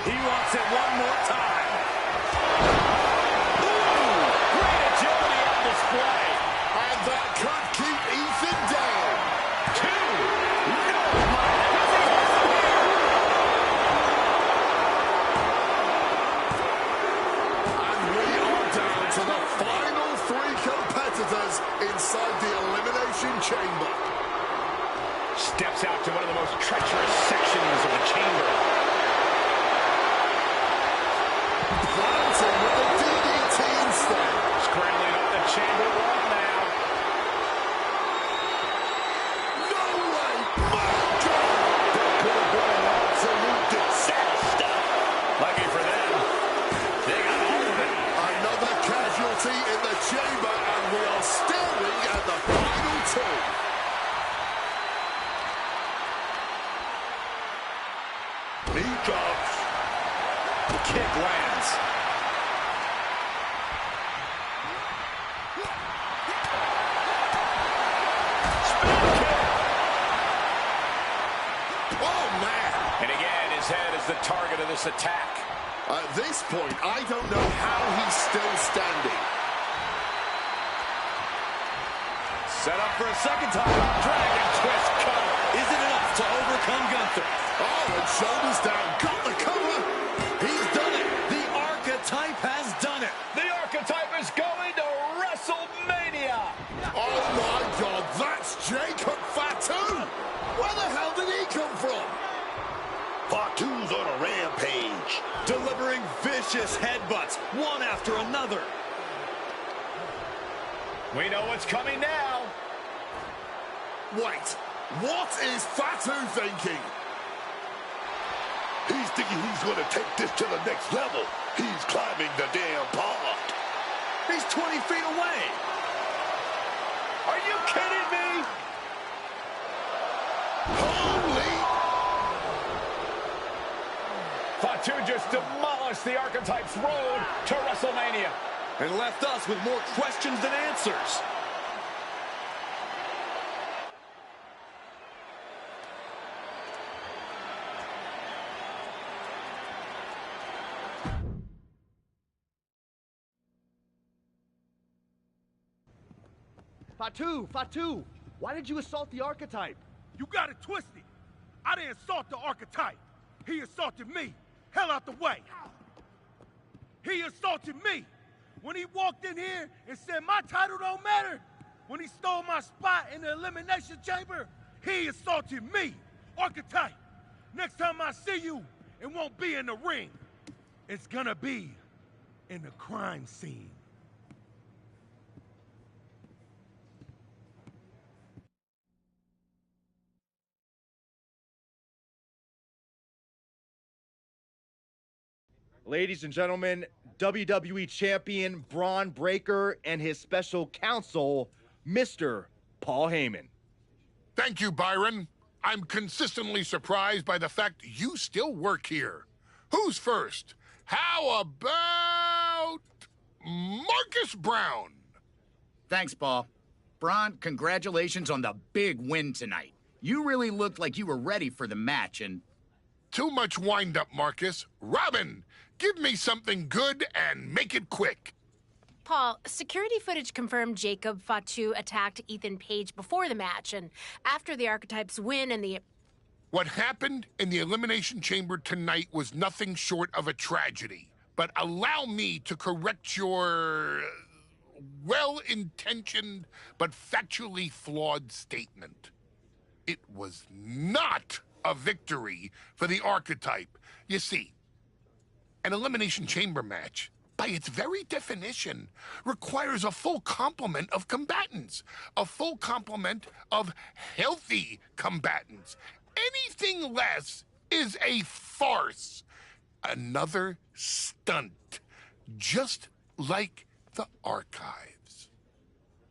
S2: He wants it one more time. Ooh, great agility on display.
S11: And that could keep Ethan down.
S2: 2. No, my
S11: And we are down to the final 3 competitors inside the Elimination Chamber.
S2: Steps out to one of the most treacherous sections of the chamber.
S11: Planting with the DDT instead.
S2: Scrambling up the chamber wall now.
S11: No way! My God! That could have been an absolute disaster.
S2: Lucky for them, they got all of it.
S11: Another casualty in the chamber, and we are staring at the final 2. He comes.
S2: The kick lands. Spin kick.
S11: Oh, man.
S2: And again, his head is the target of this attack.
S11: At this point, I don't know how he's still standing.
S2: Set up for a second time. Dragon twist cover. Is it enough to overcome Gunther?
S11: Oh, and shoulders down. Got the cover. He's done it.
S2: The Archetype has done it. The Archetype is going to WrestleMania.
S11: Oh, my God. That's Jacob Fatu. Where the hell did he come from?
S4: Fatu's on a rampage.
S2: Delivering vicious headbutts, one after another. We know what's coming now.
S11: Wait, what is Fatu thinking?
S4: He's thinking he's going to take this to the next level. He's climbing the damn pond.
S2: He's 20 feet away. Are you kidding me?
S11: Holy!
S2: Fatu just demolished the Archetype's road to WrestleMania. And left us with more questions than answers.
S12: Fatu, why did you assault the Archetype?
S8: You got it twisted. I didn't assault the Archetype. He assaulted me. Hell out the way. He assaulted me. When he walked in here and said my title don't matter. When he stole my spot in the Elimination Chamber, he assaulted me. Archetype, next time I see you, it won't be in the ring. It's gonna be in the crime scene.
S12: Ladies and gentlemen, WWE Champion Braun Breaker and his special counsel, Mr. Paul Heyman.
S11: Thank you, Byron. I'm consistently surprised by the fact you still work here. Who's first? How about Marcus Brown?
S13: Thanks, Paul. Braun, congratulations on the big win tonight. You really looked like you were ready for the match, and...
S11: Too much wind-up, Marcus. Robin, give me something good and make it quick.
S20: Paul, security footage confirmed Jacob Fatu attacked Ethan Page before the match, and after the Archetypes win and the...
S11: What happened in the Elimination Chamber tonight was nothing short of a tragedy. But allow me to correct your well-intentioned but factually flawed statement. It was not a victory for the Archetype. You see, an Elimination Chamber match, by its very definition, requires a full complement of combatants, a full complement of healthy combatants. Anything less is a farce, another stunt, just like the archives.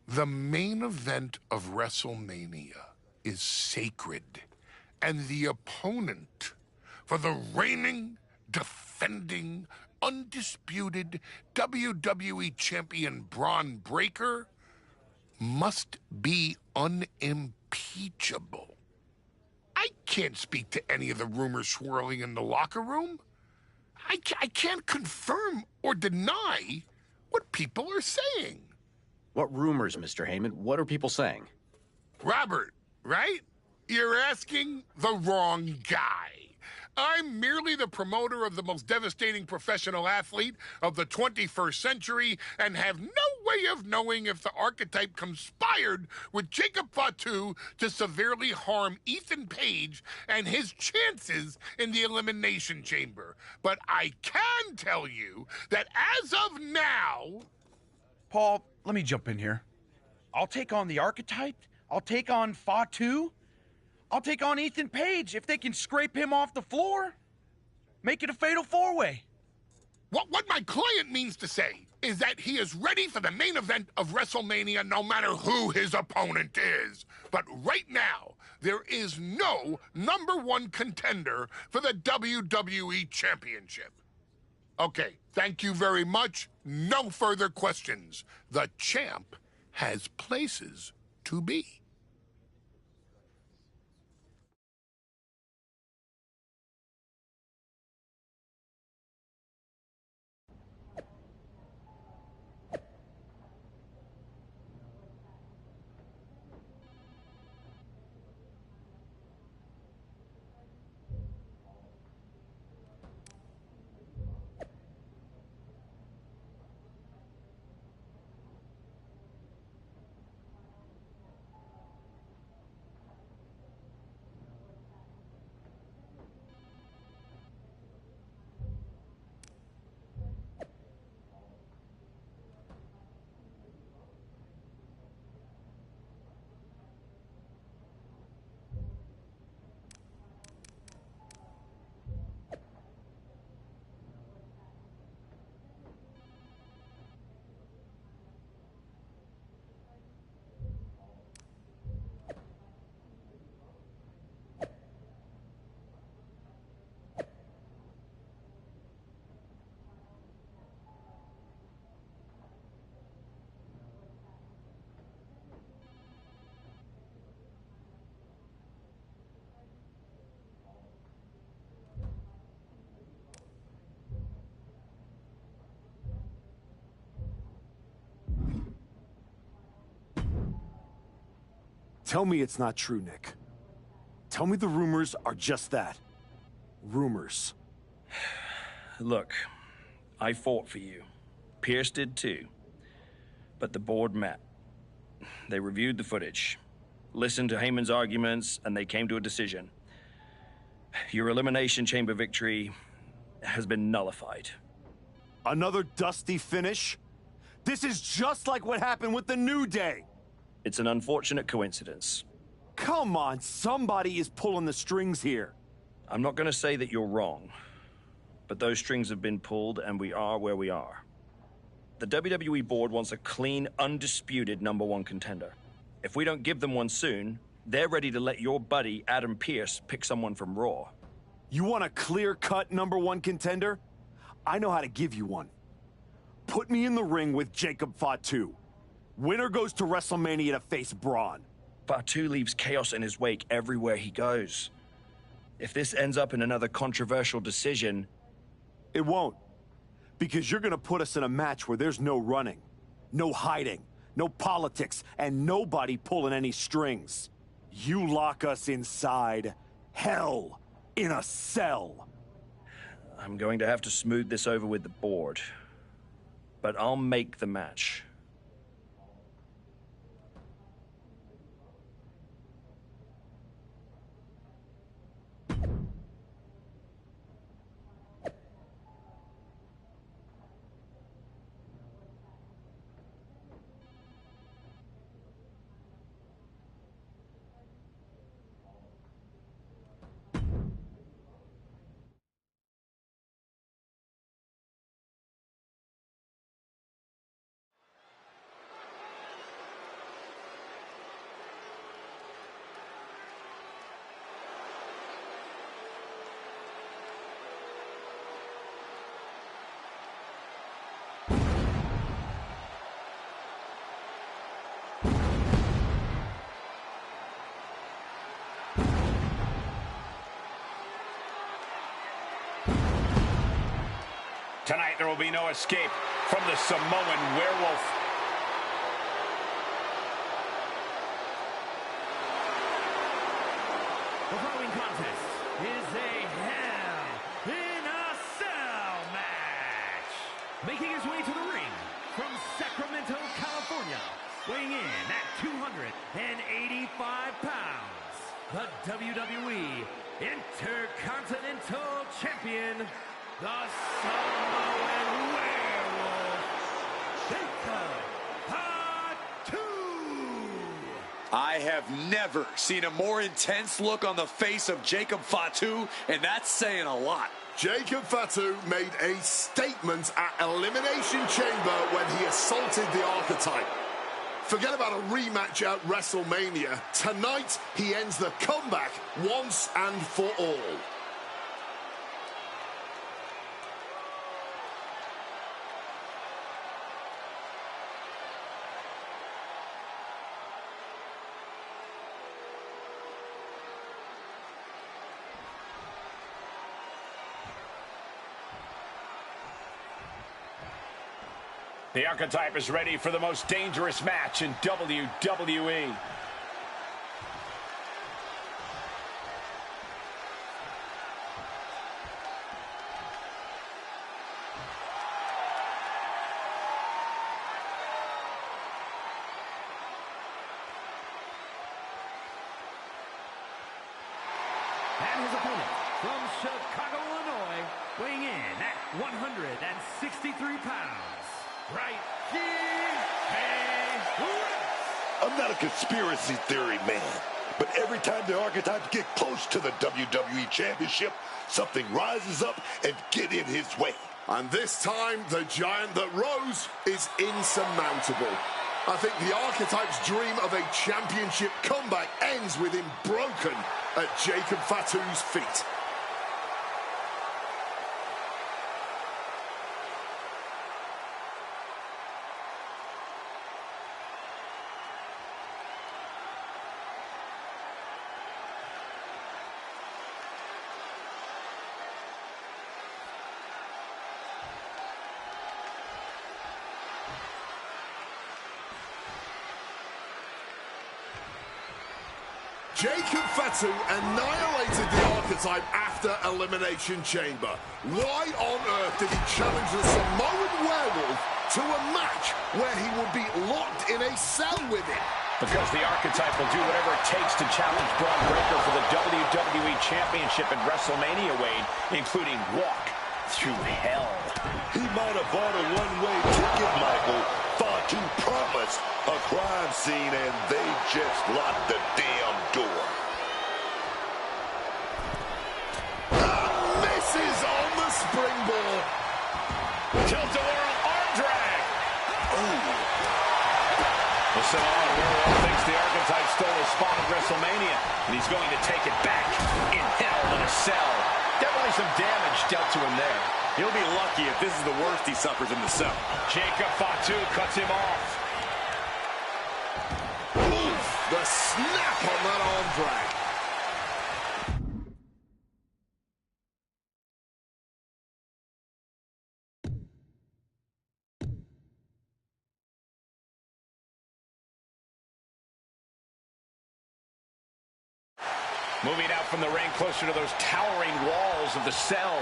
S11: The main event of WrestleMania is sacred, and the opponent for the reigning, defending, undisputed WWE Champion Braun Breaker must be unimpeachable. I can't speak to any of the rumors swirling in the locker room, I can't confirm or deny what people are saying.
S2: What rumors, Mr. Heyman? What are people saying?
S11: Robert, right? You're asking the wrong guy. I'm merely the promoter of the most devastating professional athlete of the 21st century and have no way of knowing if the archetype conspired with Jacob Fatu to severely harm Ethan Page and his chances in the Elimination Chamber. But I can tell you that as of now...
S15: Paul, let me jump in here. I'll take on the archetype. I'll take on Fatu. I'll take on Ethan Page if they can scrape him off the floor. Make it a fatal four-way.
S11: What my client means to say is that he is ready for the main event of WrestleMania no matter who his opponent is. But right now, there is no #1 contender for the WWE Championship. Okay, thank you very much. No further questions. The champ has places to be.
S6: Tell me it's not true, Nick. Tell me the rumors are just that. Rumors.
S1: Look, I fought for you. Pierce did too. But the board met. They reviewed the footage, listened to Heyman's arguments, and they came to a decision. Your Elimination Chamber victory has been nullified.
S6: Another dusty finish? This is just like what happened with the New Day.
S1: It's an unfortunate coincidence.
S6: Come on, somebody is pulling the strings here.
S1: I'm not going to say that you're wrong, but those strings have been pulled and we are where we are. The WWE board wants a clean, undisputed #1 contender. If we don't give them one soon, they're ready to let your buddy, Adam Pearce, pick someone from Raw.
S6: You want a clear-cut #1 contender? I know how to give you one. Put me in the ring with Jacob Fatu. Winner goes to WrestleMania to face Braun.
S1: Fatu leaves chaos in his wake everywhere he goes. If this ends up in another controversial decision...
S6: It won't. Because you're gonna put us in a match where there's no running, no hiding, no politics, and nobody pulling any strings. You lock us inside hell in a cell.
S1: I'm going to have to smooth this over with the board. But I'll make the match.
S2: Tonight, there will be no escape from the Samoan werewolf.
S3: The following contest is a Hell in a Cell match. Making his way to the ring from Sacramento, California, weighing in at 285 pounds, the WWE Intercontinental Champion, the Samoan Werewolf, Jacob Fatu.
S5: I have never seen a more intense look on the face of Jacob Fatu, and that's saying a lot.
S11: Jacob Fatu made a statement at Elimination Chamber when he assaulted the Archetype. Forget about a rematch at WrestleMania. Tonight, he ends the comeback once and for all.
S2: The Archetype is ready for the most dangerous match in WWE.
S3: And his opponent from Chicago, Illinois, weighing in at 163 pounds, right here.
S4: I'm not a conspiracy theory man, but every time the Archetypes get close to the WWE Championship, something rises up and get in his way.
S11: And this time, the giant that rose is insurmountable. I think the Archetype's dream of a championship comeback ends with him broken at Jacob Fatu's feet. Jacob Fatu annihilated the Archetype after Elimination Chamber. Why on earth did he challenge the Samoan Werewolf to a match where he would be locked in a cell with him?
S2: Because the Archetype will do whatever it takes to challenge Braun Breaker for the WWE Championship at WrestleMania, Wade, including walk through hell.
S4: He might have bought a one-way ticket, Michael. Fatu promised a crime scene, and they just locked the damn door.
S11: Misses on the springboard.
S2: Tilt-a-whirl arm drag. Ooh. The Samoan Werewolf thinks the Archetype stole his spot at WrestleMania, and he's going to take it back in Hell in a Cell. Definitely some damage dealt to him there.
S5: He'll be lucky if this is the worst he suffers in the cell.
S2: Jacob Fatu cuts him off.
S11: Oof, the snap on that arm drag.
S2: Moving out from the ring closer to those towering walls of the cell.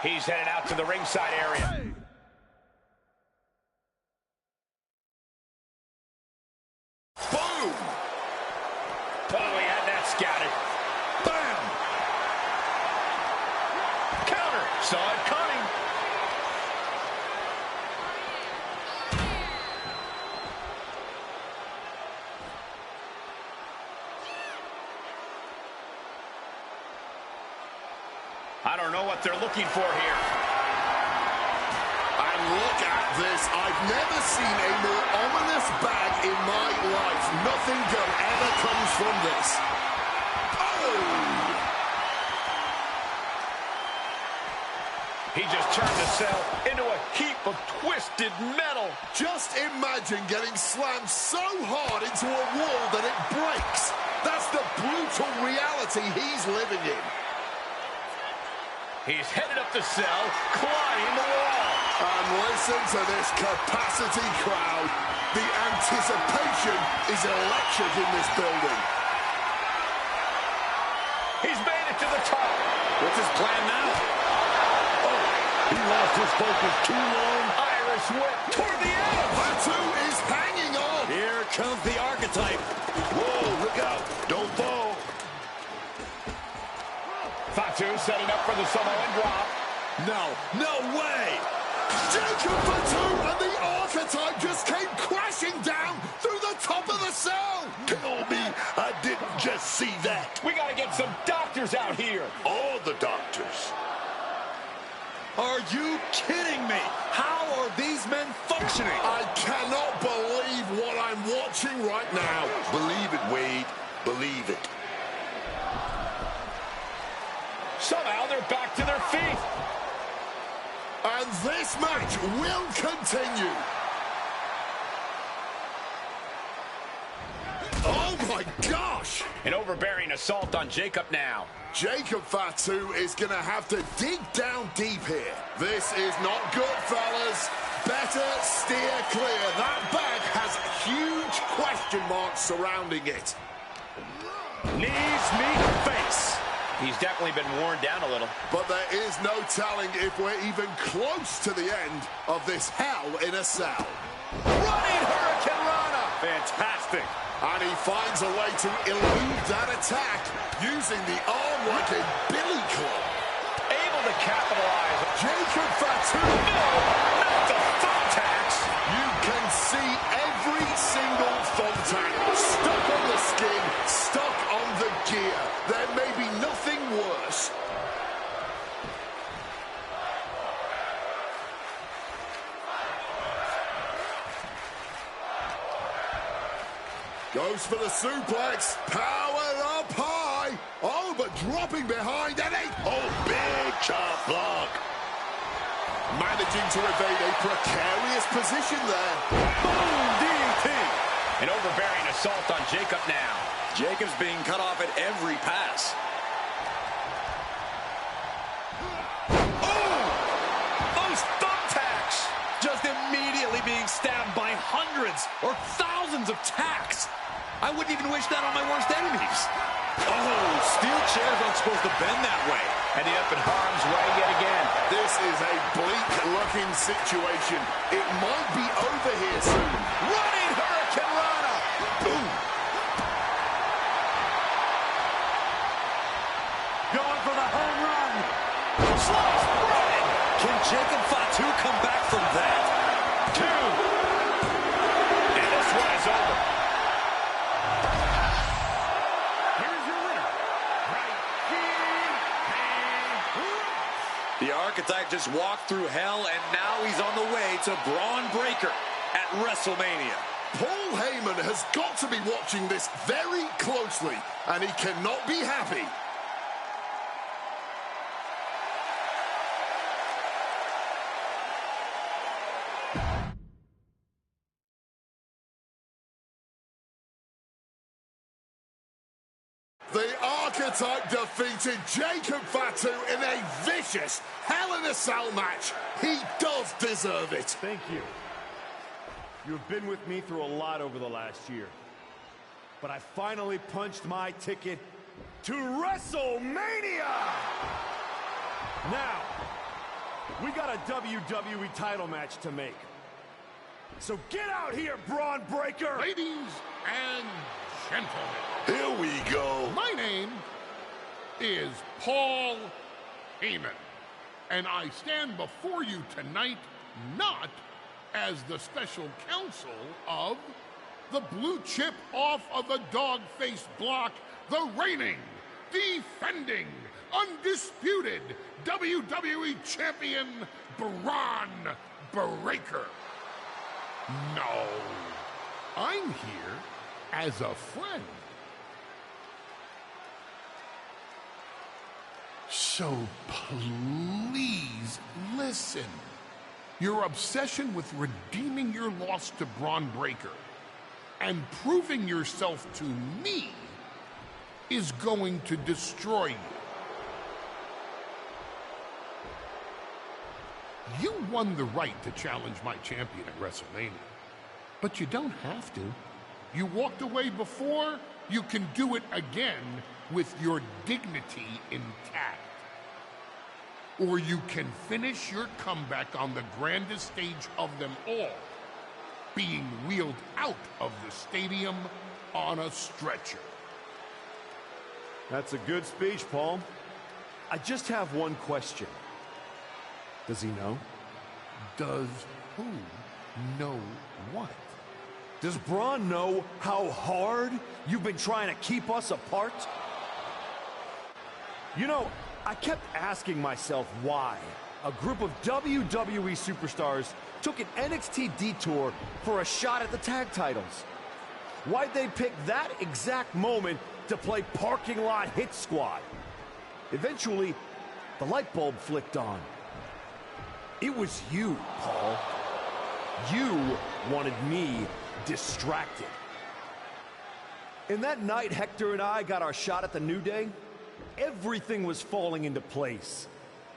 S2: He's headed out to the ringside area.
S11: Boom!
S2: Oh, he had that scouted. Bam! Counter. Saw it coming. I don't know what they're looking for here.
S11: And look at this. I've never seen a more ominous bag in my life. Nothing good ever comes from this. Oh!
S2: He just turned the cell into a heap of twisted twisted metal.
S11: Just imagine getting slammed so hard into a wall that it breaks. That's the brutal reality he's living in.
S2: He's headed up the cell, climbing the wall.
S11: And listen to this capacity crowd. The anticipation is electric in this building.
S2: He's made it to the top.
S5: What's his plan now?
S11: Oh, he lost his focus too long.
S2: Irish whip toward the edge.
S11: Fatu is hanging on.
S5: Here comes the archetype.
S11: Whoa, look out. Don't fall.
S2: Fatu setting up for the Samoan drop.
S5: No way.
S11: Jacob Fatu and the archetype just came crashing down through the top of the cell. Tell me I didn't just see that.
S2: We got to get some doctors out here.
S11: All the doctors.
S5: Are you kidding me? How are these men functioning?
S11: I cannot believe what I'm watching right now. Believe it, Wade. Believe it.
S2: Somehow they're back to their feet.
S11: And this match will continue. Oh my gosh!
S2: An overbearing assault on Jacob now.
S11: Jacob Fatu is going to have to dig down deep here. This is not good, fellas. Better steer clear. That bag has huge question marks surrounding it.
S2: Knees meet face. He's definitely been worn down a little.
S11: But there is no telling if we're even close to the end of this hell in a cell.
S2: Running Hurricane Rana. Fantastic.
S11: And he finds a way to elude that attack using the arm like a billy club.
S2: Able to capitalize.
S11: Jacob Fatu.
S2: No, not the thumbtacks.
S11: You can see every single thumbtack stuck on the skin, stuck on the gear. There may be nothing worse. Goes for the suplex. Power up high. Oh, but dropping behind. And big chop block. Managing to evade a precarious position there.
S2: Boom, DDT. An overbearing assault on Jacob now.
S5: Jacob's being cut off at every pass.
S2: Oh! Those thumbtacks!
S5: Just immediately being stabbed by hundreds or thousands of tacks. I wouldn't even wish that on my worst enemies. Oh, steel chairs aren't supposed to bend that way.
S2: And he up in harm's way yet again.
S11: This is a bleak-looking situation. It might be over here soon.
S2: Running Hurricane Rana!
S11: Boom!
S5: Going for the home run. Slice bread. Can Jacob Fatu come back from that?
S2: 2. And this one is over.
S3: Here's your winner, right here and
S5: The archetype just walked through hell, and now he's on the way to Braun Breaker at WrestleMania.
S11: Paul Heyman has got to be watching this very closely, and he cannot be happy. The archetype defeated Jacob Fatu in a vicious Hell in a Cell match. He does deserve it.
S12: Thank you. You have been with me through a lot over the last year. But I finally punched my ticket to WrestleMania! Now, we got a WWE title match to make. So get out here, Braun Breaker!
S21: Ladies and gentlemen.
S11: Here we go.
S21: My name is Paul Heyman, and I stand before you tonight not as the special counsel of the blue chip off of the dog-faced block, the reigning, defending, undisputed WWE Champion Braun Breaker. No, I'm here as a friend. So please listen. Your obsession with redeeming your loss to Braun Breaker and proving yourself to me is going to destroy you. You won the right to challenge my champion at WrestleMania, but you don't have to. You walked away before, you can do it again with your dignity intact. Or you can finish your comeback on the grandest stage of them all, being wheeled out of the stadium on a stretcher.
S6: That's a good speech, Paul. I just have one question. Does he know?
S21: Does who know what?
S6: Does Braun know how hard you've been trying to keep us apart? You know, I kept asking myself why a group of WWE superstars took an NXT detour for a shot at the tag titles. Why'd they pick that exact moment to play parking lot hit squad? Eventually, the light bulb flicked on. It was you, Paul. You wanted me distracted. And that night Hector and I got our shot at the New Day, everything was falling into place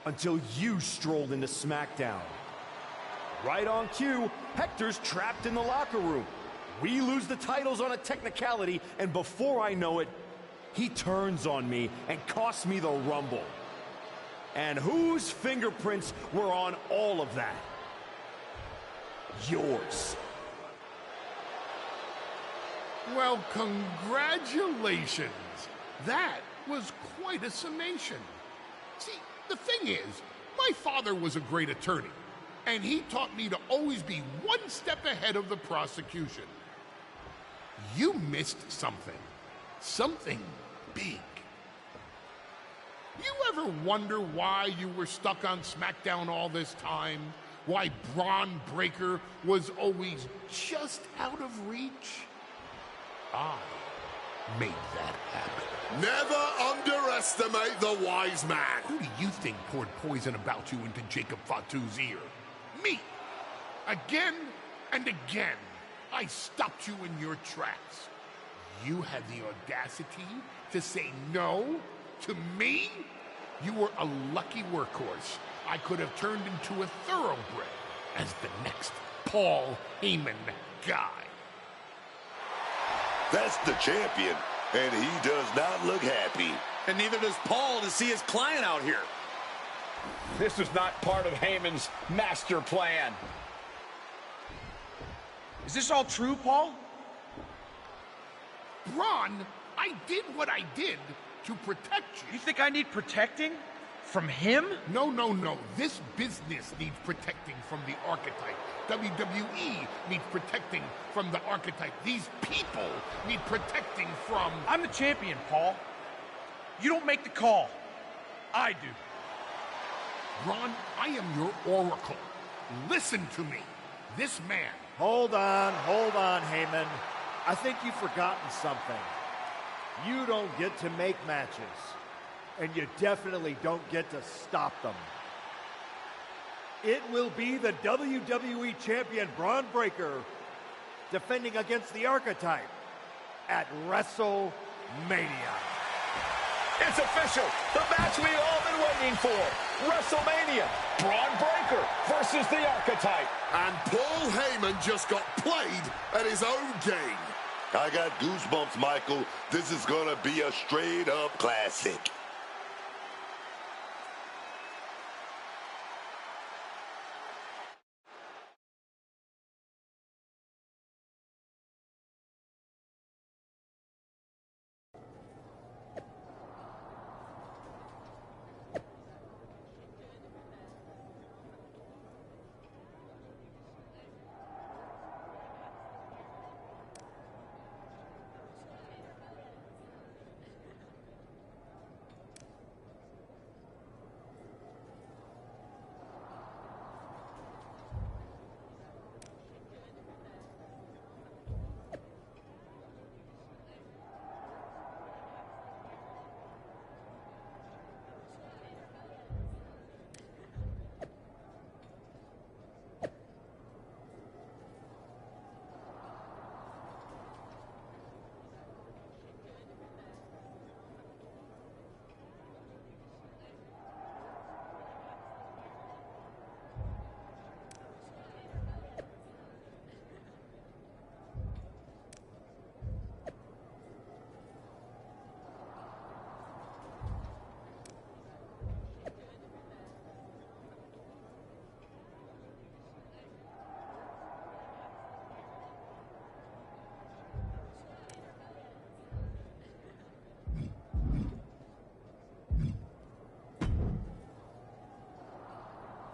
S6: until you strolled into SmackDown. Right on cue, Hector's trapped in the locker room. We lose the titles on a technicality, and before I know it, he turns on me and costs me the Rumble. And whose fingerprints were on all of that? Yours.
S21: Well, congratulations. That was quite a summation. See, the thing is, my father was a great attorney, and he taught me to always be one step ahead of the prosecution. You missed something. Something big. You ever wonder why you were stuck on SmackDown all this time? Why Braun Breaker was always just out of reach? I made that happen.
S11: Never underestimate the wise man.
S21: Who do you think poured poison about you into Jacob Fatu's ear? Me. Again and again, I stopped you in your tracks. You had the audacity to say no to me? You were a lucky workhorse. I could have turned into a thoroughbred as the next Paul Heyman guy.
S4: That's the champion, and he does not look happy.
S5: And neither does Paul to see his client out here.
S2: This was not part of Heyman's master plan.
S1: Is this all true, Paul?
S21: Braun, I did what I did to protect you.
S1: You think I need protecting? From him?
S21: No, no, no. This business needs protecting from the archetype. WWE needs protecting from the archetype. These people need protecting from...
S1: I'm the champion, Paul. You don't make the call. I do.
S21: Ron, I am your oracle. Listen to me. This man...
S10: Hold on, Heyman. I think you've forgotten something. You don't get to make matches. And you definitely don't get to stop them. It will be the WWE Champion Braun Breaker defending against the Archetype at WrestleMania.
S2: It's official. The match we've all been waiting for. WrestleMania. Braun Breaker versus the Archetype.
S11: And Paul Heyman just got played at his own game.
S4: I got goosebumps, Michael. This is gonna be a straight-up classic.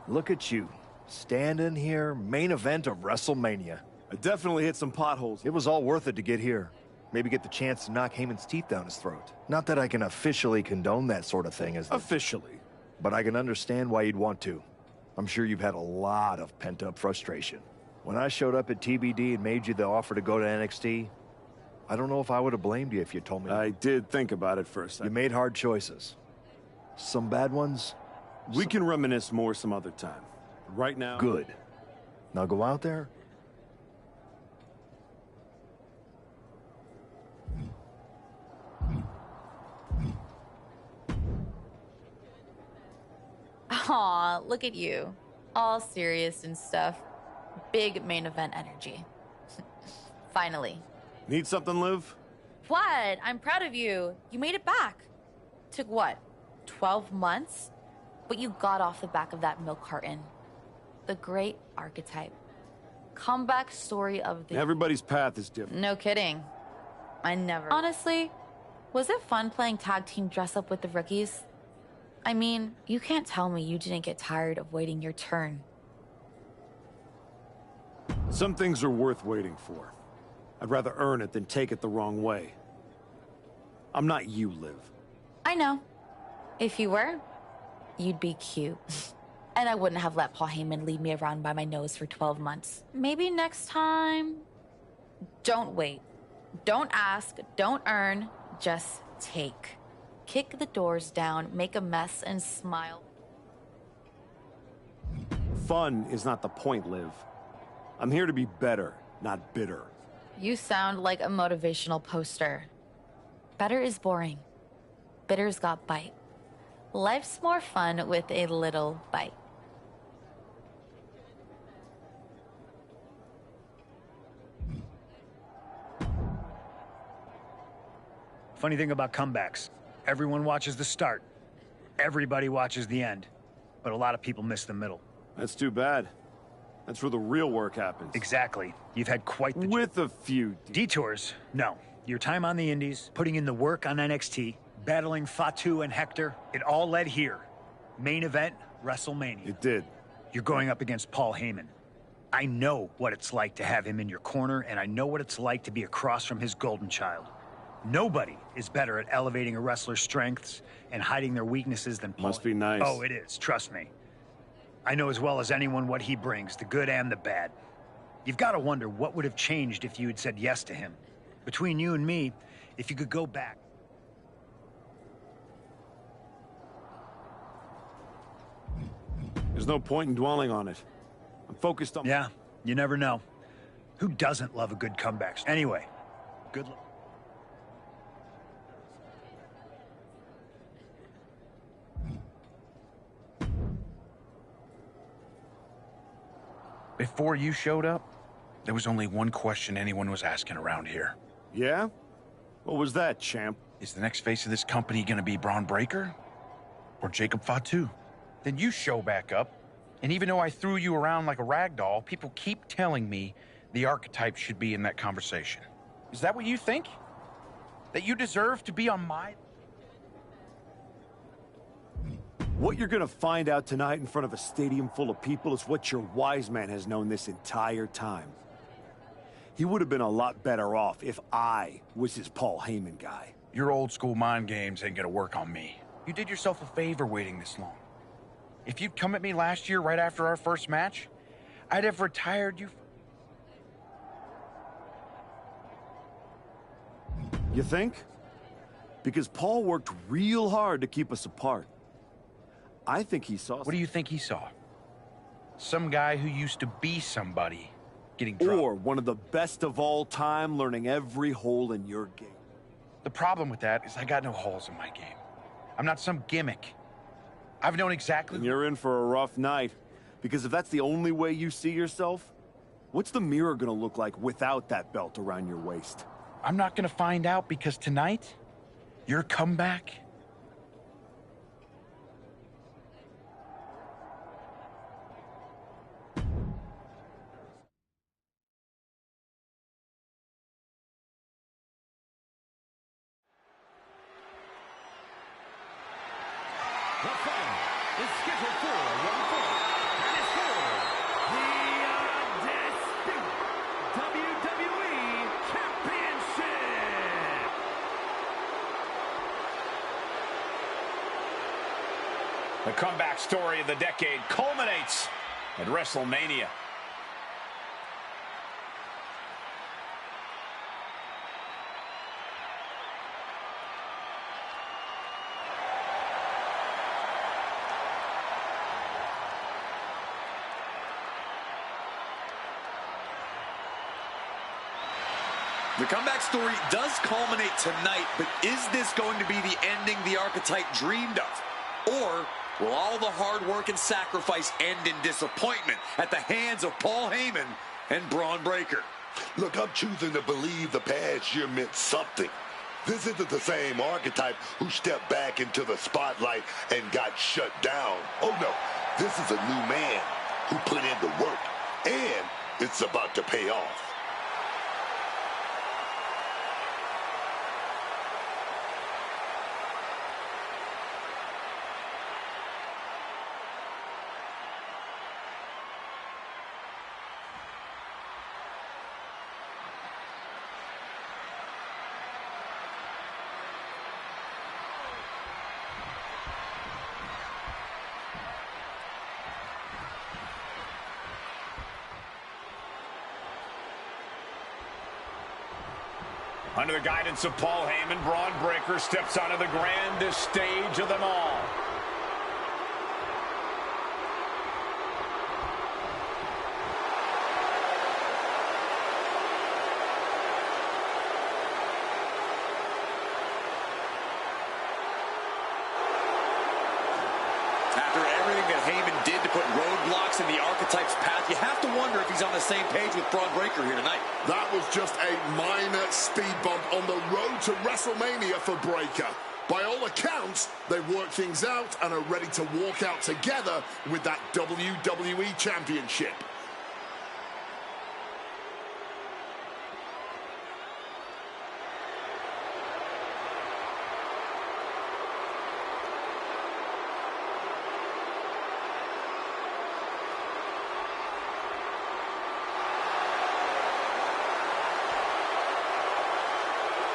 S10: Look at you, standing here, main event of WrestleMania.
S6: I definitely hit some potholes.
S10: It was all worth it to get here. Maybe get the chance to knock Heyman's teeth down his throat. Not that I can officially condone that sort of thing as
S6: officially,
S10: but I can understand why you'd want to. I'm sure you've had a lot of pent-up frustration. When I showed up at TBD and made you the offer to go to NXT, I don't know if I would have blamed you if you told me.
S6: I did think about it for a second.
S10: You made hard choices. Some bad ones.
S6: We can reminisce more some other time. Right now...
S10: Good. Now go out there.
S7: Aw, look at you. All serious and stuff. Big main event energy. Finally.
S6: Need something, Liv?
S7: What? I'm proud of you. You made it back. Took what? 12 months? But you got off the back of that milk carton. The great archetype. Comeback story of the...
S6: Everybody's path is different.
S7: No kidding. I never... Honestly, was it fun playing tag team dress up with the rookies? I mean, you can't tell me you didn't get tired of waiting your turn.
S6: Some things are worth waiting for. I'd rather earn it than take it the wrong way. I'm not you, Liv.
S7: I know. If you were, you'd be cute. And I wouldn't have let Paul Heyman lead me around by my nose for 12 months. Maybe next time... Don't wait. Don't ask. Don't earn. Just take. Kick the doors down, make a mess, and smile.
S6: Fun is not the point, Liv. I'm here to be better, not bitter.
S7: You sound like a motivational poster. Better is boring. Bitter's got bite. Life's more fun with a little bite.
S17: Funny thing about comebacks. Everyone watches the start. Everybody watches the end. But a lot of people miss the middle.
S6: That's too bad. That's where the real work happens.
S17: Exactly. You've had quite the...
S6: With a few...
S17: Detours? No. Your time on the Indies, putting in the work on NXT, battling Fatu and Hector, it all led here. Main event, WrestleMania.
S6: It did.
S17: You're going up against Paul Heyman. I know what it's like to have him in your corner, and I know what it's like to be across from his golden child. Nobody is better at elevating a wrestler's strengths and hiding their weaknesses than Paul.
S6: Must be nice.
S17: Oh, it is. Trust me. I know as well as anyone what he brings, the good and the bad. You've got to wonder what would have changed if you had said yes to him. Between you and me, if you could go back.
S6: There's no point in dwelling on it. I'm focused on...
S17: Yeah, you never know. Who doesn't love a good comeback? Anyway, good luck.
S15: Before you showed up, there was only one question anyone was asking around here.
S6: Yeah? What was that, champ?
S15: Is the next face of this company gonna be Braun Breaker? Or Jacob Fatu? Then you show back up, and even though I threw you around like a rag doll, people keep telling me the archetype should be in that conversation. Is that what you think? That you deserve to be on my...
S6: What you're gonna find out tonight in front of a stadium full of people is what your wise man has known this entire time. He would have been a lot better off if I was his Paul Heyman guy.
S15: Your old school mind games ain't gonna work on me. You did yourself a favor waiting this long. If you'd come at me last year right after our first match, I'd have retired you.
S6: You think? Because Paul worked real hard to keep us apart. I think he saw...
S15: What do you think he saw? Some guy who used to be somebody getting dropped.
S6: Or one of the best of all time learning every hole in your game.
S15: The problem with that is I got no holes in my game. I'm not some gimmick. I've known exactly...
S6: And you're in for a rough night. Because if that's the only way you see yourself, what's the mirror gonna look like without that belt around your waist?
S15: I'm not gonna find out because tonight, your comeback...
S3: The fight is scheduled for one fall.
S2: The comeback story of the decade culminates at WrestleMania.
S5: The comeback story does culminate tonight, but is this going to be the ending the Archetype dreamed of? Or will all the hard work and sacrifice end in disappointment at the hands of Paul Heyman and Braun Breaker?
S4: Look, I'm choosing to believe the past year meant something. This isn't the same Archetype who stepped back into the spotlight and got shut down. Oh, no. This is a new man who put in the work, and it's about to pay off.
S2: Under the guidance of Paul Heyman, Braun Breaker steps onto the grandest stage of them all.
S5: After everything that Heyman did to put roadblocks in the Archetype's path, you have to wonder if he's on the same page with Braun Breaker here tonight.
S11: That was just a minor speed bump on the road to WrestleMania for Breaker. By all accounts, they worked things out and are ready to walk out together with that WWE Championship.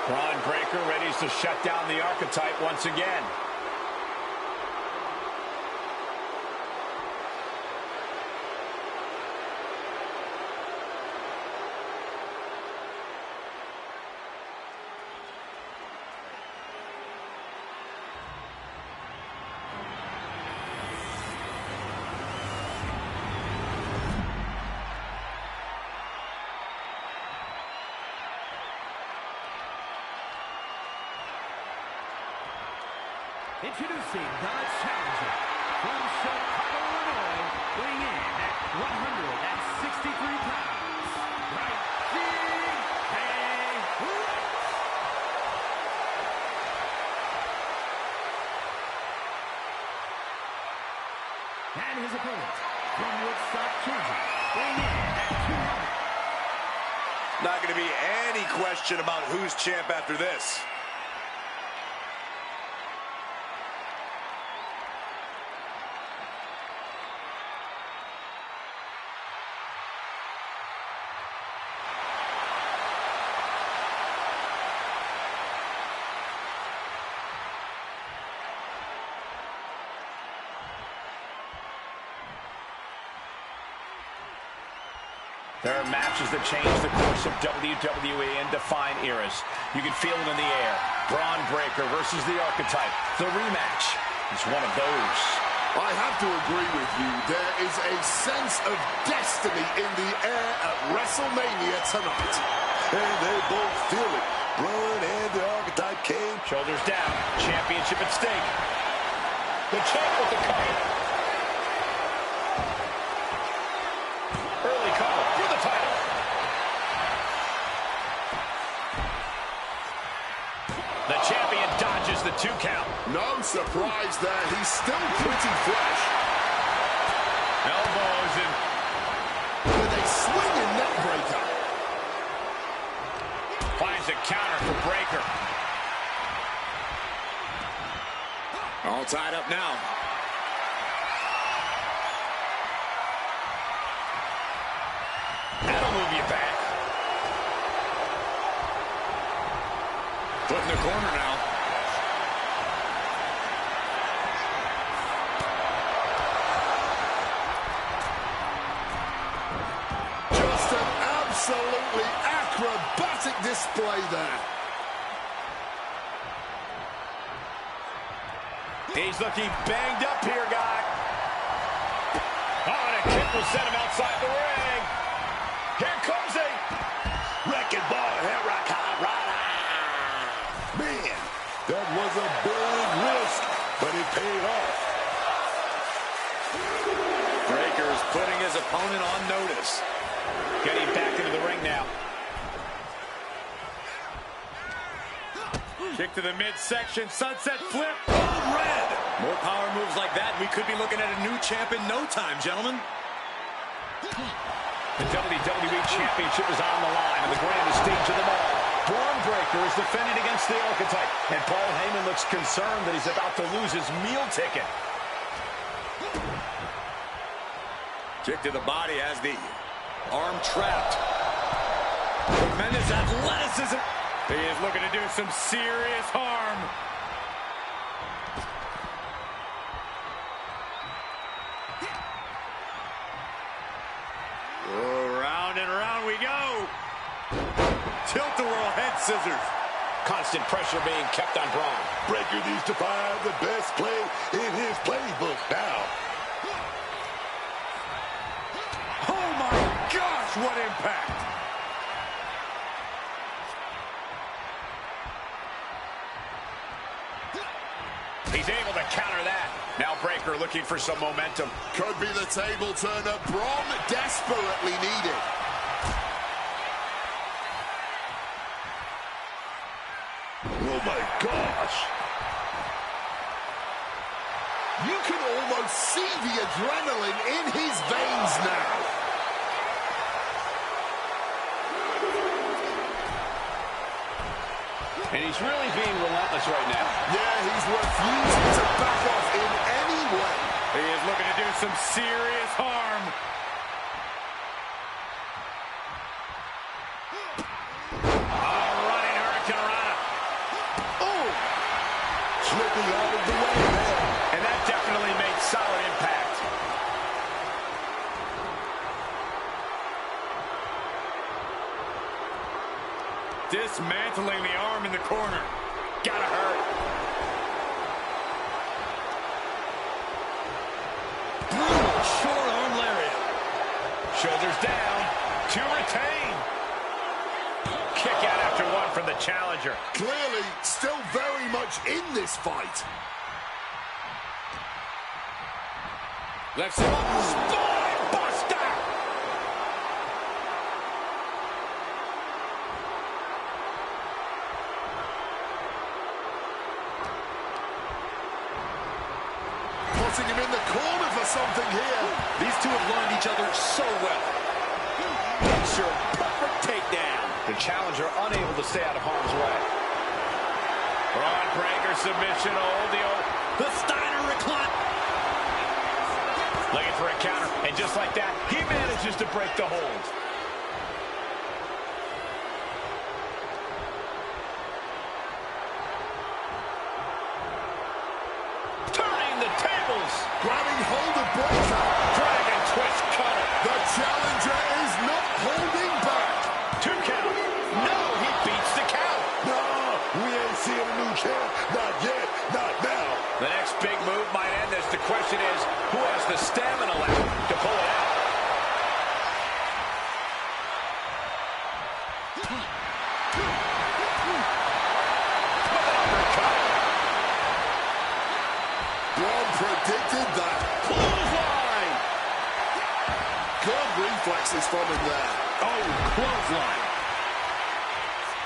S2: Braun Breaker ready to shut down the Archetype once again.
S3: Introducing the challenger from Chicago, Illinois, weighing in at 163 pounds, and his opponent from Woodstock, Georgia, weighing in at 200.
S5: Not going to be any question about who's champ after this.
S2: There are matches that change the course of WWE and define eras. You can feel it in the air. Braun Breaker versus the Archetype. The rematch is one of those.
S11: I have to agree with you. There is a sense of destiny in the air at WrestleMania tonight.
S4: And they both feel it. Braun and the Archetype came.
S2: Shoulders down. Championship at stake. The champ with the cover. Early cover for the title. The champion dodges the 2 count.
S11: No surprise there. He's still pretty fresh.
S2: Elbows in.
S11: With a swinging neck breaker.
S2: Finds a counter for Breaker.
S5: All tied up now.
S2: That'll move you back.
S5: Foot in the corner now.
S11: dramatic display there.
S2: He's looking banged up here, guy. Oh, and a kick will send him outside the ring. Here comes a
S4: wrecking ball, hurricane. Man, that was a big risk, but it paid off.
S2: Breaker's putting his opponent on notice. Getting back into the ring now. Kick to the midsection, sunset flip.
S5: Oh, red. More power moves like that, we could be looking at a new champ in no time, gentlemen.
S2: The WWE Championship is on the line on the grandest stage of them all. Braun Breaker is defending against the Archetype, and Paul Heyman looks concerned that he's about to lose his meal ticket.
S5: Kick to the body as the arm trapped. Tremendous athleticism.
S2: He is looking to do some serious harm.
S5: Oh, round and round we go. Tilt-a-whirl head scissors.
S2: Constant pressure being kept on Braun.
S4: Breaker needs to find the best play in his playbook now.
S5: Oh my gosh, what impact!
S2: He's able to counter that. Now Breaker looking for some momentum.
S11: Could be the table turner Braun desperately needed.
S4: Oh my gosh.
S11: You can almost see the adrenaline in his veins now.
S2: And he's really being relentless right now.
S11: Yeah, he's refusing to back off in any way.
S2: He is looking to do some serious harm. Running Hurricanrana.
S11: Oh!
S4: Slipping out of the way there.
S2: And that definitely made solid impact.
S5: Dismantling the arm in the corner.
S2: Gotta hurt.
S5: Brutal short arm lariat.
S2: Shoulders down. To retain. Kick out after one from the challenger.
S11: Clearly, still very much in this fight.
S5: Left side.
S2: Spine buster.
S11: Putting him in the corner for something here.
S5: These two have learned each other so well.
S2: Picture perfect takedown. The challenger unable to stay out of harm's way. Braun Breaker submission.
S5: The Steiner recline.
S2: Looking for a counter. And just like that, he manages to break the hold. Turning the tables.
S11: Grabbing hold of Breaker.
S2: Dragon twist cutter.
S11: The challenger is not holding back.
S2: 2 count. No, he beats the count.
S4: No, we ain't seeing a new champ. Not yet. Not now.
S2: The next big move might end this. The question is, who has the stamina left to pull it out?
S11: Braun predicted that.
S2: Clothesline.
S11: Good reflexes from him there.
S2: Oh, clothesline.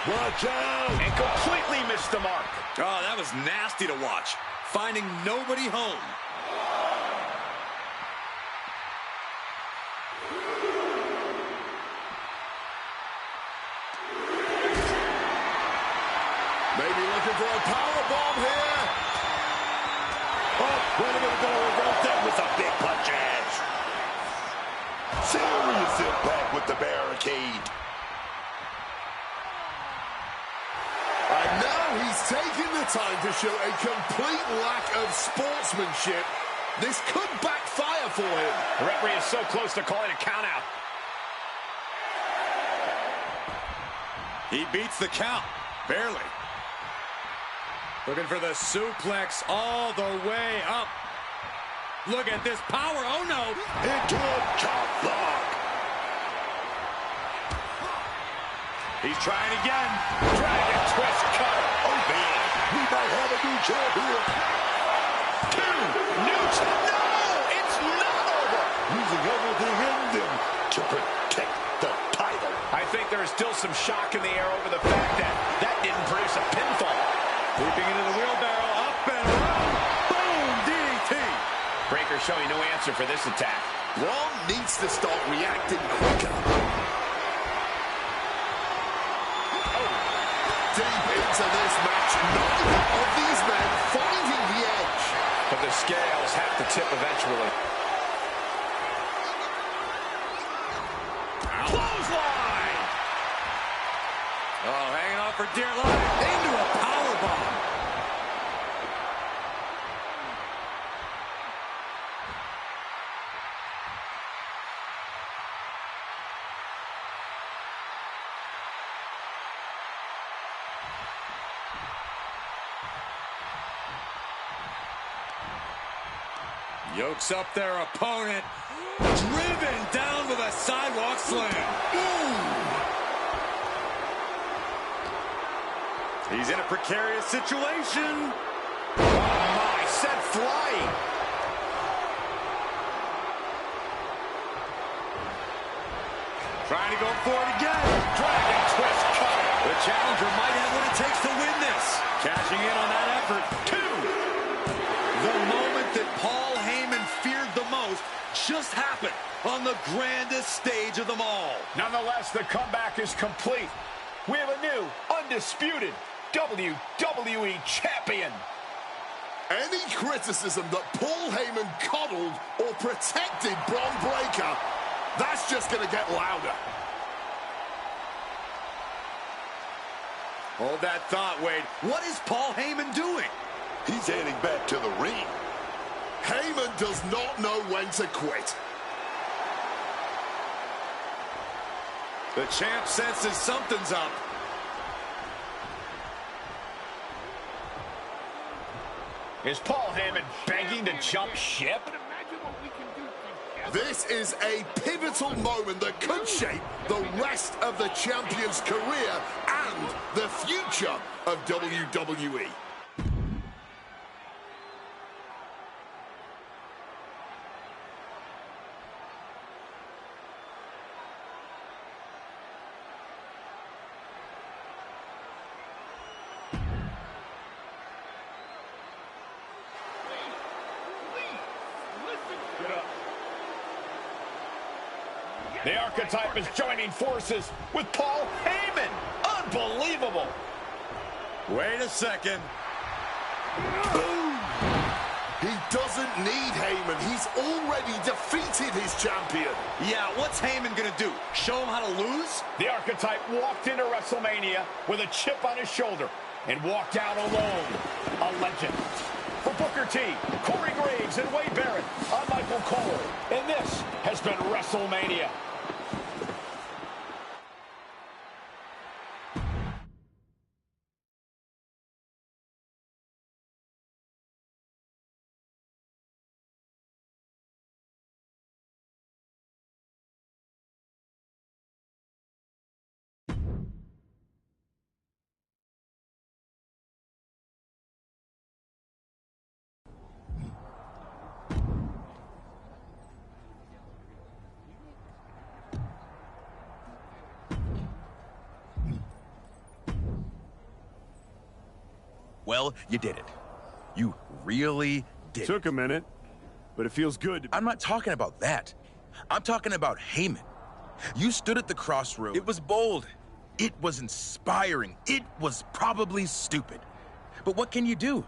S4: Watch out.
S2: And completely missed the mark.
S5: Oh, that was nasty to watch. Finding nobody home.
S11: Maybe looking for a powerbomb here.
S4: Oh, wait a minute, gonna reverse that with some big punches. Serious impact with the barricade.
S11: And now he's taking the time to show a complete lack of sportsmanship. This could backfire for him.
S2: The referee is so close to calling a count out.
S5: He beats the count. Barely. Looking for the suplex all the way up. Look at this power. Oh, no.
S11: Into a chop block.
S5: He's trying again. Dragon twist cutter.
S11: Oh, man. We might have a new champ here.
S2: New champ. No, it's not over.
S11: Using everything in them to protect the title.
S2: I think there is still some shock in the air over the fact that that didn't produce a pinfall.
S5: Leaping into the wheelbarrow, up and around. Boom, DDT.
S2: Breaker showing no answer for this attack.
S11: Braun needs to start reacting quicker. Deep into this match, neither of these men finding the edge.
S2: But the scales have to tip eventually.
S5: Clothesline! Oh, hanging on for dear life. Into a powerbomb. Yokes up their opponent. Driven down with a sidewalk slam. Boom! He's in a precarious situation.
S2: Oh my, sent flying.
S5: Trying to go for it again. Dragon twist cutter. The challenger might have what it takes to win this. Cashing in on that effort. 2. The moment that Paul Heyman feared the most just happened on the grandest stage of them all.
S2: Nonetheless, the comeback is complete. We have a new, undisputed WWE Champion.
S11: Any criticism that Paul Heyman coddled or protected Braun Breaker, that's just going to get louder.
S5: Hold that thought, Wade. What is Paul Heyman doing?
S11: He's heading back to the ring. Heyman does not know when to quit.
S5: The champ senses something's up.
S2: Is Paul Heyman begging to jump ship?
S11: This is a pivotal moment that could shape the rest of the champion's career and the future of WWE.
S2: The Archetype is joining forces with Paul Heyman. Unbelievable.
S5: Wait a second.
S11: Boom! He doesn't need Heyman. He's already defeated his champion.
S5: Yeah, what's Heyman gonna do? Show him how to lose?
S2: The Archetype walked into WrestleMania with a chip on his shoulder and walked out alone. A legend. For Booker T, Corey Graves, and Wade Barrett, I'm Michael Cole, and this has been WrestleMania.
S15: Well, you did it. You really did it.
S6: Took a minute, but it feels good.
S15: I'm not talking about that. I'm talking about Heyman. You stood at the crossroads. It was bold. It was inspiring. It was probably stupid. But what can you do?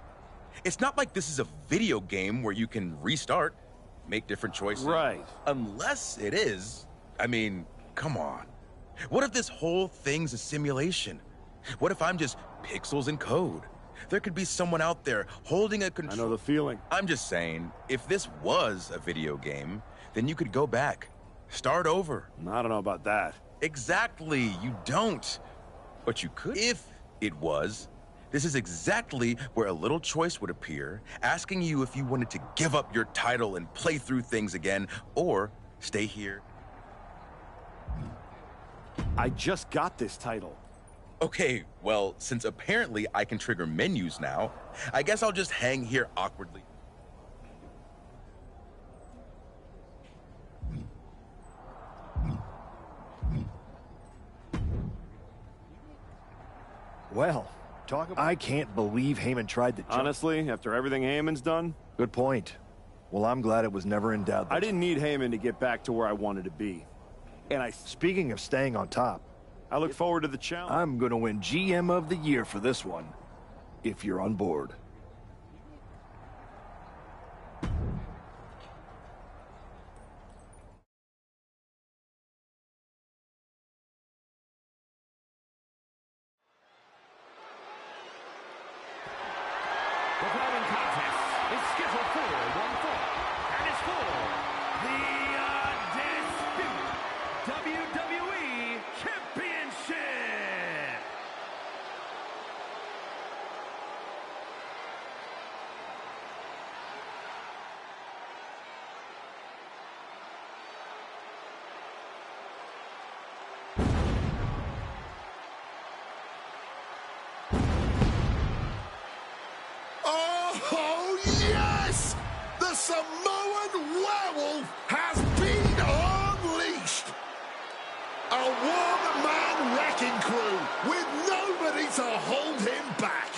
S15: It's not like this is a video game where you can restart, make different choices.
S6: Right.
S15: Unless it is. I mean, come on. What if this whole thing's a simulation? What if I'm just pixels and code? There could be someone out there holding a control.
S6: I know the feeling.
S15: I'm just saying, if this was a video game, then you could go back, start over.
S6: I don't know about that.
S15: Exactly, you don't. But you could. If it was, this is exactly where a little choice would appear, asking you if you wanted to give up your title and play through things again, or stay here.
S6: I just got this title.
S15: Okay, well, since apparently I can trigger menus now, I guess I'll just hang here awkwardly.
S10: Well, I can't believe Heyman tried to jump.
S6: Honestly, after everything Heyman's done?
S10: Good point. Well, I'm glad it was never in doubt.
S6: I didn't need Heyman to get back to where I wanted to be. And
S10: Speaking of staying on top,
S6: I look forward to the challenge.
S10: I'm going to win GM of the Year for this one, if you're on board.
S3: The following contest is scheduled for one fall, and is for the undisputed WWE Championship.
S11: Oh, yes! The Samoan Werewolf has been unleashed! A one-man wrecking crew with nobody to hold him back.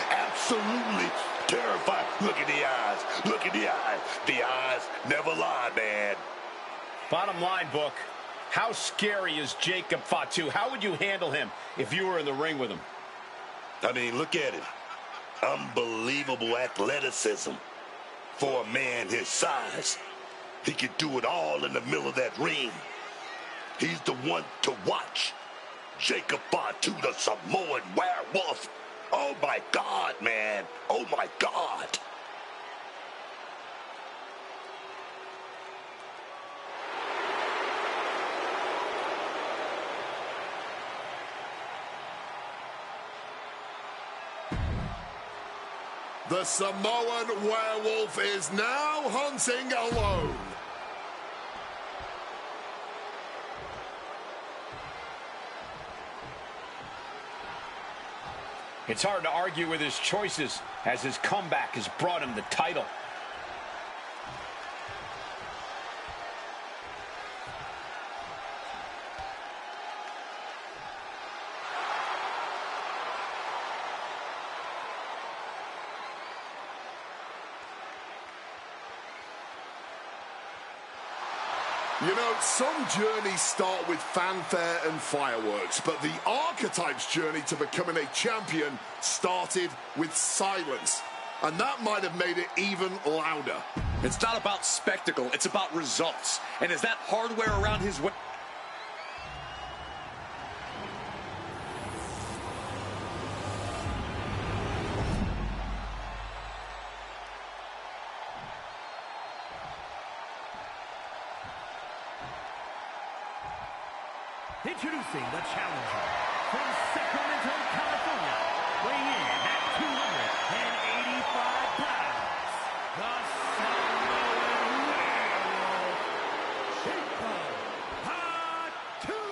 S11: Absolutely terrified. Look at the eyes. Look at the eyes. The eyes never lie, man.
S2: Bottom line, Book. How scary is Jacob Fatu? How would you handle him if you were in the ring with him?
S11: I mean, look at him. Unbelievable athleticism for a man his size. He could do it all in the middle of that ring. He's the one to watch. Jacob Fatu, the Samoan Werewolf. Oh, my God, man. Oh, my God. The Samoan Werewolf is now hunting alone.
S2: It's hard to argue with his choices as his comeback has brought him the title.
S11: You know, some journeys start with fanfare and fireworks, but the Archetype's journey to becoming a champion started with silence. And that might have made it even louder.
S5: It's not about spectacle, it's about results. And is that hardware around his waist?
S3: Introducing the challenger from Sacramento, California, weighing in at 285 pounds, the Samoan Werewolf, Jacob Fatu.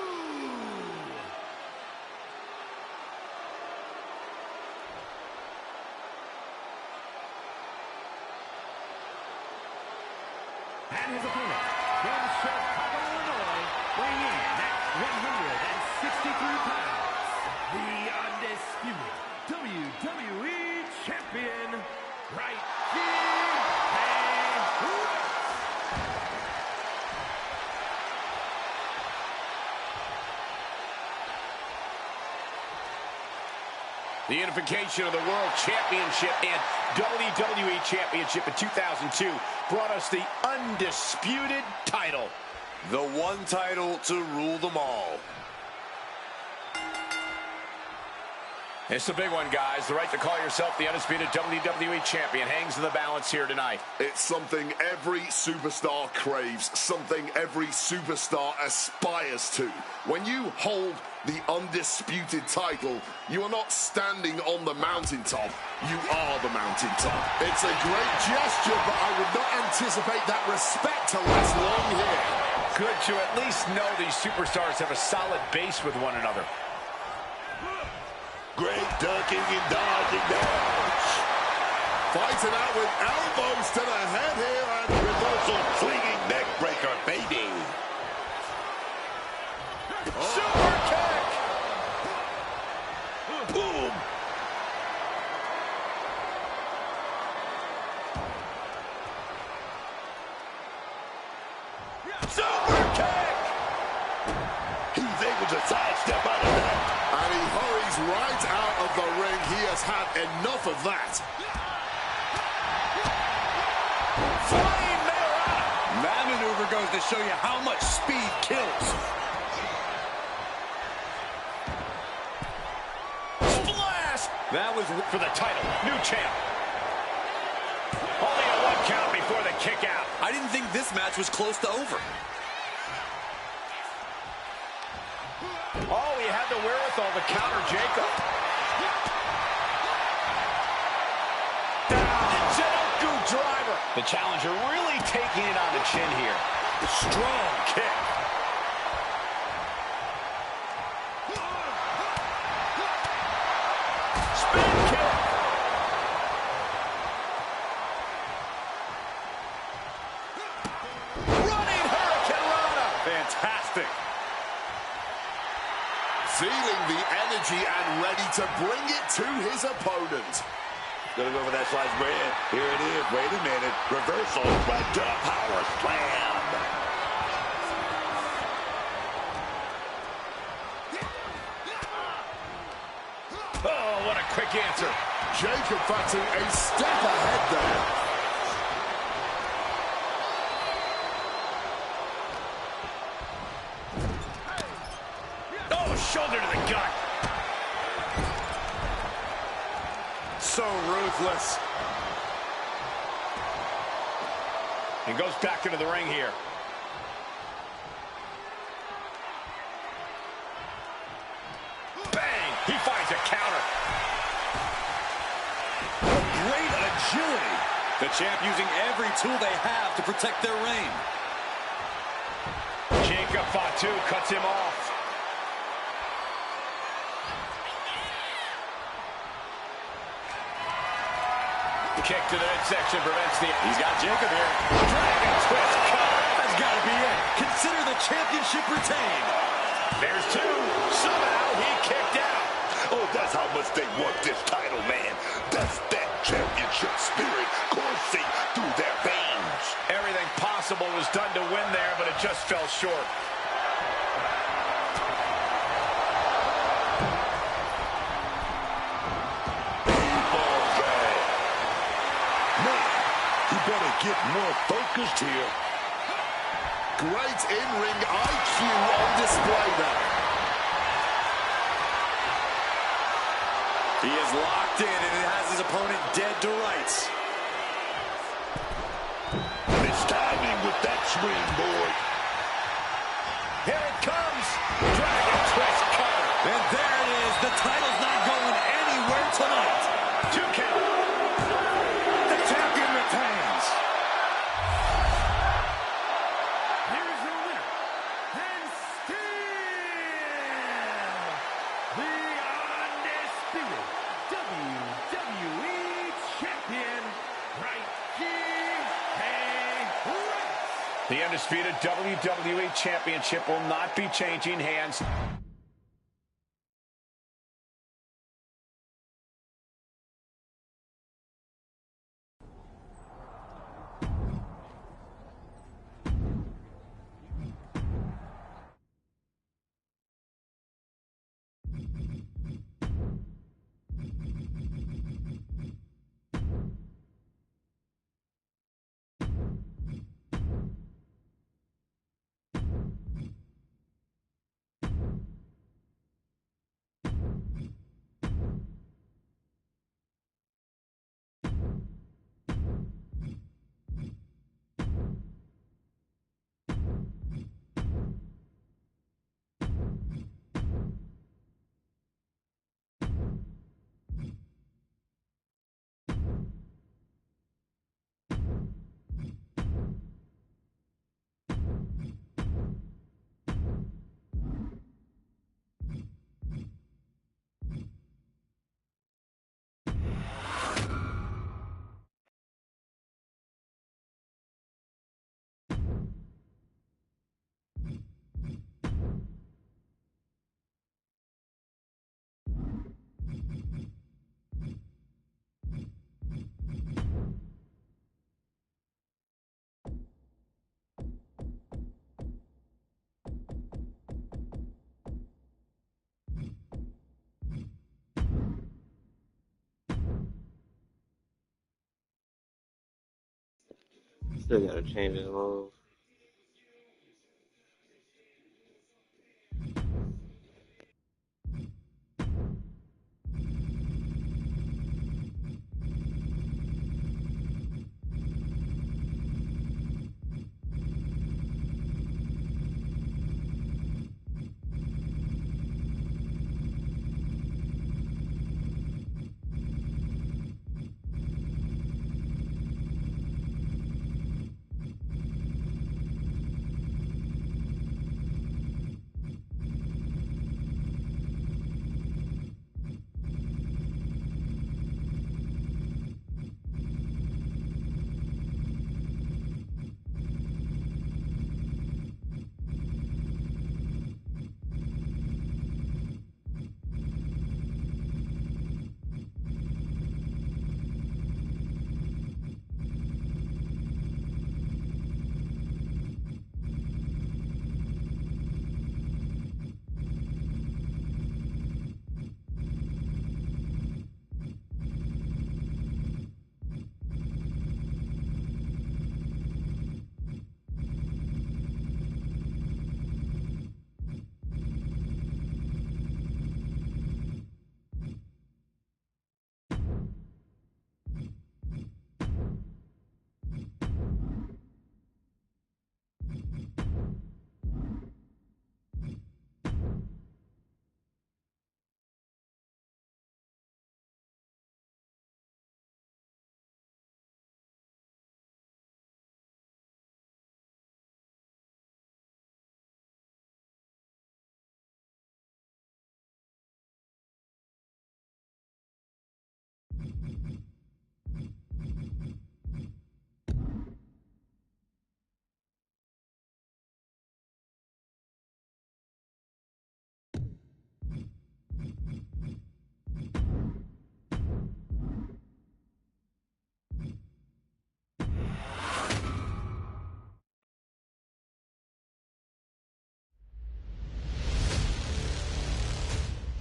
S3: And his opponent from Chicago, Illinois, weighing in at 163 pounds, the undisputed WWE Champion, right here and right.
S2: The unification of the World Championship and WWE Championship in 2002 brought us the undisputed title.
S5: The one title to rule them all.
S2: It's a big one, guys. The right to call yourself the undisputed WWE Champion hangs in the balance here tonight.
S11: It's something every superstar craves, something every superstar aspires to. When you hold the undisputed title, you are not standing on the mountaintop, you are the mountaintop. It's a great gesture, but I would not anticipate that respect to last long here.
S2: Good to at least know these superstars have a solid base with one another.
S4: Great ducking and dodging dodge.
S11: Fighting out with elbows to the head here and
S4: Reversal swinging neck breaker, baby.
S2: Super kick!
S4: Boom.
S2: Super kick!
S4: He's able to sidestep out of that.
S11: And he hurries right out of the ring. He has had enough of that.
S2: Flying Mayorana!
S5: That maneuver goes to show you how much speed kills.
S2: Splash! That was for the title. New champ. Only a 1 count before the kick out.
S5: I didn't think this match was close to over.
S2: Oh, he had the wherewithal to counter Jacob. Jericho driver. The challenger really taking it on the chin here. Strong kick. Spin kick. Running Hurricane Rana. Fantastic.
S11: Feeling the energy and ready to bring it to his opponent.
S4: Gonna go for that sliced bread. Here it is. Wait a minute. Reversal. Right to power slam.
S2: Oh, what a quick answer.
S11: Jacob Fatu a step ahead there.
S2: Oh, shoulder to the gut. So ruthless. And goes back into the ring here. Bang! He finds a counter.
S5: Great agility. The champ using every tool they have to protect their reign.
S2: Jacob Fatu cuts him off. Kick to the midsection prevents the...
S5: He's got Jacob here.
S2: Dragon twist cover.
S5: That's got to be it. Consider the championship retained.
S2: There's two. Somehow he kicked out.
S4: Oh, that's how much they want this title, man. That's that championship spirit coursing through their veins.
S2: Everything possible was done to win there, but it just fell short.
S4: Better get more focused here.
S11: Great in-ring IQ on display there.
S5: He is locked in and it has his opponent dead to rights.
S4: It's timing with that springboard.
S2: Here it comes. Dragon twist cover.
S5: And there it is. The title's not going anywhere tonight.
S2: 2 count.
S5: The champion retains.
S3: Here's your winner, and still the undisputed WWE Champion,
S2: The undisputed WWE Championship will not be changing hands.
S9: Still gotta change his move.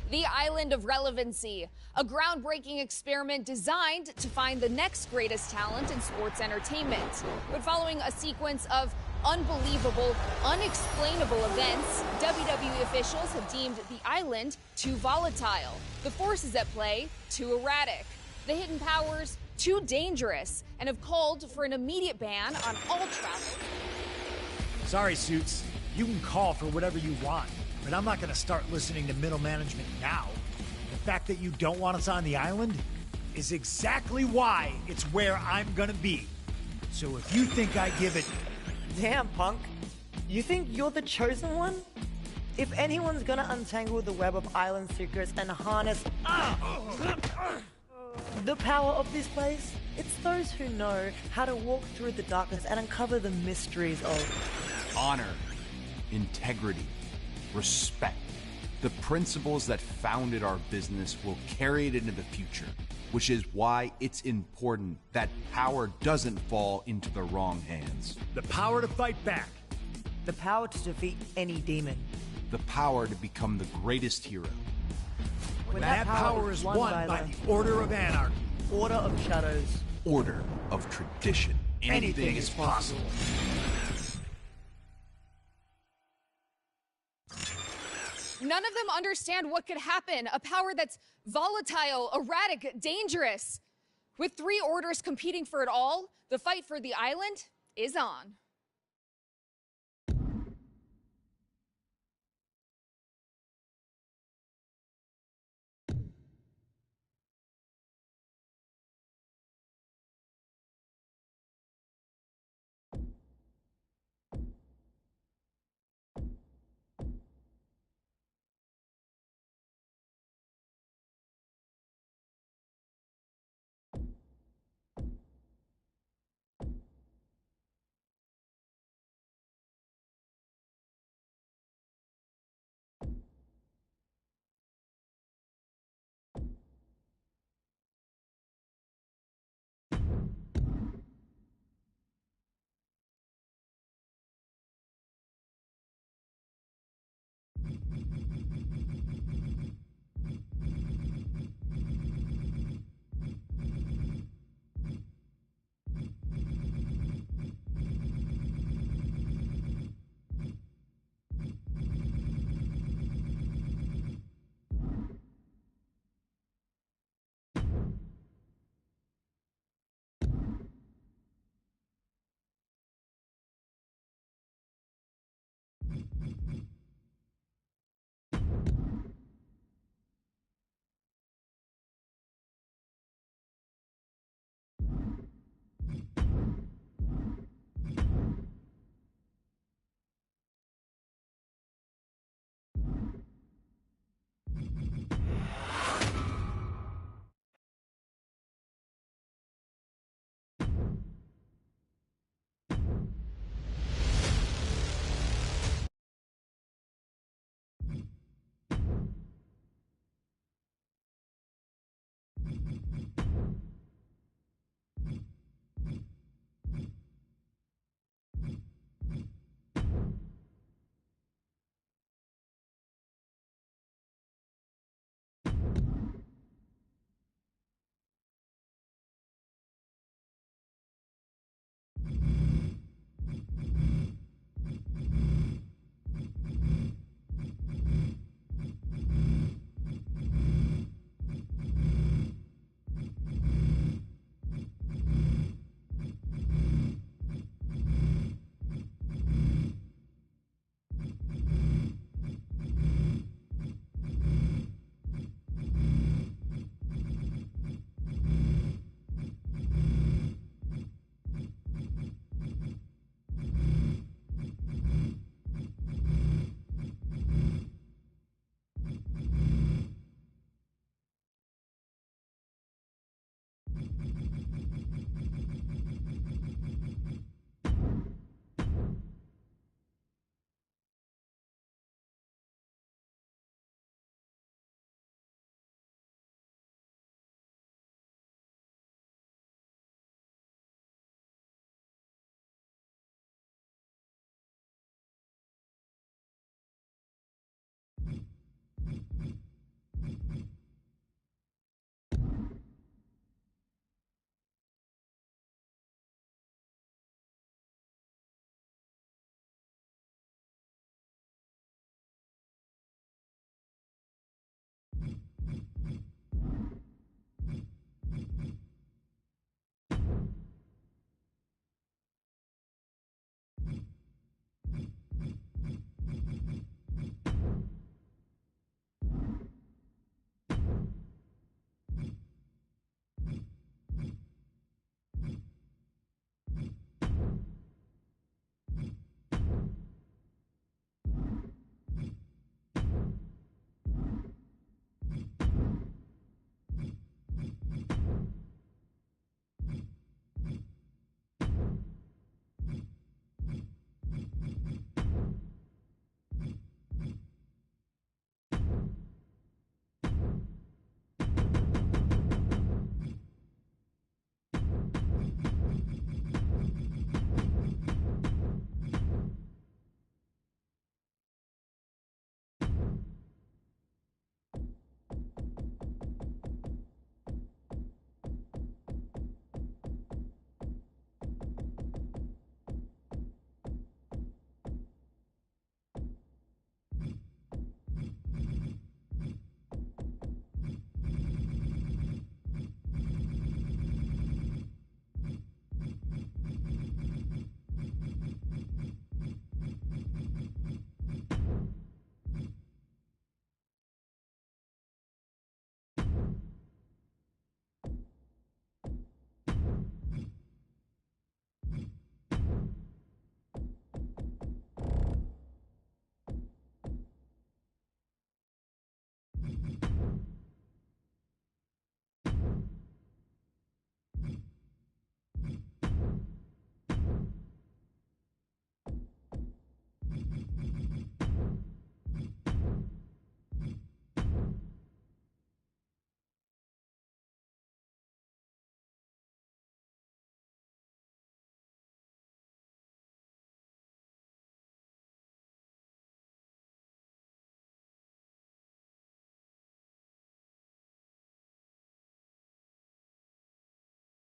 S14: The Island of Relevancy, a groundbreaking experiment designed to find the next greatest talent in sports entertainment. But following a sequence of unbelievable, unexplainable events, WWE officials have deemed the island too volatile, the forces at play too erratic, the hidden powers too dangerous, and have called for an immediate ban on all travel.
S10: Sorry, Suits. You can call for whatever you want, but I'm not going to start listening to middle management now. The fact that you don't want us on the island is exactly why it's where I'm going to be. So if you think I give it...
S22: Damn, Punk. You think you're the chosen one? If anyone's going to untangle the web of island secrets and harness the power of this place, it's those who know how to walk through the darkness and uncover the mysteries of
S23: honor, integrity, respect. The principles that founded our business will carry it into the future, which is why it's important that power doesn't fall into the wrong hands.
S10: The power to fight back.
S22: The power to defeat any demon.
S23: The power to become the greatest hero.
S10: When that power is won by the Order of Anarchy.
S22: Order of Shadows.
S23: Order of Tradition.
S10: Anything is possible.
S14: None of them understand what could happen. A power that's volatile, erratic, dangerous. With three orders competing for it all, the fight for the island is on.